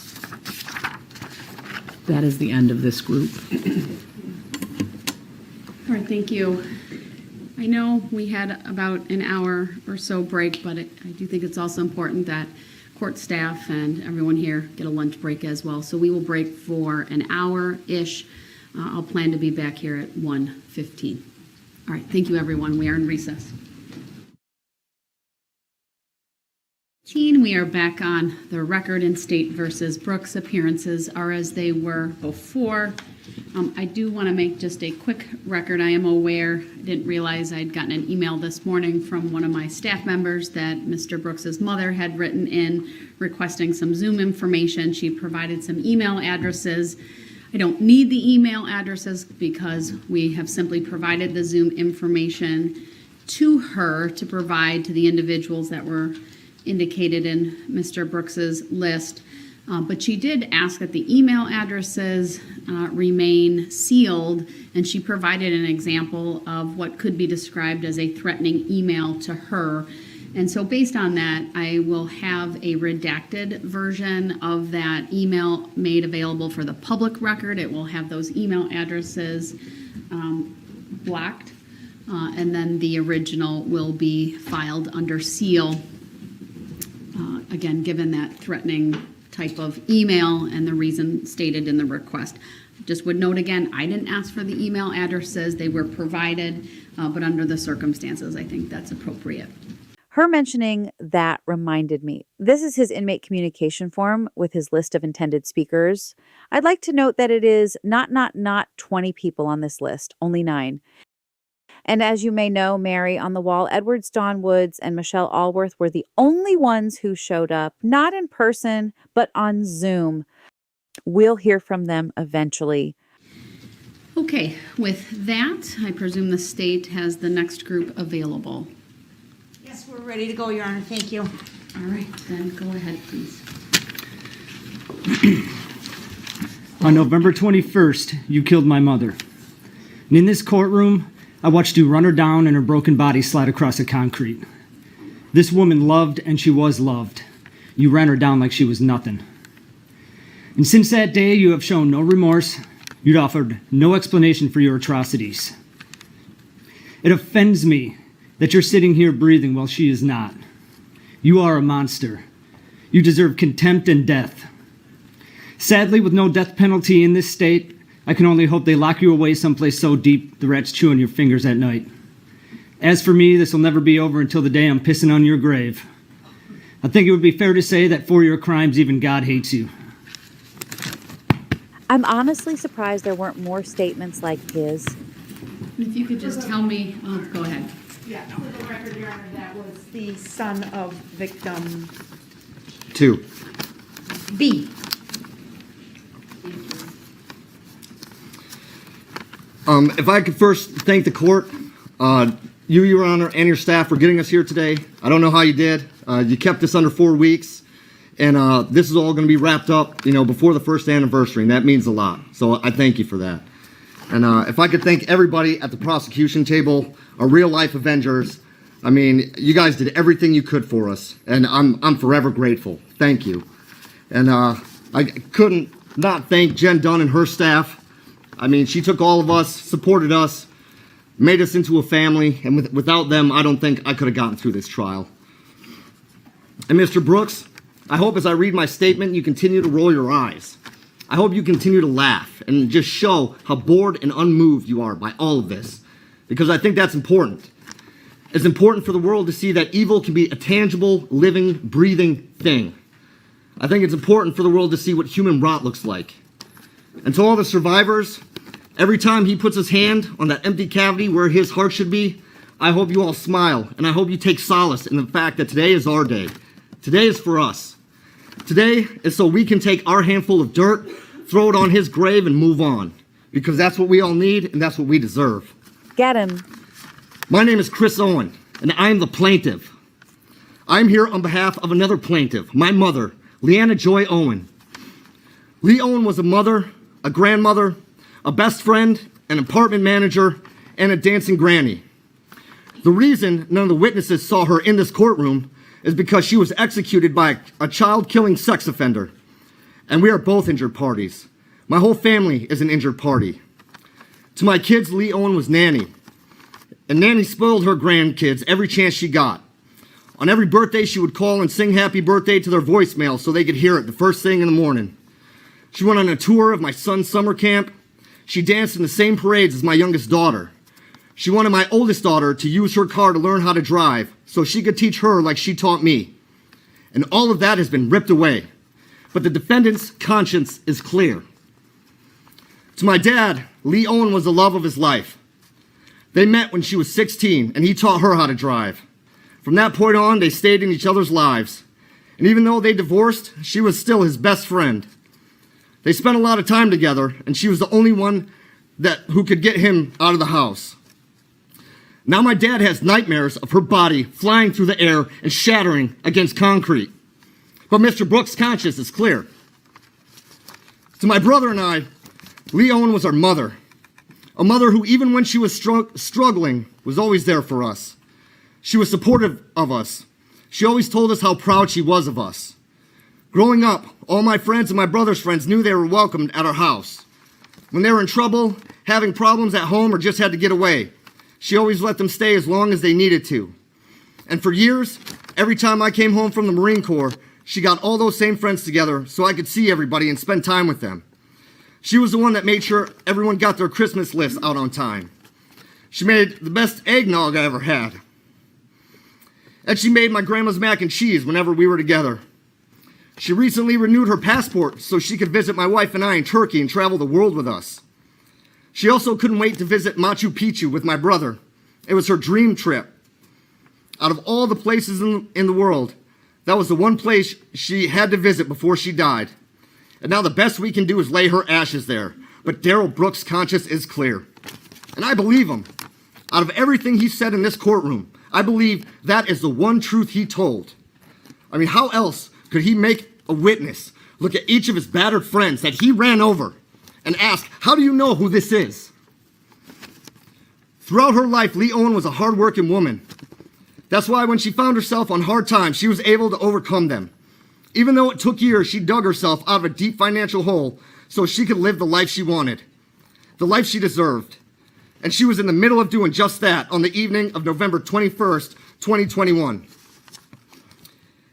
[SPEAKER 5] That is the end of this group.
[SPEAKER 2] All right, thank you. I know we had about an hour or so break, but I do think it's also important that court staff and everyone here get a lunch break as well. So we will break for an hour-ish. I'll plan to be back here at 1:15. All right, thank you, everyone. We are in recess. We are back on the record in State versus Brooks. Appearances are as they were before. I do want to make just a quick record. I am aware, I didn't realize I'd gotten an email this morning from one of my staff members that Mr. Brooks's mother had written in requesting some Zoom information. She provided some email addresses. I don't need the email addresses because we have simply provided the Zoom information to her to provide to the individuals that were indicated in Mr. Brooks's list. But she did ask that the email addresses remain sealed, and she provided an example of what could be described as a threatening email to her. And so based on that, I will have a redacted version of that email made available for the public record. It will have those email addresses blocked, and then the original will be filed under seal. Again, given that threatening type of email and the reason stated in the request. Just would note again, I didn't ask for the email addresses. They were provided, but under the circumstances, I think that's appropriate.
[SPEAKER 1] Her mentioning that reminded me. This is his inmate communication form with his list of intended speakers. I'd like to note that it is not 20 people on this list, only 9. And as you may know, Mary on the wall, Edwards, Dawn Woods, and Michelle Allworth were the only ones who showed up, not in person, but on Zoom. We'll hear from them eventually.
[SPEAKER 2] Okay, with that, I presume the state has the next group available.
[SPEAKER 3] Yes, we're ready to go, Your Honor. Thank you.
[SPEAKER 2] All right, then go ahead, please.
[SPEAKER 20] On November 21st, you killed my mother. And in this courtroom, I watched you run her down and her broken body slide across the concrete. This woman loved and she was loved. You ran her down like she was nothing. And since that day, you have shown no remorse. You'd offered no explanation for your atrocities. It offends me that you're sitting here breathing while she is not. You are a monster. You deserve contempt and death. Sadly, with no death penalty in this state, I can only hope they lock you away someplace so deep the rats chew on your fingers at night. As for me, this will never be over until the day I'm pissing on your grave. I think it would be fair to say that for your crimes, even God hates you.
[SPEAKER 1] I'm honestly surprised there weren't more statements like his.
[SPEAKER 2] If you could just tell me, go ahead.
[SPEAKER 11] Yeah, for the record, Your Honor, that was the son of victim
[SPEAKER 20] 2.
[SPEAKER 3] B.
[SPEAKER 21] If I could first thank the court, you, Your Honor, and your staff for getting us here today. I don't know how you did. You kept us under 4 weeks, and this is all going to be wrapped up, before the first anniversary, and that means a lot. So I thank you for that. And if I could thank everybody at the prosecution table, our real-life Avengers. I mean, you guys did everything you could for us, and I'm forever grateful. Thank you. And I couldn't not thank Jenn Dunn and her staff. I mean, she took all of us, supported us, made us into a family, and without them, I don't think I could have gotten through this trial. And Mr. Brooks, I hope as I read my statement, you continue to roll your eyes. I hope you continue to laugh and just show how bored and unmoved you are by all of this, because I think that's important. It's important for the world to see that evil can be a tangible, living, breathing thing. I think it's important for the world to see what human rot looks like. And to all the survivors, every time he puts his hand on that empty cavity where his heart should be, I hope you all smile, and I hope you take solace in the fact that today is our day. Today is for us. Today is so we can take our handful of dirt, throw it on his grave, and move on. Because that's what we all need, and that's what we deserve.
[SPEAKER 1] Get him.
[SPEAKER 21] My name is Chris Owen, and I am the plaintiff. I'm here on behalf of another plaintiff, my mother, Leanna Joy Owen. Lee Owen was a mother, a grandmother, a best friend, an apartment manager, and a dancing granny. The reason none of the witnesses saw her in this courtroom is because she was executed by a child-killing sex offender. And we are both injured parties. My whole family is an injured party. To my kids, Lee Owen was nanny. And nanny spoiled her grandkids every chance she got. On every birthday, she would call and sing happy birthday to their voicemail so they could hear it the first thing in the morning. She went on a tour of my son's summer camp. She danced in the same parades as my youngest daughter. She wanted my oldest daughter to use her car to learn how to drive so she could teach her like she taught me. And all of that has been ripped away. But the defendant's conscience is clear. To my dad, Lee Owen was the love of his life. They met when she was 16, and he taught her how to drive. From that point on, they stayed in each other's lives. And even though they divorced, she was still his best friend. They spent a lot of time together, and she was the only one who could get him out of the house. Now my dad has nightmares of her body flying through the air and shattering against concrete. But Mr. Brooks' conscience is clear. To my brother and I, Lee Owen was our mother. A mother who, even when she was struggling, was always there for us. She was supportive of us. She always told us how proud she was of us. Growing up, all my friends and my brother's friends knew they were welcomed at our house. When they were in trouble, having problems at home, or just had to get away, she always let them stay as long as they needed to. And for years, every time I came home from the Marine Corps, she got all those same friends together so I could see everybody and spend time with them. She was the one that made sure everyone got their Christmas lists out on time. She made the best eggnog I ever had. And she made my grandma's mac and cheese whenever we were together. She recently renewed her passport so she could visit my wife and I in Turkey and travel the world with us. She also couldn't wait to visit Machu Picchu with my brother. It was her dream trip. Out of all the places in the world, that was the one place she had to visit before she died. And now the best we can do is lay her ashes there. But Darrell Brooks' conscience is clear. And I believe him. Out of everything he said in this courtroom, I believe that is the one truth he told. I mean, how else could he make a witness look at each of his battered friends that he ran over and ask, how do you know who this is? Throughout her life, Lee Owen was a hardworking woman. That's why when she found herself on hard times, she was able to overcome them. Even though it took years, she dug herself out of a deep financial hole so she could live the life she wanted, the life she deserved. And she was in the middle of doing just that on the evening of November 21st, 2021.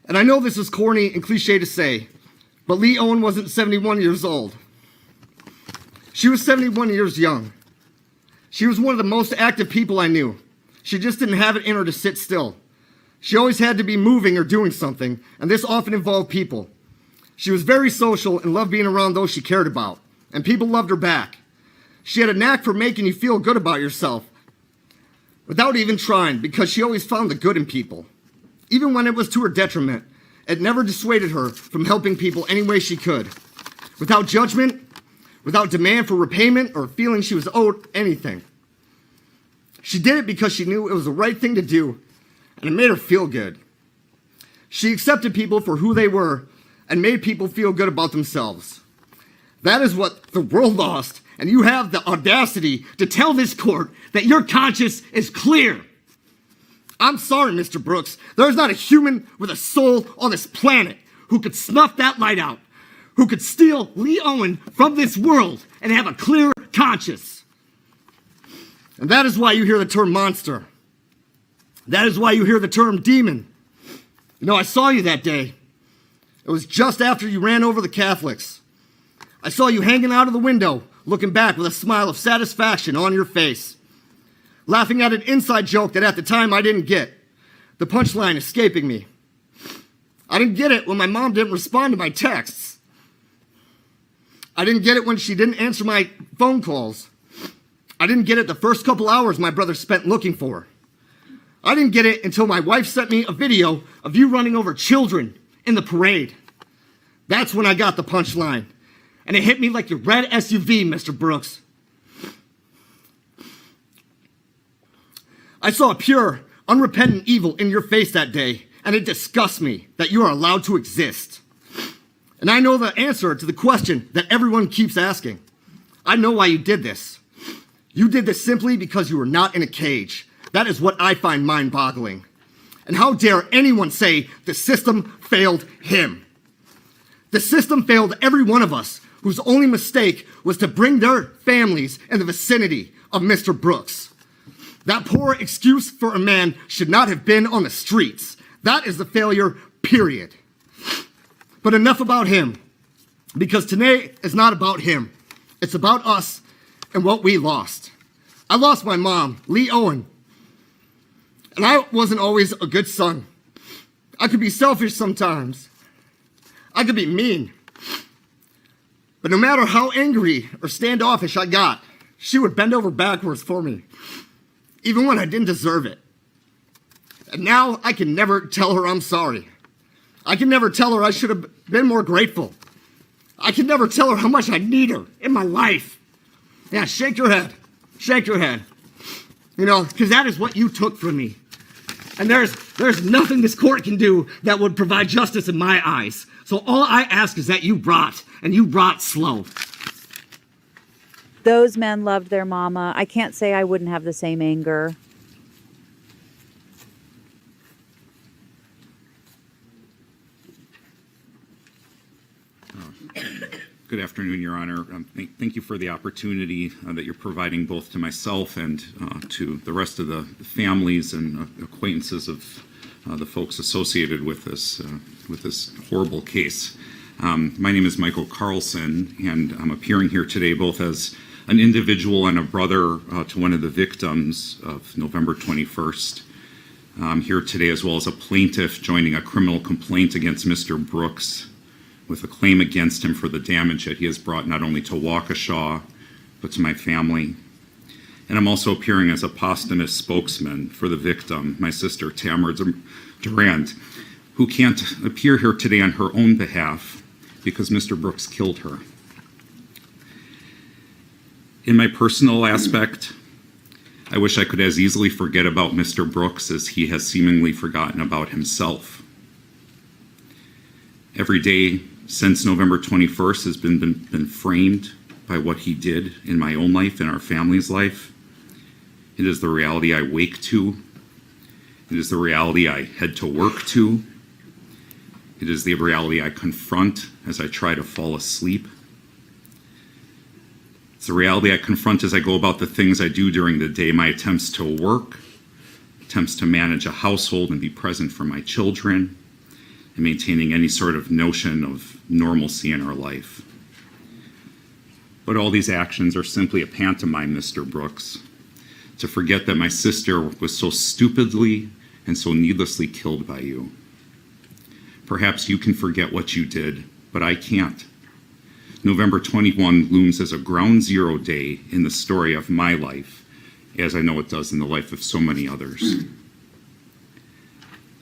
[SPEAKER 21] And I know this is corny and cliche to say, but Lee Owen wasn't 71 years old. She was 71 years young. She was one of the most active people I knew. She just didn't have it in her to sit still. She always had to be moving or doing something, and this often involved people. She was very social and loved being around those she cared about, and people loved her back. She had a knack for making you feel good about yourself without even trying, because she always found the good in people. Even when it was to her detriment, it never dissuaded her from helping people any way she could, without judgment, without demand for repayment or feeling she was owed anything. She did it because she knew it was the right thing to do, and it made her feel good. She accepted people for who they were and made people feel good about themselves. That is what the world lost, and you have the audacity to tell this court that your conscience is clear. I'm sorry, Mr. Brooks. There's not a human with a soul on this planet who could snuff that light out, who could steal Lee Owen from this world and have a clear conscience. And that is why you hear the term monster. That is why you hear the term demon. You know, I saw you that day. It was just after you ran over the Catholics. I saw you hanging out of the window, looking back with a smile of satisfaction on your face, laughing at an inside joke that at the time I didn't get, the punchline escaping me. I didn't get it when my mom didn't respond to my texts. I didn't get it when she didn't answer my phone calls. I didn't get it the first couple hours my brother spent looking for her. I didn't get it until my wife sent me a video of you running over children in the parade. That's when I got the punchline. And it hit me like your red SUV, Mr. Brooks. I saw a pure, unrepentant evil in your face that day, and it disgusts me that you are allowed to exist. And I know the answer to the question that everyone keeps asking. I know why you did this. You did this simply because you were not in a cage. That is what I find mind-boggling. And how dare anyone say the system failed him? The system failed every one of us whose only mistake was to bring their families in the vicinity of Mr. Brooks. That poor excuse for a man should not have been on the streets. That is the failure, period. But enough about him, because today is not about him. It's about us and what we lost. I lost my mom, Lee Owen, and I wasn't always a good son. I could be selfish sometimes. I could be mean. But no matter how angry or standoffish I got, she would bend over backwards for me, even when I didn't deserve it. And now I can never tell her I'm sorry. I can never tell her I should have been more grateful. I can never tell her how much I need her in my life. Yeah, shake your head. Shake your head. You know, because that is what you took from me. And there's nothing this court can do that would provide justice in my eyes. So all I ask is that you brought, and you brought slow.
[SPEAKER 1] Those men loved their mama. I can't say I wouldn't have the same anger.
[SPEAKER 6] Good afternoon, Your Honor. Thank you for the opportunity that you're providing both to myself and to the rest of the families and acquaintances of the folks associated with this horrible case. My name is Michael Carlson, and I'm appearing here today both as an individual and a brother to one of the victims of November 21st. I'm here today as well as a plaintiff joining a criminal complaint against Mr. Brooks with a claim against him for the damage that he has brought not only to Waukesha, but to my family. And I'm also appearing as a posthumous spokesman for the victim, my sister Tamara Durand, who can't appear here today on her own behalf because Mr. Brooks killed her. In my personal aspect, I wish I could as easily forget about Mr. Brooks as he has seemingly forgotten about himself. Every day since November 21st has been framed by what he did in my own life, in our family's life. It is the reality I wake to. It is the reality I head to work to. It is the reality I confront as I try to fall asleep. It's the reality I confront as I go about the things I do during the day, my attempts to work, attempts to manage a household and be present for my children, and maintaining any sort of notion of normalcy in our life. But all these actions are simply a pantomime, Mr. Brooks, to forget that my sister was so stupidly and so needlessly killed by you. Perhaps you can forget what you did, but I can't. November 21 looms as a ground zero day in the story of my life, as I know it does in the life of so many others.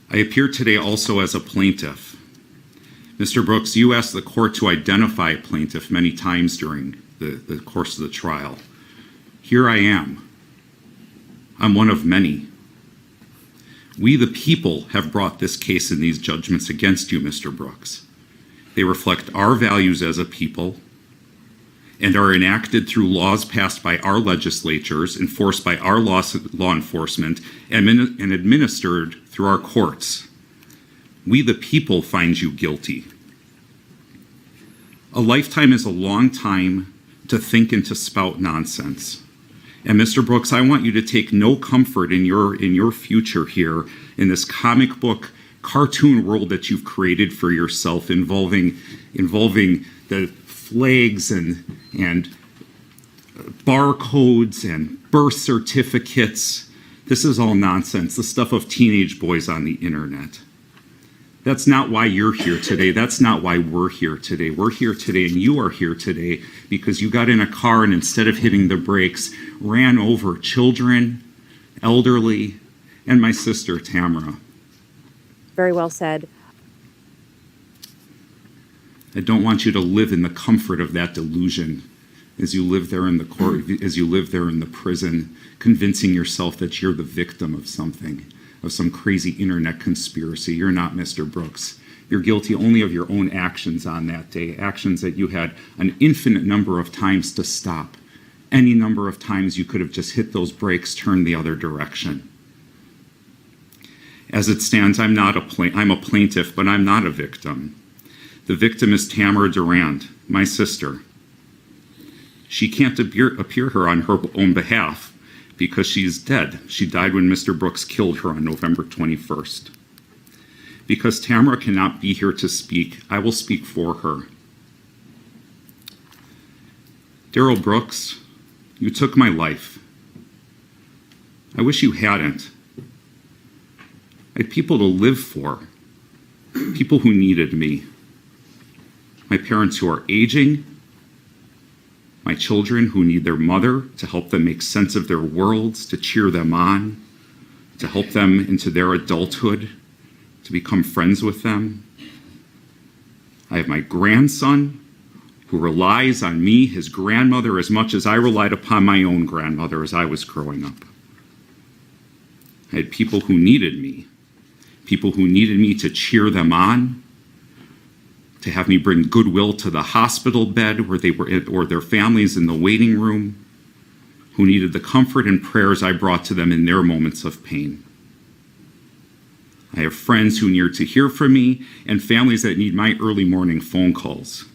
[SPEAKER 6] I appear today also as a plaintiff. Mr. Brooks, you asked the court to identify a plaintiff many times during the course of the trial. Here I am. I'm one of many. We, the people, have brought this case and these judgments against you, Mr. Brooks. They reflect our values as a people and are enacted through laws passed by our legislatures, enforced by our law enforcement, and administered through our courts. We, the people, find you guilty. A lifetime is a long time to think and to spout nonsense. And Mr. Brooks, I want you to take no comfort in your future here in this comic book cartoon world that you've created for yourself, involving the flags and barcodes and birth certificates. This is all nonsense, the stuff of teenage boys on the internet. That's not why you're here today. That's not why we're here today. We're here today and you are here today because you got in a car and instead of hitting the brakes, ran over children, elderly, and my sister Tamara.
[SPEAKER 1] Very well said.
[SPEAKER 6] I don't want you to live in the comfort of that delusion as you live there in the court, as you live there in the prison, convincing yourself that you're the victim of something, of some crazy internet conspiracy. You're not, Mr. Brooks. You're guilty only of your own actions on that day, actions that you had an infinite number of times to stop. Any number of times you could have just hit those brakes, turned the other direction. As it stands, I'm a plaintiff, but I'm not a victim. The victim is Tamara Durand, my sister. She can't appear here on her own behalf because she's dead. She died when Mr. Brooks killed her on November 21st. Because Tamara cannot be here to speak, I will speak for her. Darrell Brooks, you took my life. I wish you hadn't. I had people to live for, people who needed me. My parents who are aging, my children who need their mother to help them make sense of their worlds, to cheer them on, to help them into their adulthood, to become friends with them. I have my grandson who relies on me, his grandmother, as much as I relied upon my own grandmother as I was growing up. I had people who needed me to cheer them on, to have me bring goodwill to the hospital bed where they were, or their families in the waiting room, who needed the comfort and prayers I brought to them in their moments of pain. I have friends who need to hear from me and families that need my early morning phone calls.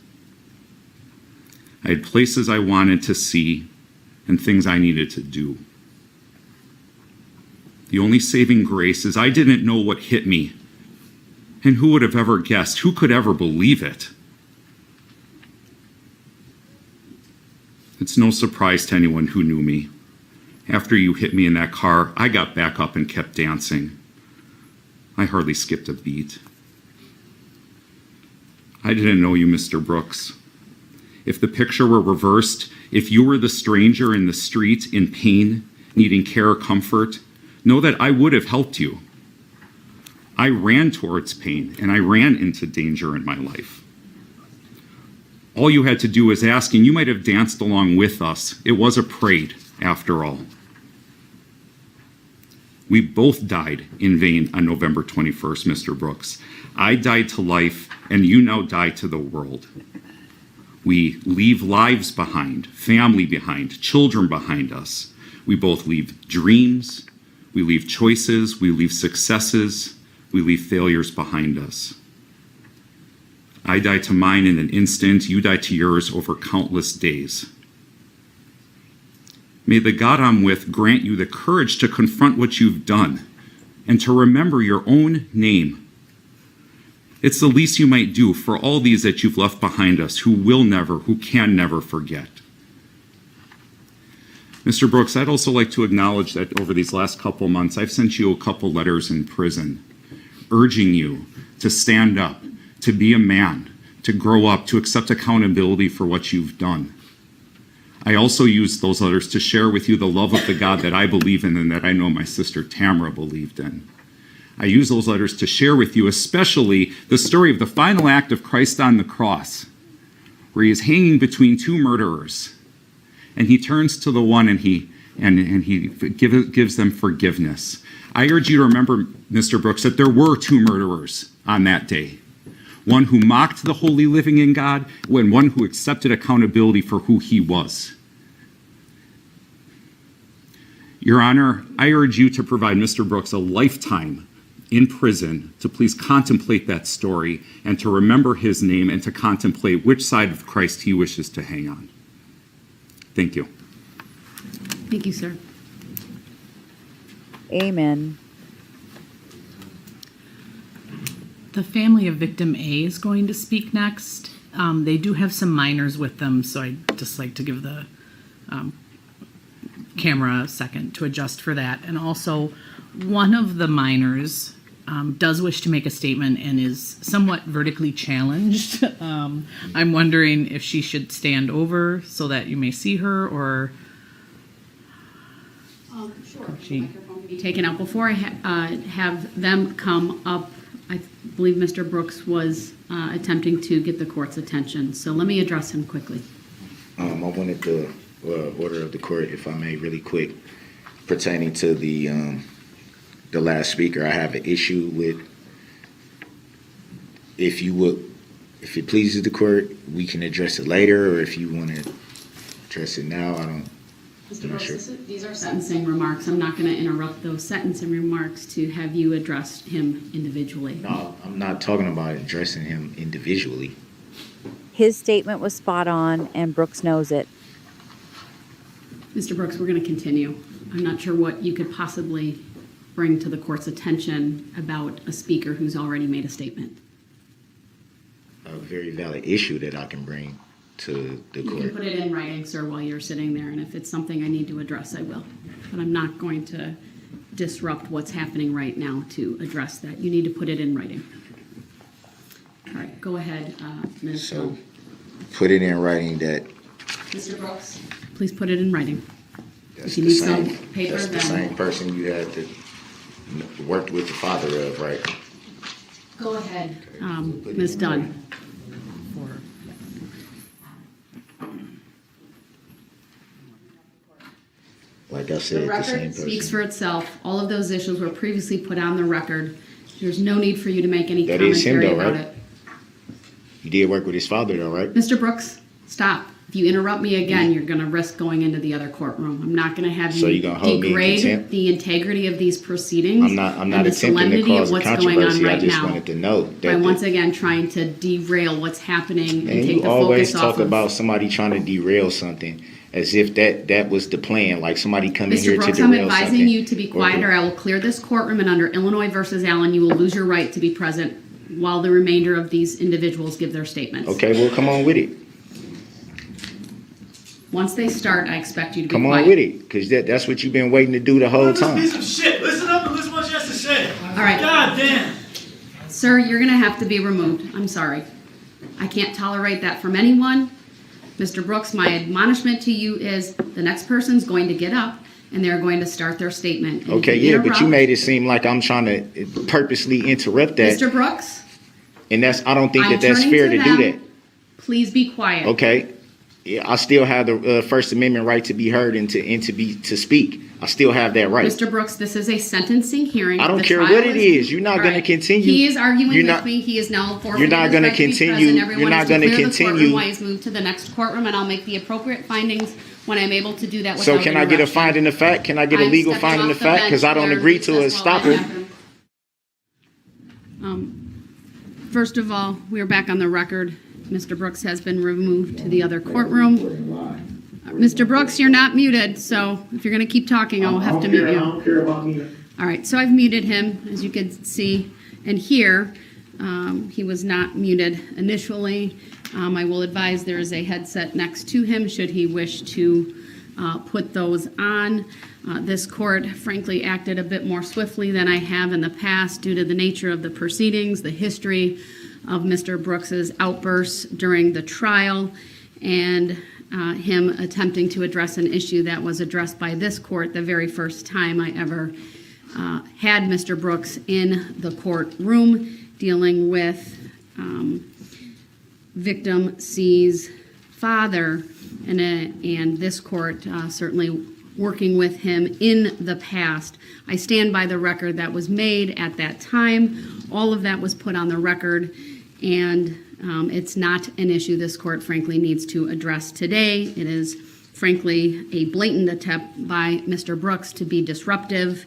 [SPEAKER 6] I had places I wanted to see and things I needed to do. The only saving grace is I didn't know what hit me. And who would have ever guessed? Who could ever believe it? It's no surprise to anyone who knew me. After you hit me in that car, I got back up and kept dancing. I hardly skipped a beat. I didn't know you, Mr. Brooks. If the picture were reversed, if you were the stranger in the street in pain, needing care or comfort, know that I would have helped you. I ran towards pain, and I ran into danger in my life. All you had to do was ask, and you might have danced along with us. It was a parade, after all. We both died in vain on November 21st, Mr. Brooks. I died to life, and you now die to the world. We leave lives behind, family behind, children behind us. We both leave dreams, we leave choices, we leave successes, we leave failures behind us. I die to mine in an instant, you die to yours over countless days. May the God I'm with grant you the courage to confront what you've done and to remember your own name. It's the least you might do for all these that you've left behind us who can never forget. Mr. Brooks, I'd also like to acknowledge that over these last couple months, I've sent you a couple letters in prison urging you to stand up, to be a man, to grow up, to accept accountability for what you've done. I also used those letters to share with you the love of the God that I believe in and that I know my sister Tamara believed in. I use those letters to share with you especially the story of the final act of Christ on the cross, where he is hanging between two murderers, and he turns to the one and he gives them forgiveness. I urge you to remember, Mr. Brooks, that there were two murderers on that day. One who mocked the holy living in God, and one who accepted accountability for who he was. Your Honor, I urge you to provide Mr. Brooks a lifetime in prison to please contemplate that story and to remember his name and to contemplate which side of Christ he wishes to hang on. Thank you.
[SPEAKER 2] Thank you, sir.
[SPEAKER 1] Amen.
[SPEAKER 5] The family of victim A is going to speak next. They do have some minors with them, so I'd just like to give the camera a second to adjust for that. And also, one of the minors does wish to make a statement and is somewhat vertically challenged. I'm wondering if she should stand over so that you may see her, or
[SPEAKER 2] Sure. She be taken out. Before I have them come up, I believe Mr. Brooks was attempting to get the court's attention, so let me address him quickly.
[SPEAKER 4] I wanted the order of the court, if I may, really quick, pertaining to the last speaker. I have an issue with, if it pleases the court, we can address it later, or if you want to address it now,
[SPEAKER 2] Mr. Brooks, these are sentencing remarks. I'm not going to interrupt those sentencing remarks to have you address him individually.
[SPEAKER 4] No, I'm not talking about addressing him individually.
[SPEAKER 1] His statement was spot on, and Brooks knows it.
[SPEAKER 2] Mr. Brooks, we're going to continue. I'm not sure what you could possibly bring to the court's attention about a speaker who's already made a statement.
[SPEAKER 4] A very valid issue that I can bring to the court.
[SPEAKER 2] You can put it in writing, sir, while you're sitting there, and if it's something I need to address, I will. But I'm not going to disrupt what's happening right now to address that. You need to put it in writing. All right, go ahead, Ms.
[SPEAKER 4] So, put it in writing that
[SPEAKER 2] Mr. Brooks, please put it in writing.
[SPEAKER 4] that's
[SPEAKER 2] If you
[SPEAKER 4] the
[SPEAKER 2] need
[SPEAKER 4] same,
[SPEAKER 2] some paper,
[SPEAKER 4] that's the
[SPEAKER 2] then
[SPEAKER 4] same person you had to worked with the father of, right?
[SPEAKER 2] go ahead, Ms. Dunn.
[SPEAKER 4] Like I said,
[SPEAKER 2] The
[SPEAKER 4] the same
[SPEAKER 2] record
[SPEAKER 4] person.
[SPEAKER 2] speaks for itself. All of those issues were previously put on the record. There's no need for you to make any
[SPEAKER 4] That is him,
[SPEAKER 2] commentary
[SPEAKER 4] though,
[SPEAKER 2] about
[SPEAKER 4] right?
[SPEAKER 2] it.
[SPEAKER 4] He did work with his father, though, right?
[SPEAKER 2] Mr. Brooks, stop. If you interrupt me again, you're going to risk going into the other courtroom. I'm not going to have
[SPEAKER 4] So
[SPEAKER 2] you
[SPEAKER 4] you're gonna hold me in
[SPEAKER 2] degrade
[SPEAKER 4] contempt?
[SPEAKER 2] the integrity of these proceedings.
[SPEAKER 4] I'm not
[SPEAKER 2] and the
[SPEAKER 4] attempting to
[SPEAKER 2] solemnity
[SPEAKER 4] cause
[SPEAKER 2] of
[SPEAKER 4] a
[SPEAKER 2] what's going on
[SPEAKER 4] controversy. I
[SPEAKER 2] right
[SPEAKER 4] just
[SPEAKER 2] now
[SPEAKER 4] wanted to know
[SPEAKER 2] by
[SPEAKER 4] that
[SPEAKER 2] once again trying to derail what's happening and
[SPEAKER 4] and
[SPEAKER 2] take
[SPEAKER 4] you
[SPEAKER 2] the
[SPEAKER 4] always
[SPEAKER 2] focus
[SPEAKER 4] talk
[SPEAKER 2] off of
[SPEAKER 4] about somebody trying to derail something as if that was the plan, like somebody coming here
[SPEAKER 2] Mr. Brooks,
[SPEAKER 4] to
[SPEAKER 2] I'm
[SPEAKER 4] derail
[SPEAKER 2] advising
[SPEAKER 4] something.
[SPEAKER 2] you to be quiet or I will clear this courtroom, and under Illinois versus Allen, you will lose your right to be present while the remainder of these individuals give their statements.
[SPEAKER 4] Okay, well, come on with it.
[SPEAKER 2] Once they start, I expect you to be
[SPEAKER 4] Come
[SPEAKER 2] quiet.
[SPEAKER 4] on with it, because that's what you've been waiting to do the whole time.
[SPEAKER 16] Piece of shit. Listen up and listen what she has to say.
[SPEAKER 2] All right.
[SPEAKER 7] God damn.
[SPEAKER 2] Sir, you're going to have to be removed. I'm sorry. I can't tolerate that from anyone. Mr. Brooks, my admonishment to you is the next person's going to get up and they're going to start their statement. And
[SPEAKER 4] Okay,
[SPEAKER 2] if you
[SPEAKER 4] yeah, but you
[SPEAKER 2] interrupt-
[SPEAKER 4] made it seem like I'm trying to purposely interrupt that.
[SPEAKER 2] Mr. Brooks,
[SPEAKER 4] And I don't think
[SPEAKER 2] I'm
[SPEAKER 4] that that's
[SPEAKER 2] turning
[SPEAKER 4] fair
[SPEAKER 2] to
[SPEAKER 4] to do
[SPEAKER 2] them.
[SPEAKER 4] that.
[SPEAKER 2] Please be quiet.
[SPEAKER 4] Okay. Yeah, I still have the First Amendment right to be heard and to speak. I still have that right.
[SPEAKER 2] Mr. Brooks, this is a sentencing hearing.
[SPEAKER 4] I don't
[SPEAKER 2] The
[SPEAKER 4] care
[SPEAKER 2] trial
[SPEAKER 4] what it is. You're not
[SPEAKER 2] All
[SPEAKER 4] going to
[SPEAKER 2] right.
[SPEAKER 4] continue.
[SPEAKER 2] He is arguing
[SPEAKER 4] You're
[SPEAKER 2] with
[SPEAKER 4] not-
[SPEAKER 2] me. He is now forfeiting
[SPEAKER 4] You're not
[SPEAKER 2] his
[SPEAKER 4] gonna
[SPEAKER 2] right to be
[SPEAKER 4] continue-
[SPEAKER 2] present. Everyone
[SPEAKER 4] you're not
[SPEAKER 2] is to
[SPEAKER 4] gonna
[SPEAKER 2] clear the
[SPEAKER 4] continue-
[SPEAKER 2] courtroom while he's moved to the next courtroom, and I'll make the appropriate findings when I'm able to do that without
[SPEAKER 4] So can I get a
[SPEAKER 2] interruption.
[SPEAKER 4] finding of fact? Can I get a
[SPEAKER 2] I'm
[SPEAKER 4] legal
[SPEAKER 2] stepping
[SPEAKER 4] finding
[SPEAKER 2] off
[SPEAKER 4] of
[SPEAKER 2] the
[SPEAKER 4] fact? Because I
[SPEAKER 2] bench
[SPEAKER 4] don't
[SPEAKER 2] there.
[SPEAKER 4] agree to a
[SPEAKER 2] That's while that
[SPEAKER 4] stopper.
[SPEAKER 2] happened. First of all, we are back on the record. Mr. Brooks has been removed to the other courtroom. Mr. Brooks, you're not muted, so if you're going to keep talking, I'll have to mute you.
[SPEAKER 7] I don't care about me.
[SPEAKER 2] All right, so I've muted him, as you can see and hear. He was not muted initially. I will advise there is a headset next to him should he wish to put those on. This court, frankly, acted a bit more swiftly than I have in the past due to the nature of the proceedings, the history of Mr. Brooks's outbursts during the trial, and him attempting to address an issue that was addressed by this court the very first time I ever had Mr. Brooks in the courtroom, dealing with victim C's father, and this court certainly working with him in the past. I stand by the record that was made at that time. All of that was put on the record, and it's not an issue this court frankly needs to address today. It is frankly a blatant attempt by Mr. Brooks to be disruptive,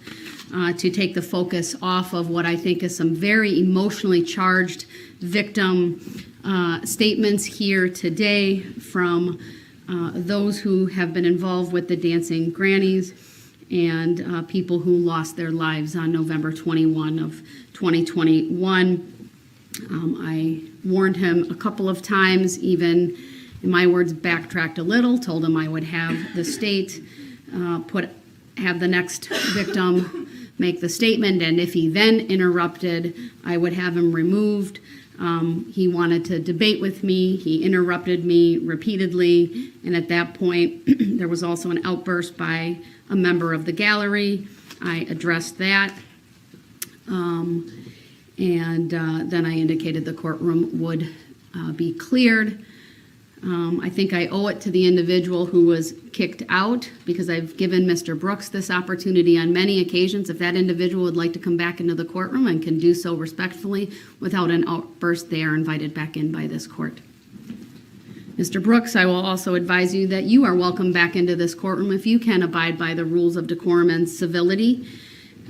[SPEAKER 2] to take the focus off of what I think is some very emotionally charged victim statements here today from those who have been involved with the dancing grannies and people who lost their lives on November 21 of 2021. I warned him a couple of times, even in my words, backtracked a little, told him I would have the state have the next victim make the statement, and if he then interrupted, I would have him removed. He wanted to debate with me. He interrupted me repeatedly, and at that point, there was also an outburst by a member of the gallery. I addressed that, and then I indicated the courtroom would be cleared. I think I owe it to the individual who was kicked out, because I've given Mr. Brooks this opportunity on many occasions. If that individual would like to come back into the courtroom and can do so respectfully without an outburst, they are invited back in by this court. Mr. Brooks, I will also advise you that you are welcome back into this courtroom if you can abide by the rules of decorum and civility.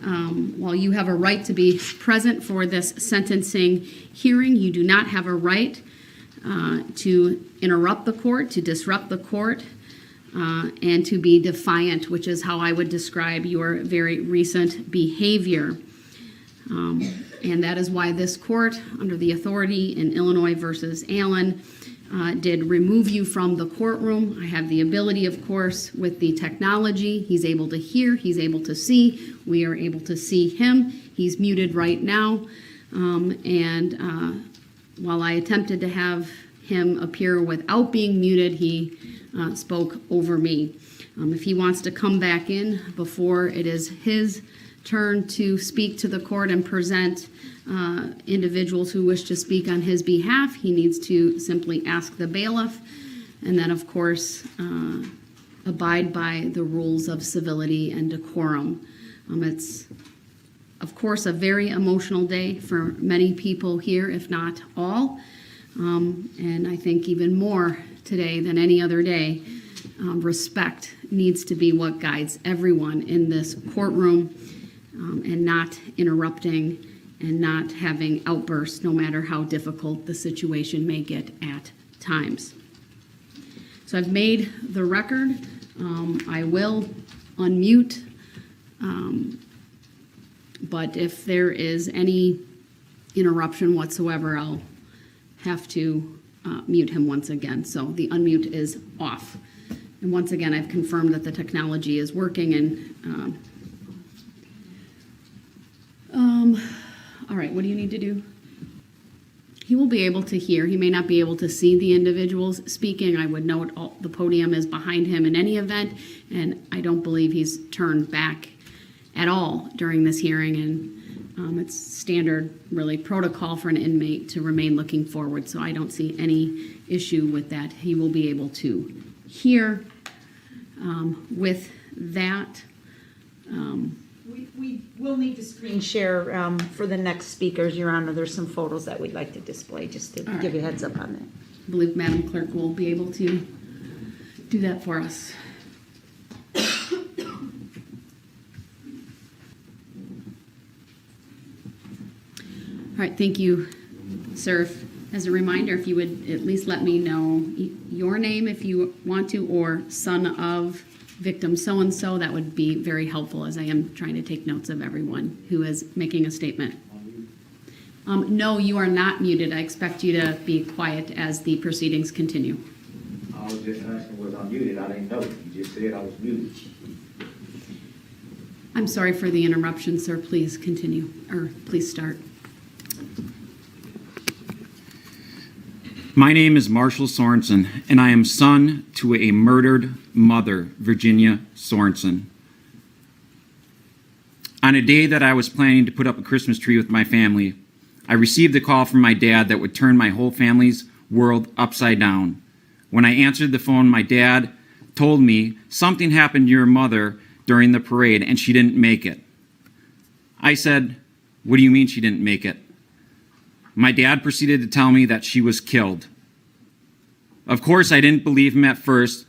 [SPEAKER 2] While you have a right to be present for this sentencing hearing, you do not have a right to interrupt the court, to disrupt the court, and to be defiant, which is how I would describe your very recent behavior. And that is why this court, under the authority in Illinois versus Allen, did remove you from the courtroom. I have the ability, of course, with the technology. He's able to hear, he's able to see. We are able to see him. He's muted right now. While I attempted to have him appear without being muted, he spoke over me. If he wants to come back in before it is his turn to speak to the court and present individuals who wish to speak on his behalf, he needs to simply ask the bailiff, and then, of course, abide by the rules of civility and decorum. It's of course, a very emotional day for many people here, if not all. And I think even more today than any other day, respect needs to be what guides everyone in this courtroom, and not interrupting and not having outbursts, no matter how difficult the situation may get at times. So I've made the record. I will unmute. But if there is any interruption whatsoever, I'll have to mute him once again. So the unmute is off. And once again, I've confirmed that the technology is working, and All right, what do you need to do? He will be able to hear. He may not be able to see the individuals speaking. I would note the podium is behind him in any event, and I don't believe he's turned back at all during this hearing, and it's standard, really, protocol for an inmate to remain looking forward, so I don't see any issue with that. He will be able to hear. With that,
[SPEAKER 3] We will need to screen share for the next speakers, Your Honor. There's some photos that we'd like to display, just to give you a heads up on that.
[SPEAKER 2] I believe Madam Clerk will be able to do that for us. All right, thank you, sir. As a reminder, if you would at least let me know your name if you want to, or son of victim so-and-so, that would be very helpful, as I am trying to take notes of everyone who is making a statement. No, you are not muted. I expect you to be quiet as the proceedings continue.
[SPEAKER 7] I was just asking, was I muted? I didn't know. You just said I was muted.
[SPEAKER 2] I'm sorry for the interruption, sir. Please continue, or please start.
[SPEAKER 22] My name is Marshall Sorenson, and I am son to a murdered mother, Virginia Sorenson. On a day that I was planning to put up a Christmas tree with my family, I received a call from my dad that would turn my whole family's world upside down. When I answered the phone, my dad told me something happened to your mother during the parade and she didn't make it. I said, "What do you mean she didn't make it?" My dad proceeded to tell me that she was killed. Of course, I didn't believe him at first,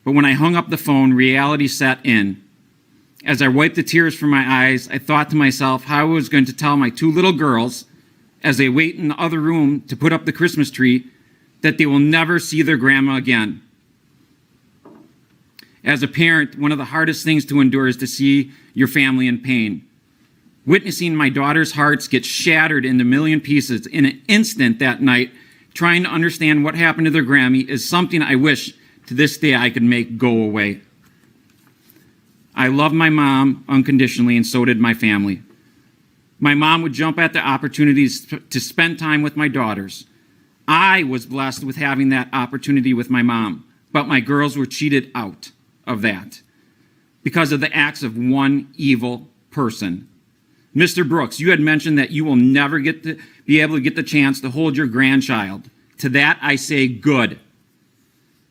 [SPEAKER 22] but when I hung up the phone, reality set in. As I wiped the tears from my eyes, I thought to myself how I was going to tell my two little girls, as they wait in the other room to put up the Christmas tree, that they will never see their grandma again. As a parent, one of the hardest things to endure is to see your family in pain. Witnessing my daughter's hearts get shattered into a million pieces in an instant that night, trying to understand what happened to their Grammy, is something I wish to this day I could make go away. I love my mom unconditionally, and so did my family. My mom would jump at the opportunities to spend time with my daughters. I was blessed with having that opportunity with my mom, but my girls were cheated out of that because of the acts of one evil person. Mr. Brooks, you had mentioned that you will never be able to get the chance to hold your grandchild. To that, I say good.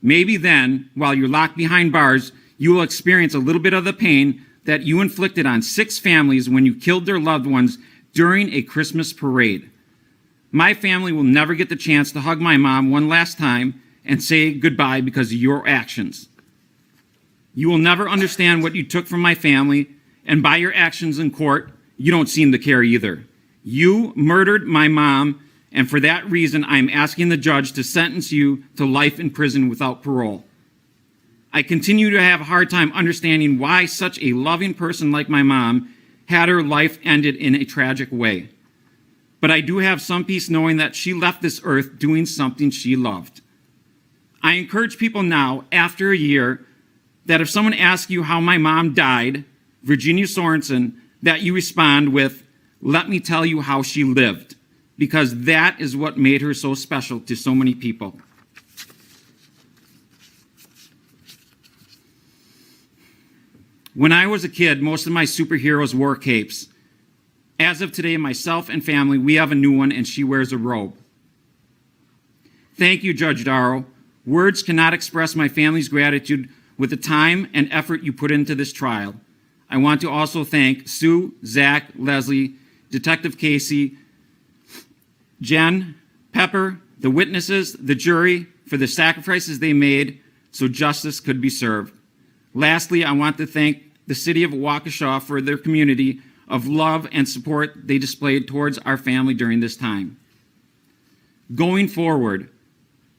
[SPEAKER 22] Maybe then, while you're locked behind bars, you will experience a little bit of the pain that you inflicted on 6 families when you killed their loved ones during a Christmas parade. My family will never get the chance to hug my mom one last time and say goodbye because of your actions. You will never understand what you took from my family, and by your actions in court, you don't seem to care either. You murdered my mom, and for that reason, I'm asking the judge to sentence you to life in prison without parole. I continue to have a hard time understanding why such a loving person like my mom had her life ended in a tragic way. But I do have some peace knowing that she left this earth doing something she loved. I encourage people now, after a year, that if someone asks you how my mom died, Virginia Sorenson, that you respond with, "Let me tell you how she lived," because that is what made her so special to so many people. When I was a kid, most of my superheroes wore capes. As of today, myself and family, we have a new one, and she wears a robe. Thank you, Judge Darrell. Words cannot express my family's gratitude with the time and effort you put into this trial. I want to also thank Sue, Zach, Leslie, Detective Casey, Jenn, Pepper, the witnesses, the jury, for the sacrifices they made so justice could be served. Lastly, I want to thank the city of Waukesha for their community of love and support they displayed towards our family during this time. Going forward,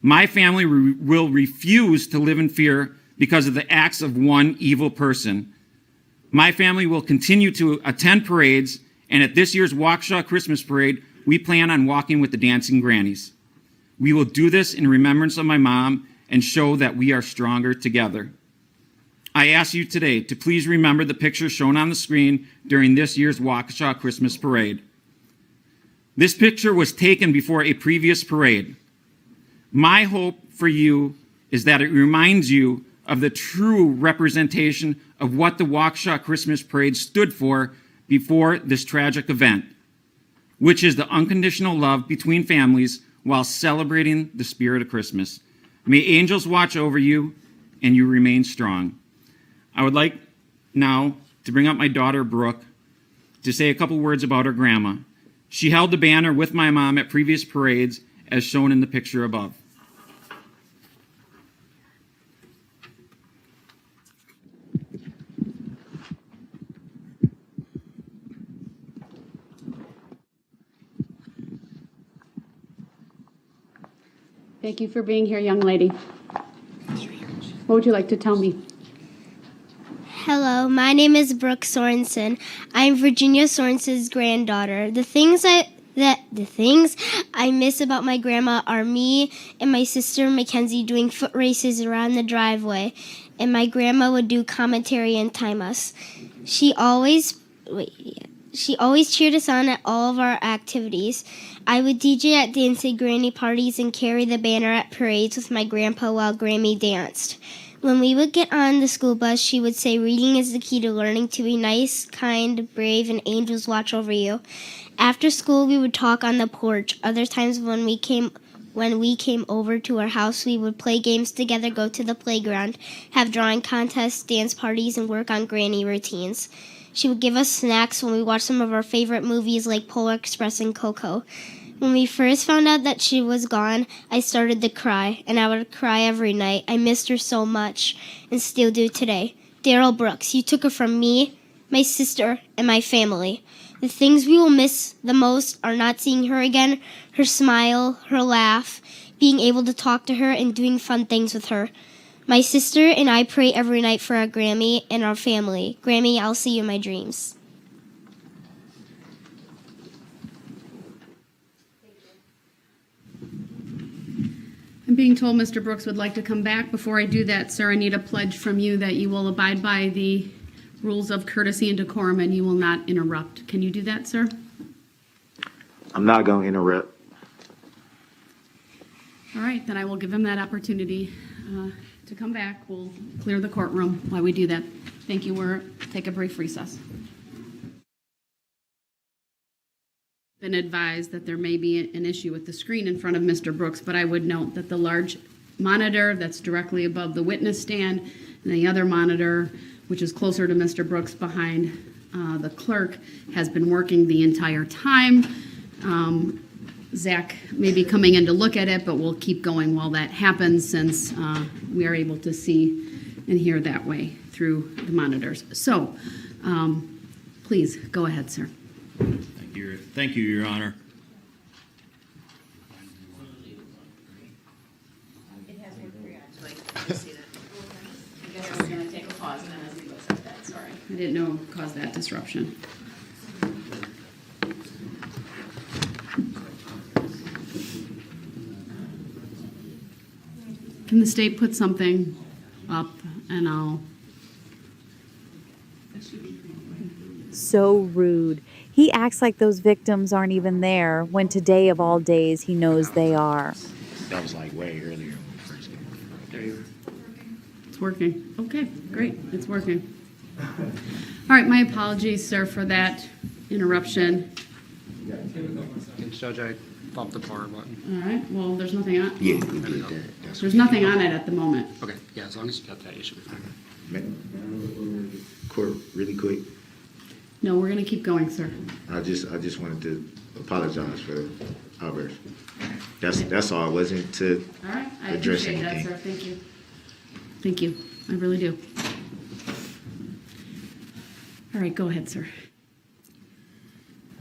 [SPEAKER 22] my family will refuse to live in fear because of the acts of one evil person. My family will continue to attend parades, and at this year's Waukesha Christmas Parade, we plan on walking with the dancing grannies. We will do this in remembrance of my mom and show that we are stronger together. I ask you today to please remember the picture shown on the screen during this year's Waukesha Christmas Parade. This picture was taken before a previous parade. My hope for you is that it reminds you of the true representation of what the Waukesha Christmas Parade stood for before this tragic event, which is the unconditional love between families while celebrating the spirit of Christmas. May angels watch over you and you remain strong. I would like now to bring up my daughter, Brooke, to say a couple words about her grandma. She held the banner with my mom at previous parades, as shown in the picture above.
[SPEAKER 2] Thank you for being here, young lady. What would you like to tell me?
[SPEAKER 14] Hello, my name is Brooke Sorenson. I'm Virginia Sorenson's granddaughter. The things I miss about my grandma are me and my sister Mackenzie doing foot races around the driveway, and my grandma would do commentary and time us. She always cheered us on at all of our activities. I would DJ at dancing granny parties and carry the banner at parades with my grandpa while Grammy danced. When we would get on the school bus, she would say reading is the key to learning to be nice, kind, brave, and angels watch over you. After school, we would talk on the porch. Other times when we came over to our house, we would play games together, go to the playground, have drawing contests, dance parties, and work on granny routines. She would give us snacks when we watched some of our favorite movies like Polar Express and Coco. When we first found out that she was gone, I started to cry, and I would cry every night. I missed her so much, and still do today. Darrell Brooks, you took her from me, my sister, and my family. The things we will miss the most are not seeing her again, her smile, her laugh, being able to talk to her, and doing fun things with her. My sister and I pray every night for our Grammy and our family. Grammy, I'll see you in my dreams.
[SPEAKER 2] I'm being told Mr. Brooks would like to come back. Before I do that, sir, I need a pledge from you that you will abide by the rules of courtesy and decorum and you will not interrupt. Can you do that, sir?
[SPEAKER 4] I'm not going to interrupt.
[SPEAKER 2] All right, then I will give him that opportunity to come back. We'll clear the courtroom while we do that. Thank you. We'll take a brief recess. Been advised that there may be an issue with the screen in front of Mr. Brooks, but I would note that the large monitor that's directly above the witness stand and the other monitor, which is closer to Mr. Brooks behind the clerk, has been working the entire time. Zach may be coming in to look at it, but we'll keep going while that happens since we are able to see and hear that way through the monitors. So, please go ahead, sir.
[SPEAKER 8] Thank you, Your Honor.
[SPEAKER 2] It has worked periodically. I see that. I guess I'm going to take a pause then as he looks at that. Sorry. I didn't know it caused that disruption. Can the state put something up and I'll...
[SPEAKER 1] So rude. He acts like those victims aren't even there when today of all days he knows they are.
[SPEAKER 4] That was like way earlier when we first came.
[SPEAKER 2] It's working. Okay, great. It's working. All right, my apologies, sir, for that interruption.
[SPEAKER 10] Judge, I bumped the power button.
[SPEAKER 2] All right, well, there's nothing on.
[SPEAKER 4] Yeah, we did that.
[SPEAKER 2] There's nothing on it at the moment.
[SPEAKER 10] Okay, yeah, as long as you got that, you should be fine.
[SPEAKER 4] Court, really quick.
[SPEAKER 2] No, we're going to keep going, sir.
[SPEAKER 4] I just wanted to apologize for the outburst. That's all. It wasn't to
[SPEAKER 2] All right, I
[SPEAKER 4] address
[SPEAKER 2] appreciate
[SPEAKER 4] anything.
[SPEAKER 2] that, sir. Thank you. Thank you. I really do. All right, go ahead, sir.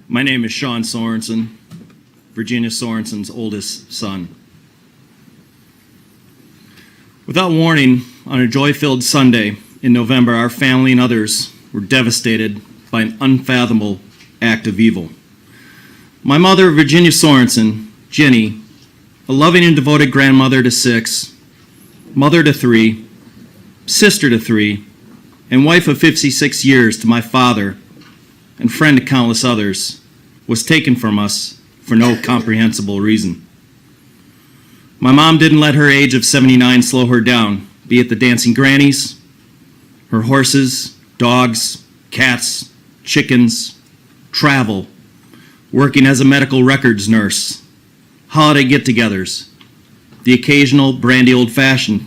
[SPEAKER 8] My name is Sean Sorenson, Virginia Sorenson's oldest son. Without warning, on a joy-filled Sunday in November, our family and others were devastated by an unfathomable act of evil. My mother, Virginia Sorenson, Jenny, a loving and devoted grandmother to 6, mother to 3, sister to 3, and wife of 56 years to my father and friend to countless others, was taken from us for no comprehensible reason. My mom didn't let her age of 79 slow her down, be it the dancing grannies, her horses, dogs, cats, chickens, travel, working as a medical records nurse, holiday get-togethers, the occasional brandy old-fashioned,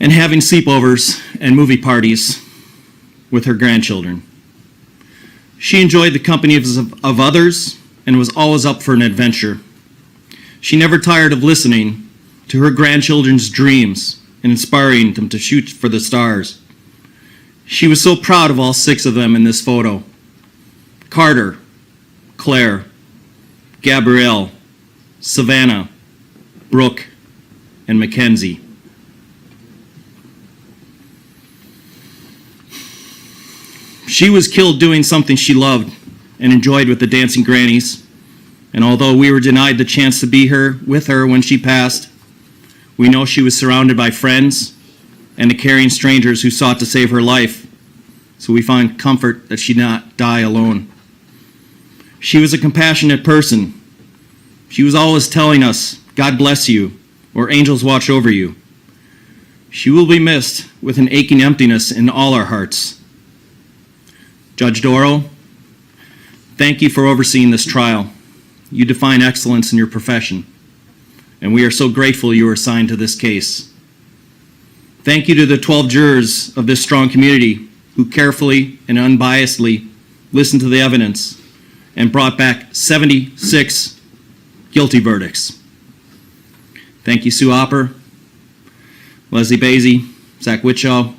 [SPEAKER 8] and having sleepovers and movie parties with her grandchildren. She enjoyed the company of others and was always up for an adventure. She never tired of listening to her grandchildren's dreams and inspiring them to shoot for the stars. She was so proud of all 6 of them in this photo: Carter, Claire, Gabrielle, Savannah, Brooke, and Mackenzie. She was killed doing something she loved and enjoyed with the dancing grannies, and although we were denied the chance to be with her when she passed, we know she was surrounded by friends and the caring strangers who sought to save her life, so we find comfort that she did not die alone. She was a compassionate person. She was always telling us, "God bless you," or "Angels watch over you." She will be missed with an aching emptiness in all our hearts. Judge Darrell, thank you for overseeing this trial. You define excellence in your profession, and we are so grateful you were assigned to this case. Thank you to the 12 jurors of this strong community who carefully and unbiasedly listened to the evidence and brought back 76 guilty verdicts. Thank you, Sue Opper, Leslie Basie, Zach Witshaw,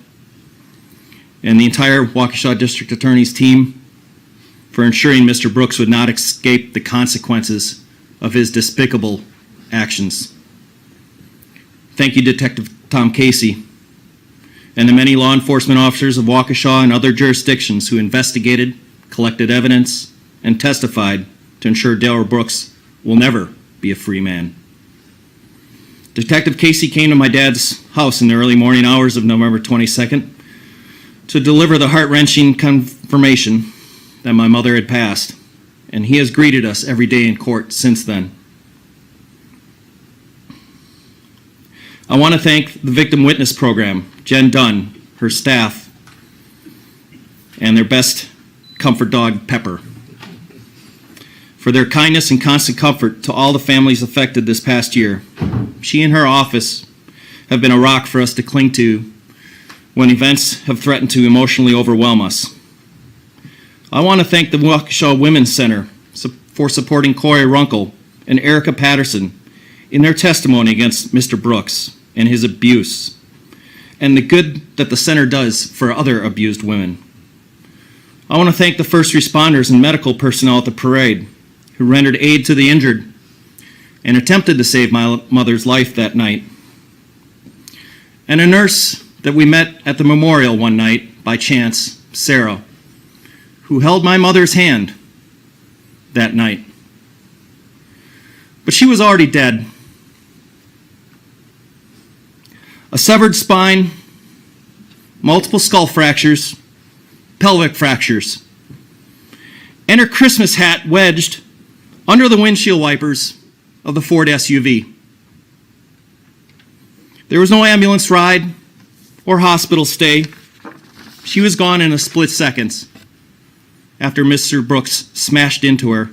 [SPEAKER 8] and the entire Waukesha District Attorney's team for ensuring Mr. Brooks would not escape the consequences of his despicable actions. Thank you, Detective Tom Casey, and the many law enforcement officers of Waukesha and other jurisdictions who investigated, collected evidence, and testified to ensure Darrell Brooks will never be a free man. Detective Casey came to my dad's house in the early morning hours of November 22nd to deliver the heart-wrenching confirmation that my mother had passed, and he has greeted us every day in court since then. I want to thank the Victim Witness Program, Jenn, Dunn, her staff, and their best comfort dog, Pepper, for their kindness and constant comfort to all the families affected this past year. She and her office have been a rock for us to cling to when events have threatened to emotionally overwhelm us. I want to thank the Waukesha Women's Center for supporting Corey Runkle and Erica Patterson in their testimony against Mr. Brooks and his abuse, and the good that the center does for other abused women. I want to thank the first responders and medical personnel at the parade who rendered aid to the injured and attempted to save my mother's life that night, and a nurse that we met at the memorial one night by chance, Sarah, who held my mother's hand that night. But she was already dead. A severed spine, multiple skull fractures, pelvic fractures, and her Christmas hat wedged under the windshield wipers of the Ford SUV. There was no ambulance ride or hospital stay. She was gone in a split seconds after Mr. Brooks smashed into her.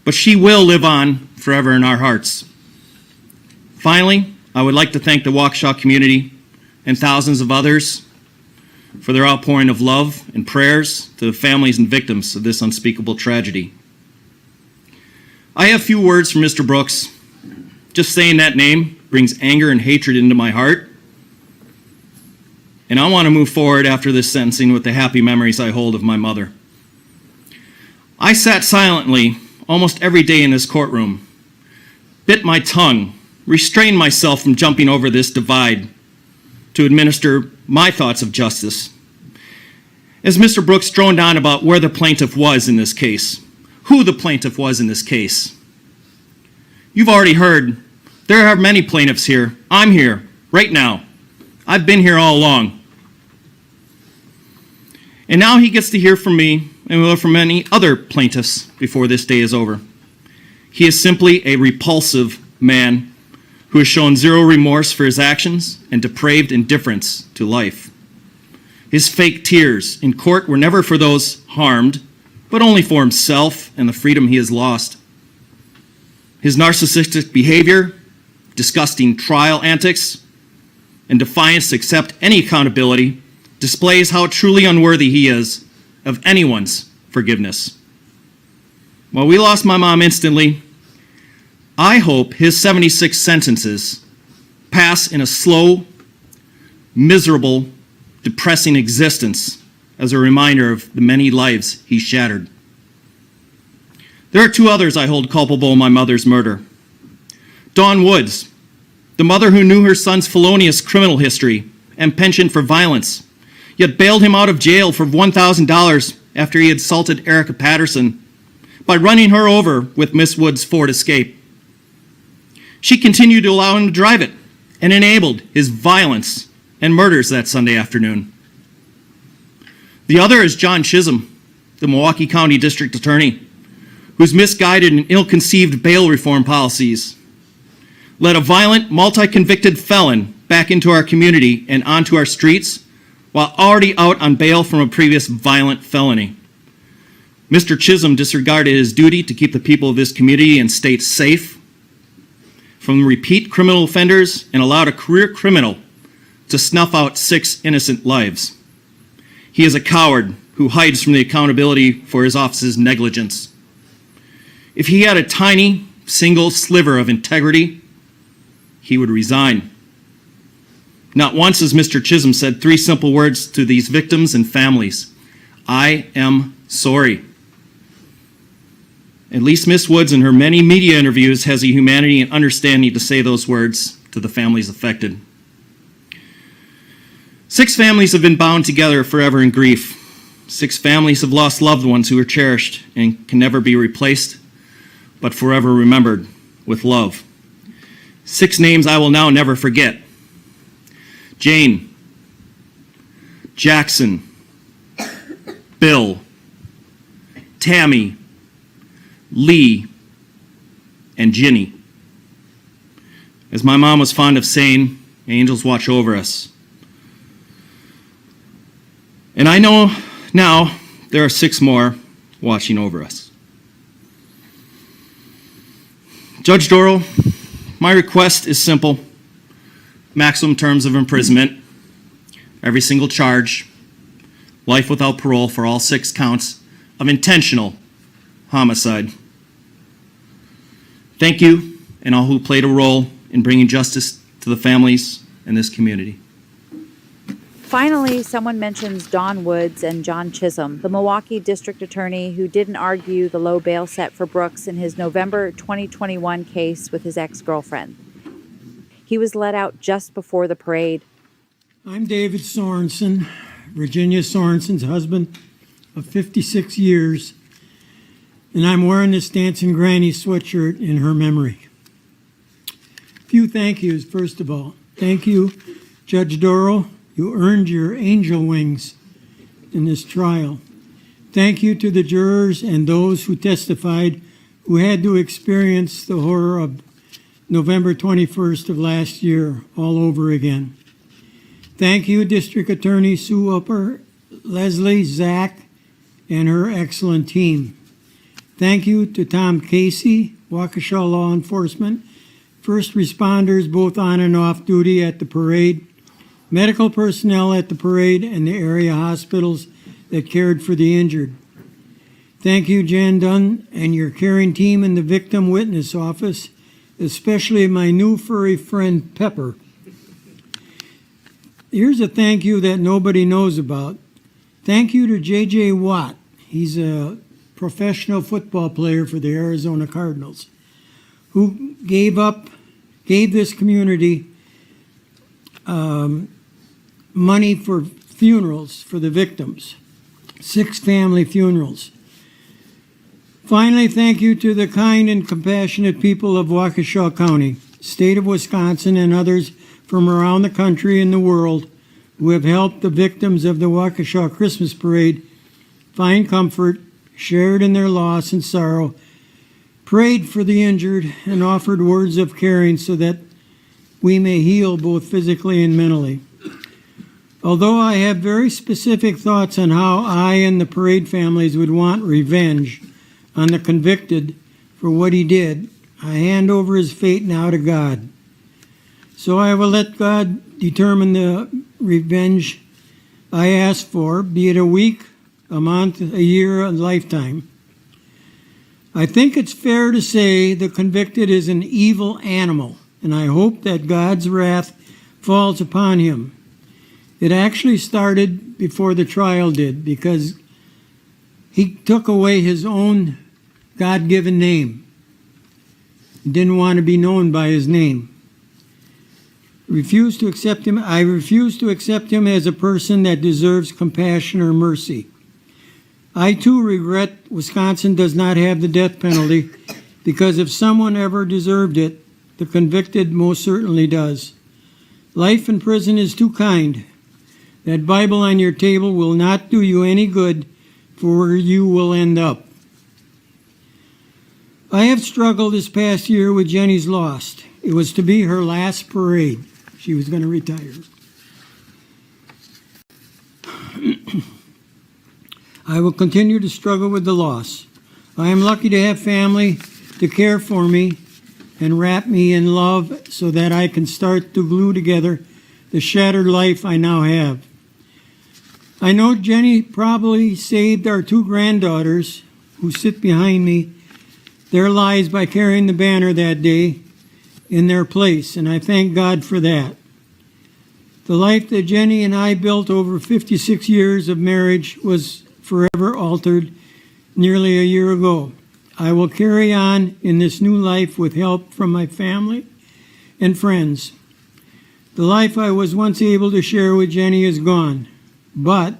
[SPEAKER 8] But she will live on forever in our hearts. Finally, I would like to thank the Waukesha community and thousands of others for their outpouring of love and prayers to the families and victims of this unspeakable tragedy. I have few words for Mr. Brooks. Just saying that name brings anger and hatred into my heart. And I want to move forward after this sentencing with the happy memories I hold of my mother. I sat silently almost every day in this courtroom, bit my tongue, restrained myself from jumping over this divide to administer my thoughts of justice. As Mr. Brooks droned on about where the plaintiff was in this case, who the plaintiff was in this case. You've already heard, there are many plaintiffs here. I'm here, right now. I've been here all along. And now he gets to hear from me and will from many other plaintiffs before this day is over. He is simply a repulsive man who has shown zero remorse for his actions and depraved indifference to life. His fake tears in court were never for those harmed, but only for himself and the freedom he has lost. His narcissistic behavior, disgusting trial antics, and defiance to accept any accountability displays how truly unworthy he is of anyone's forgiveness. While we lost my mom instantly, I hope his 76 sentences pass in a slow, miserable, depressing existence as a reminder of the many lives he shattered. There are two others I hold culpable in my mother's murder. Dawn Woods, the mother who knew her son's felonious criminal history and penchant for violence, yet bailed him out of jail for $1,000 after he assaulted Erica Patterson by running her over with Miss Woods' Ford Escape. She continued to allow him to drive it and enabled his violence and murders that Sunday afternoon. The other is John Chisholm, the Milwaukee County District Attorney, whose misguided and ill-conceived bail reform policies led a violent, multi-convicted felon back into our community and onto our streets while already out on bail from a previous violent felony. Mr. Chisholm disregarded his duty to keep the people of this community and state safe from repeat criminal offenders and allowed a career criminal to snuff out 6 innocent lives. He is a coward who hides from the accountability for his office's negligence. If he had a tiny, single sliver of integrity, he would resign. Not once has Mr. Chisholm said 3 simple words to these victims and families: I am sorry. At least Miss Woods in her many media interviews has the humanity and understanding to say those words to the families affected. 6 families have been bound together forever in grief. 6 families have lost loved ones who are cherished and can never be replaced, but forever remembered with love. 6 names I will now never forget: Jane, Jackson, Bill, Tammy, Lee, and Ginny. As my mom was fond of saying, angels watch over us. And I know now there are 6 more watching over us. Judge Darrell, my request is simple: maximum terms of imprisonment, every single charge, life without parole for all 6 counts of intentional homicide. Thank you, and all who played a role in bringing justice to the families in this community.
[SPEAKER 1] Finally, someone mentions Dawn Woods and John Chisholm, the Milwaukee District Attorney who didn't argue the low bail set for Brooks in his November 2021 case with his ex-girlfriend. He was let out just before the parade.
[SPEAKER 12] I'm David Sorenson, Virginia Sorenson's husband of 56 years, and I'm wearing this Dancing Granny sweatshirt in her memory. A few thank yous, first of all. Thank you, Judge Darrell. You earned your angel wings in this trial. Thank you to the jurors and those who testified who had to experience the horror of November 21st of last year all over again. Thank you, District Attorney Sue Upper, Leslie, Zach, and her excellent team. Thank you to Tom Casey, Waukesha Law Enforcement, first responders both on and off duty at the parade, medical personnel at the parade, and the area hospitals that cared for the injured. Thank you, Jenn, Dunn, and your caring team in the Victim Witness Office, especially my new furry friend, Pepper. Here's a thank you that nobody knows about. Thank you to J.J. Watt. He's a professional football player for the Arizona Cardinals, who gave this community money for funerals for the victims, 6 family funerals. Finally, thank you to the kind and compassionate people of Waukesha County, state of Wisconsin, and others from around the country and the world who have helped the victims of the Waukesha Christmas Parade find comfort, shared in their loss and sorrow, prayed for the injured, and offered words of caring so that we may heal both physically and mentally. Although I have very specific thoughts on how I and the parade families would want revenge on the convicted for what he did, I hand over his fate now to God. So I will let God determine the revenge I ask for, be it a week, a month, a year, a lifetime. I think it's fair to say the convicted is an evil animal, and I hope that God's wrath falls upon him. It actually started before the trial did, because he took away his own God-given name. He didn't want to be known by his name. I refuse to accept him as a person that deserves compassion or mercy. I too regret Wisconsin does not have the death penalty, because if someone ever deserved it, the convicted most certainly does. Life in prison is too kind. That Bible on your table will not do you any good for where you will end up. I have struggled this past year with Jenny's loss. It was to be her last parade. She was going to retire. I will continue to struggle with the loss. I am lucky to have family to care for me and wrap me in love so that I can start to glue together the shattered life I now have. I know Jenny probably saved our two granddaughters who sit behind me their lives by carrying the banner that day in their place, and I thank God for that. The life that Jenny and I built over 56 years of marriage was forever altered nearly a year ago. I will carry on in this new life with help from my family and friends. The life I was once able to share with Jenny is gone, but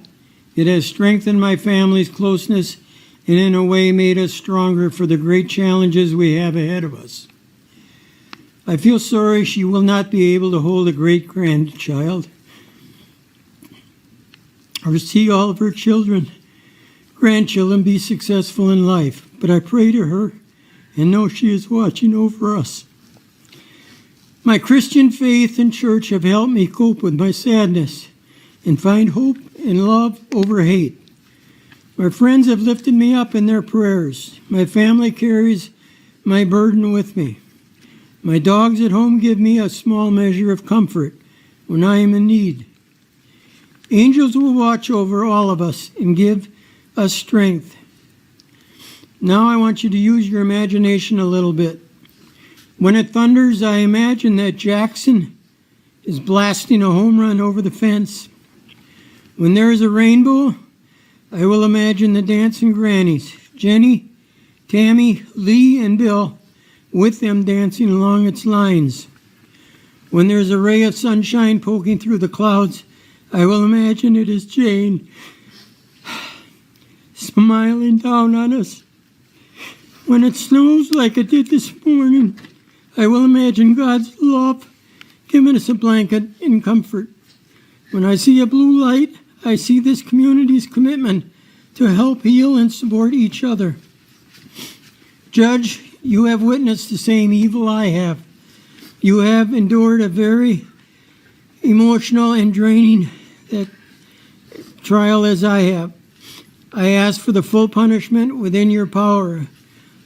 [SPEAKER 12] it has strengthened my family's closeness and in a way made us stronger for the great challenges we have ahead of us. I feel sorry she will not be able to hold a great-grandchild or see all of her grandchildren be successful in life, but I pray to her and know she is watching over us. My Christian faith and church have helped me cope with my sadness and find hope and love over hate. My friends have lifted me up in their prayers. My family carries my burden with me. My dogs at home give me a small measure of comfort when I am in need. Angels will watch over all of us and give us strength. Now I want you to use your imagination a little bit. When it thunders, I imagine that Jackson is blasting a home run over the fence. When there is a rainbow, I will imagine the dancing grannies, Jenny, Tammy, Lee, and Bill, with them dancing along its lines. When there's a ray of sunshine poking through the clouds, I will imagine it is Jane smiling down on us. When it snows like it did this morning, I will imagine God's love giving us a blanket and comfort. When I see a blue light, I see this community's commitment to help heal and support each other. Judge, you have witnessed the same evil I have. You have endured a very emotional and draining trial as I have. I ask for the full punishment within your power.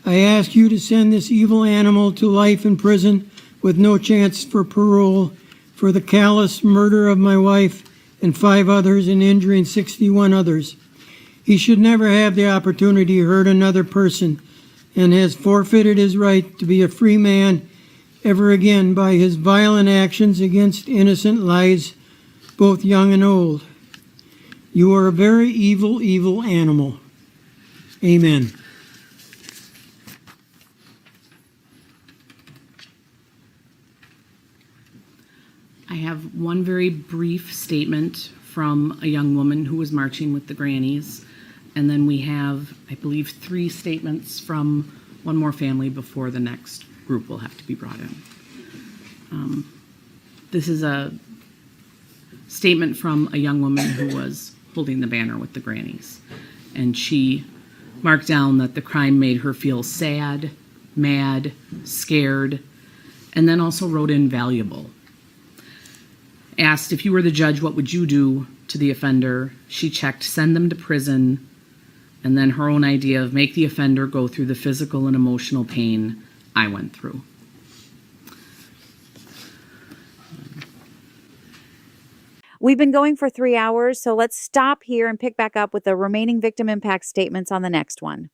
[SPEAKER 12] I ask you to send this evil animal to life in prison with no chance for parole for the callous murder of my wife and 5 others and injuring 61 others. He should never have the opportunity to hurt another person and has forfeited his right to be a free man ever again by his violent actions against innocent lives, both young and old. You are a very evil, evil animal. Amen.
[SPEAKER 5] I have one very brief statement from a young woman who was marching with the grannies, and then we have, I believe, 3 statements from one more family before the next group will have to be brought in. This is a statement from a young woman who was holding the banner with the grannies. And she marked down that the crime made her feel sad, mad, scared, and then also wrote in valuable. Asked if you were the judge, what would you do to the offender? She checked send them to prison, and then her own idea of make the offender go through the physical and emotional pain I went through.
[SPEAKER 1] We've been going for 3 hours, so let's stop here and pick back up with the remaining victim impact statements on the next one.